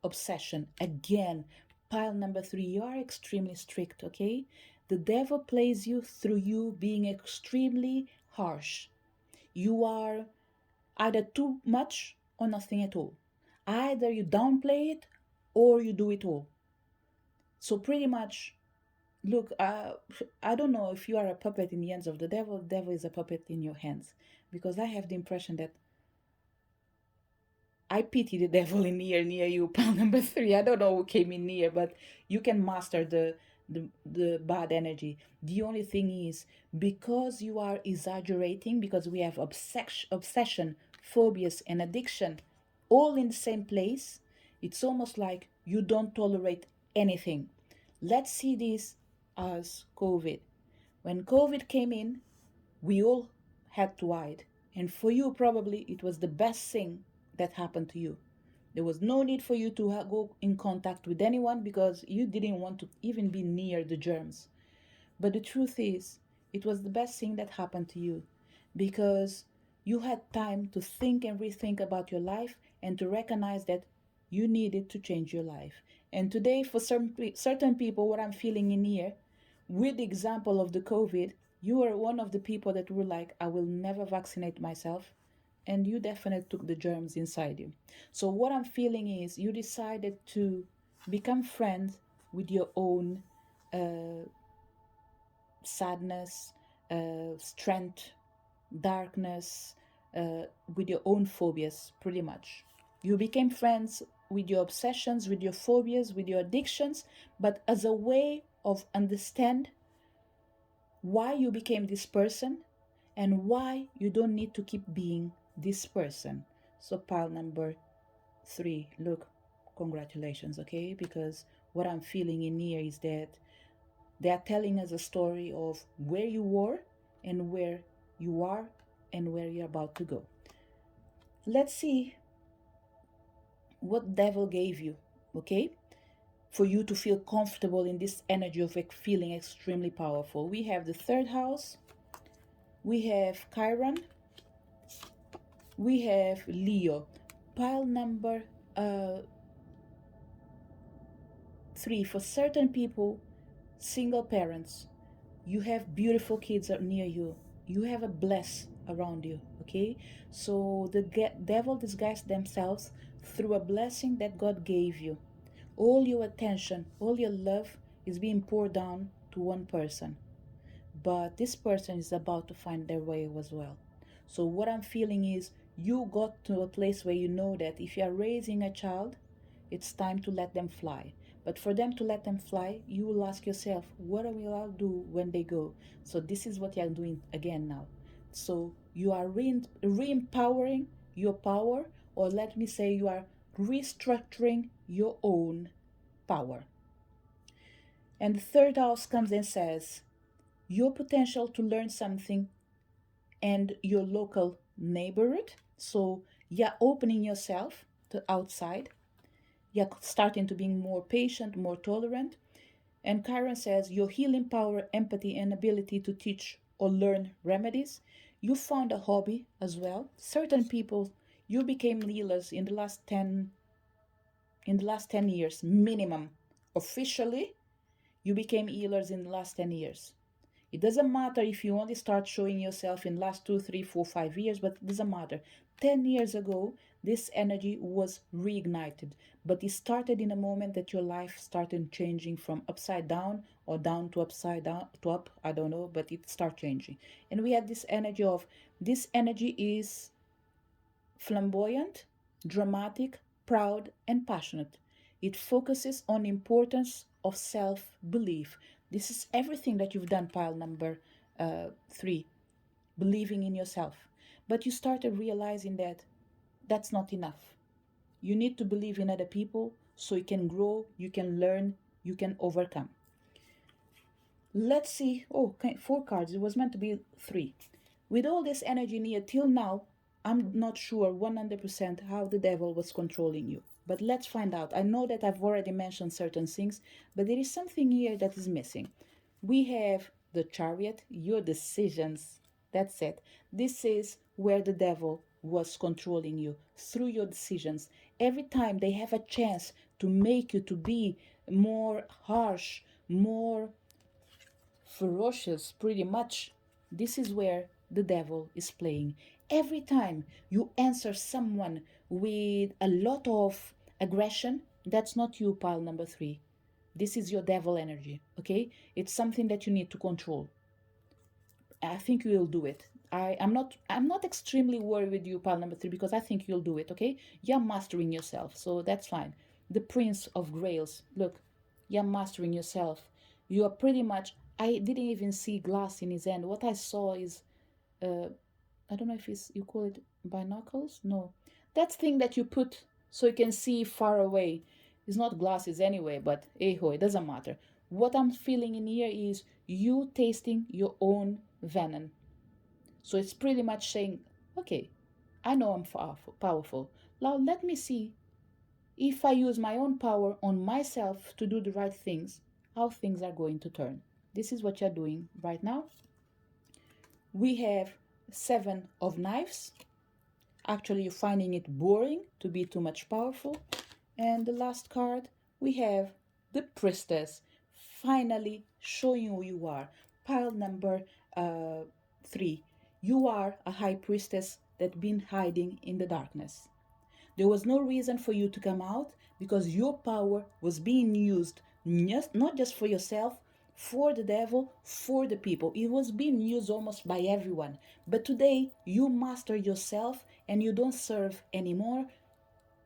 obsession. Again, pile number 3, you are extremely strict. Okay, the devil plays you through you being extremely harsh. You are either too much or nothing at all. Either you downplay it or you do it all. So pretty much, look, I don't know if you are a puppet in the hands of the devil is a puppet in your hands. Because I have the impression that I pity the devil in near you, pile number 3. I don't know who came in near, but you can master the bad energy. The only thing is, because you are exaggerating, because we have obsession, phobias, and addiction all in the same place, it's almost like you don't tolerate anything. Let's see this as COVID. When COVID came in, we all had to hide. And for you, probably it was the best thing that happened to you. There was no need for you to go in contact with anyone because you didn't want to even be near the germs. But the truth is, it was the best thing that happened to you because you had time to think and rethink about your life and to recognize that you needed to change your life. And today, for certain people, what I'm feeling in here, with the example of the COVID, you are one of the people that were like, I will never vaccinate myself. And you definitely took the germs inside you. So, what I'm feeling is you decided to become friends with your own sadness, strength, darkness, with your own phobias, pretty much. You became friends with your obsessions, with your phobias, with your addictions, but as a way of understand why you became this person and why you don't need to keep being this person. So pile number 3, look, congratulations, okay? Because what I'm feeling in here is that they are telling us a story of where you were and where you are and where you're about to go. Let's see what devil gave you, okay? For you to feel comfortable in this energy of feeling extremely powerful. We have the 3rd house, we have Chiron, we have Leo. Pile number 3, for certain people, single parents, you have beautiful kids near you, you have a bless around you. Okay, so the devil disguised themselves through a blessing that God gave you. All your attention, all your love is being poured down to one person, but this person is about to find their way as well. So what I'm feeling is you got to a place where you know that if you are raising a child, it's time to let them fly. But for them to let them fly, you will ask yourself, what will I do when they go? So this is what you are doing again now. So you are re-empowering your power, or let me say you are restructuring your own power. And the 3rd house comes and says, your potential to learn something and your local neighborhood. So you're opening yourself to outside. You're starting to be more patient, more tolerant. And Chiron says your healing power, empathy, and ability to teach or learn remedies. You found a hobby as well. Certain people, you became healers in the last 10 years minimum. Officially, you became healers in the last 10 years. It doesn't matter if you only start showing yourself in last 2, 3, 4, 5 years, but it doesn't matter. 10 years ago, this energy was reignited, but it started in a moment that your life started changing from upside down or down to upside down to up, I don't know, but it started changing. And we had this energy is flamboyant, dramatic, proud, and passionate. It focuses on the importance of self-belief. This is everything that you've done, pile number 3, believing in yourself. But you started realizing that that's not enough. You need to believe in other people so you can grow, you can learn, you can overcome. Let's see. Oh, okay, 4 cards. It was meant to be 3. With all this energy near till now, I'm not sure 100% how the devil was controlling you. But let's find out. I know that I've already mentioned certain things, but there is something here that is missing. We have the chariot, your decisions. That's it. This is where the devil was controlling you through your decisions. Every time they have a chance to make you to be more harsh, more ferocious, pretty much. This is where the devil is playing. Every time you answer someone with a lot of aggression, that's not you, pile number 3. This is your devil energy, okay? It's something that you need to control. I think you'll do it. I'm not extremely worried with you, pal number 3, because I think you'll do it, okay? You're mastering yourself, so that's fine. The Prince of Grails. Look, you're mastering yourself. You are pretty much I didn't even see glass in his hand. What I saw is uh I don't know if it's you call it binoculars? No. That thing that you put so you can see far away. It's not glasses anyway, but hey ho, it doesn't matter. What I'm feeling in here is you tasting your own venom. So it's pretty much saying, okay, I know I'm powerful. Now let me see if I use my own power on myself to do the right things, how things are going to turn. This is what you're doing right now. We have 7 of knives. Actually, you're finding it boring to be too much powerful. And the last card, we have the priestess, finally showing who you are. Pile number 3. You are a high priestess that been hiding in the darkness. There was no reason for you to come out because your power was being used not just for yourself, for the devil, for the people. It was being used almost by everyone. But today, you master yourself and you don't serve anymore.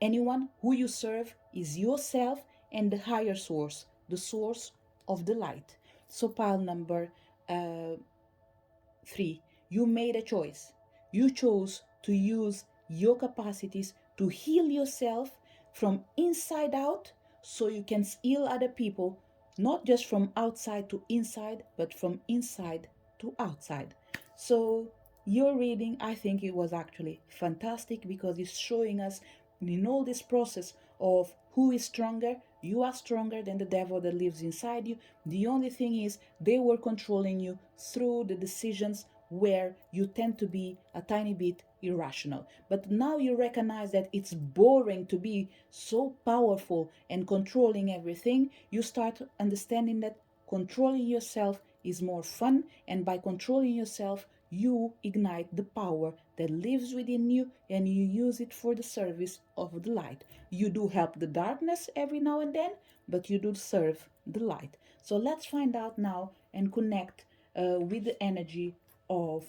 Anyone who you serve is yourself and the higher source, the source of the light. So, pile number 3. You made a choice. You chose to use your capacities to heal yourself from inside out so you can heal other people, not just from outside to inside, but from inside to outside. So, your reading, I think it was actually fantastic because it's showing us in all this process of who is stronger. You are stronger than the devil that lives inside you. The only thing is, they were controlling you through the decisions where you tend to be a tiny bit irrational. But now you recognize that it's boring to be so powerful and controlling everything. You start understanding that controlling yourself is more fun, and by controlling yourself, you ignite the power that lives within you and you use it for the service of the light. You do help the darkness every now and then, but you do serve the light. So let's find out now and connect with the energy of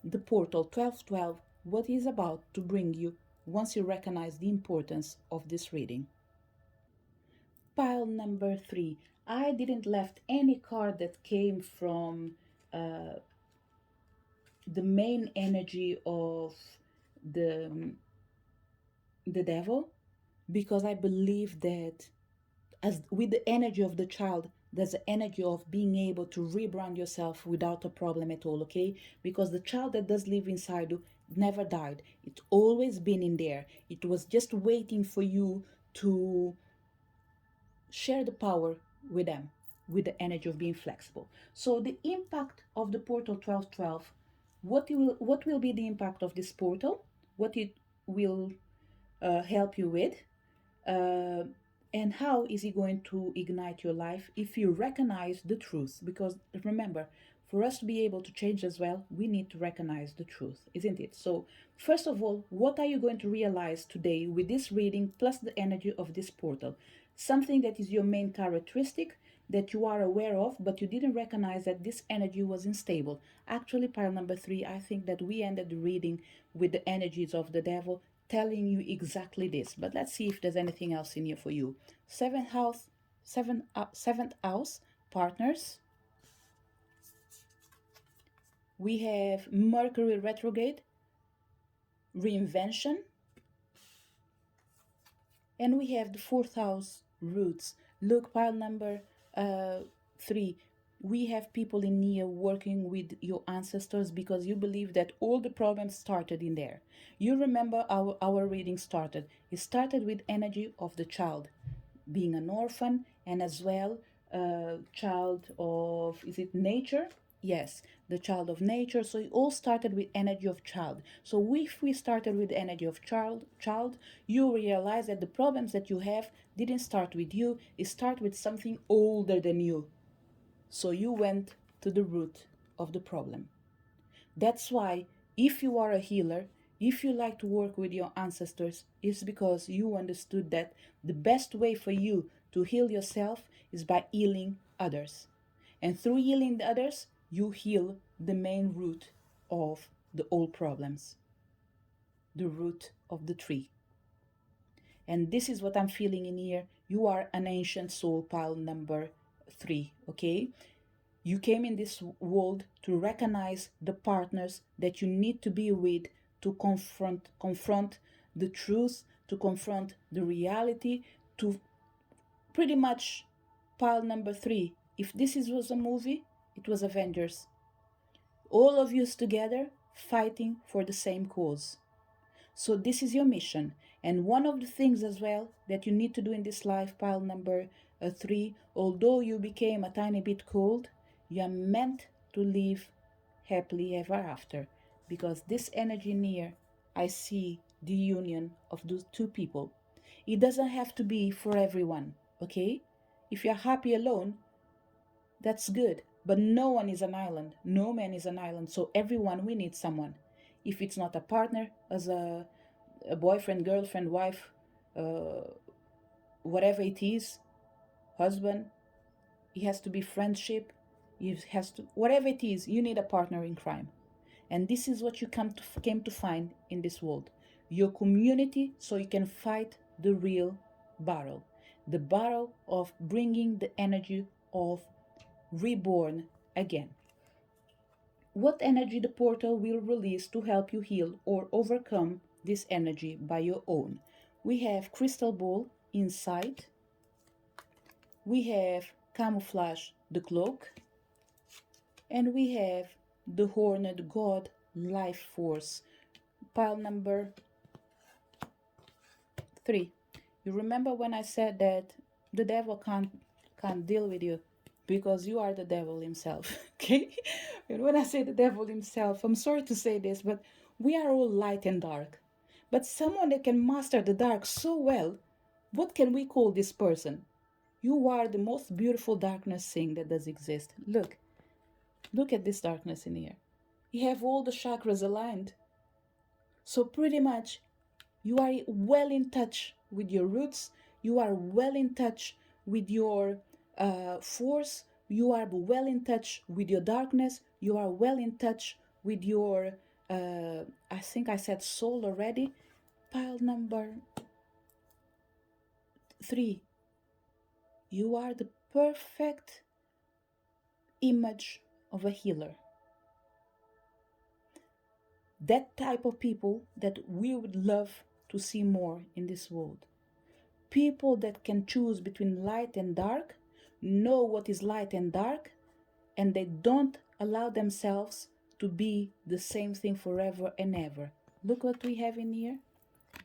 the portal 1212, what is about to bring you once you recognize the importance of this reading. Pile number 3. I didn't left any card that came from uh, the main energy of the the devil because I believe that as with the energy of the child There's the energy of being able to rebrand yourself without a problem at all, okay? Because the child that does live inside you never died. It's always been in there. It was just waiting for you to share the power with them, with the energy of being flexible. So the impact of the portal 1212, what will be the impact of this portal? What it will help you with? uh, and how is he going to ignite your life if you recognize the truth? Because remember, for us to be able to change as well, we need to recognize the truth, isn't it? So first of all, what are you going to realize today with this reading plus the energy of this portal? Something that is your main characteristic that you are aware of, but you didn't recognize that this energy was unstable. Actually, pile number 3, I think that we ended the reading with the energies of the devil telling you exactly this. But let's see if there's anything else in here for you. Seventh house, partners. We have Mercury retrograde, reinvention, and we have the fourth house, roots. Look, pile number 3. We have people in here working with your ancestors because you believe that all the problems started in there. You remember our reading started. It started with energy of the child being an orphan, and as well child of, is it nature? Yes, the child of nature. So it all started with energy of child. So if we started with energy of child, you realize that the problems that you have didn't start with you. It started with something older than you. So you went to the root of the problem. That's why, if you are a healer, if you like to work with your ancestors, it's because you understood that the best way for you to heal yourself is by healing others. And through healing the others, you heal the main root of the old problems, the root of the tree. And this is what I'm feeling in here. You are an ancient soul, pile number 3, okay? You came in this world to recognize the partners that you need to be with to confront the truth, to confront the reality, to pretty much pile number 3. If was a movie, it was Avengers. All of you together fighting for the same cause. So this is your mission. And one of the things as well that you need to do in this life, pile number 3, although you became a tiny bit cold, you are meant to live happily ever after. Because this energy near, I see the union of those two people. It doesn't have to be for everyone, okay? If you're happy alone, that's good. But no one is an island. No man is an island. So everyone, we need someone. If it's not a partner, as a boyfriend, girlfriend, wife, whatever it is, husband, it has to be friendship, it has to, whatever it is, you need a partner in crime. And this is what you came to find in this world. Your community, so you can fight the real battle. The battle of bringing the energy of reborn again. What energy the portal will release to help you heal or overcome this energy by your own? We have crystal ball, insight. We have camouflage, the cloak. And we have the horned god, life force, pile number 3. You remember when I said that the devil can't deal with you because you are the devil himself. Okay? And when I say the devil himself, I'm sorry to say this, but we are all light and dark. But someone that can master the dark so well, what can we call this person? You are the most beautiful darkness thing that does exist. Look at this darkness in here. You have all the chakras aligned. So pretty much you are well in touch with your roots. You are well in touch with your force. You are well in touch with your darkness. You are well in touch with your, I think I said soul already. Pile number 3. You are the perfect image of a healer. That type of people that we would love to see more in this world. People that can choose between light and dark, know what is light and dark, and they don't allow themselves to be the same thing forever and ever. Look what we have in here.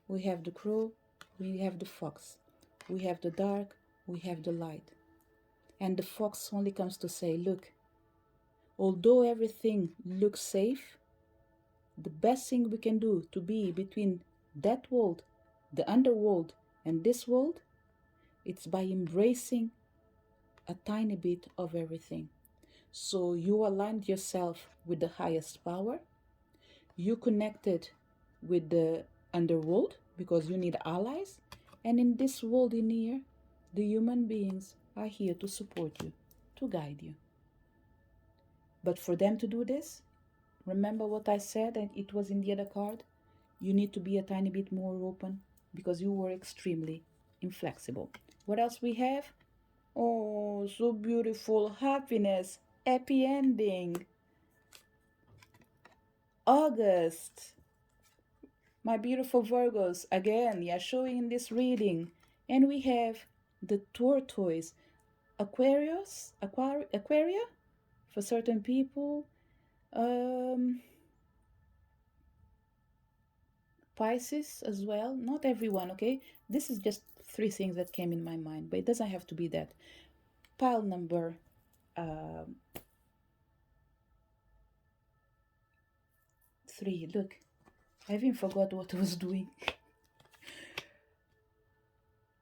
We have the crow, we have the fox, we have the dark, we have the light. And the fox only comes to say, look, although everything looks safe, the best thing we can do to be between that world, the underworld, and this world, it's by embracing a tiny bit of everything. So you aligned yourself with the highest power. You connected with the underworld because you need allies. And in this world in here, the human beings are here to support you, to guide you. But for them to do this, remember what I said, and it was in the other card? You need to be a tiny bit more open because you were extremely inflexible. What else we have? Oh, so beautiful. Happiness. Happy ending. August. My beautiful Virgos. Again, yeah, showing in this reading. And we have the tortoise. Aquaria for certain people. Pisces as well. Not everyone, okay? This is just three things that came in my mind, but it doesn't have to be that. Pile number uh, 3. Look, I even forgot what I was doing.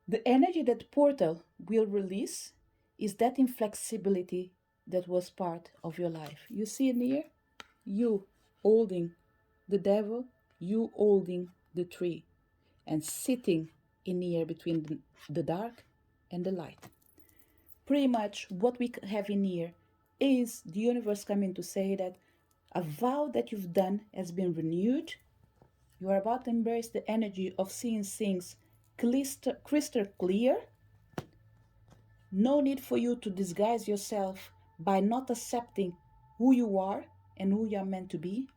The energy that portal will release is that inflexibility that was part of your life. You see in here? You holding the devil, you holding the tree, and sitting in here between the dark and the light. Pretty much what we have in here is the universe coming to say that a vow that you've done has been renewed. You are about to embrace the energy of seeing things crystal clear. No need for you to disguise yourself by not accepting who you are and who you are meant to be,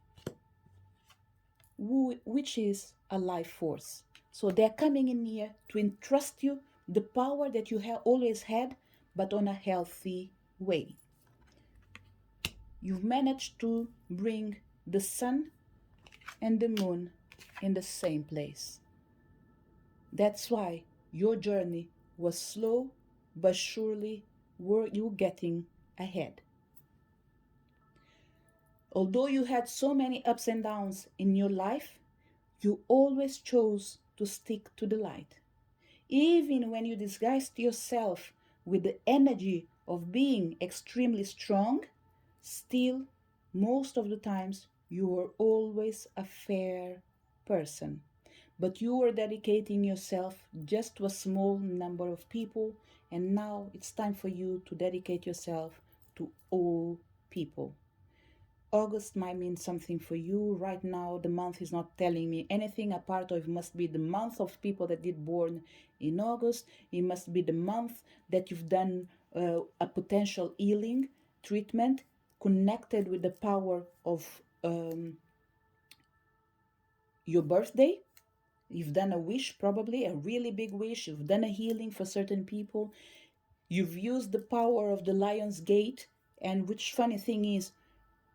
which is a life force. So they're coming in here to entrust you the power that you have always had, but on a healthy way. You've managed to bring the sun and the moon in the same place. That's why your journey was slow, but surely were you getting ahead. Although you had so many ups and downs in your life, you always chose to stick to the light. Even when you disguised yourself with the energy of being extremely strong, still, most of the times, you were always a fair person. But you were dedicating yourself just to a small number of people, and now it's time for you to dedicate yourself to all people. August might mean something for you. Right now, the month is not telling me anything apart of it must be the month of people that did born in August. It must be the month that you've done a potential healing treatment connected with the power of your birthday. You've done a wish, probably a really big wish. You've done a healing for certain people. You've used the power of the Lion's Gate. And which funny thing is,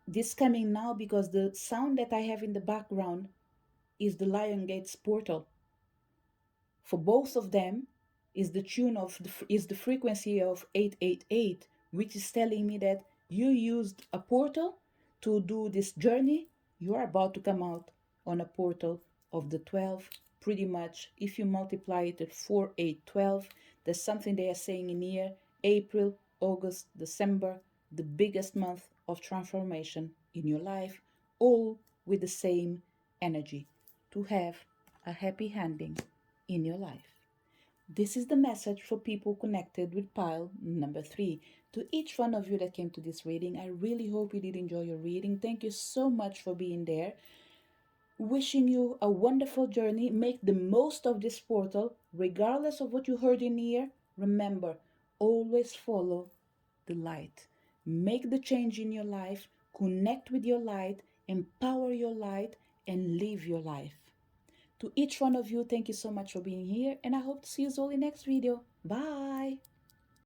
this coming now because the sound that I have in the background is the Lion Gates portal. For both of them is the tune of is the frequency of 888, which is telling me that you used a portal to do this journey. You are about to come out on a portal of the 12. Pretty much, if you multiply it at 4, 8, 12, there's something they are saying in here: April, August, December, the biggest month of transformation in your life, all with the same energy to have a happy ending in your life. This is the message for people connected with pile number 3. To each one of you that came to this reading, I really hope you did enjoy your reading. Thank you so much for being there. Wishing you a wonderful journey. Make the most of this portal, regardless of what you heard in here. Remember, always follow the light. Make the change in your life, connect with your light, empower your light, and live your life. To each one of you, thank you so much for being here, and I hope to see you all in the next video. Bye!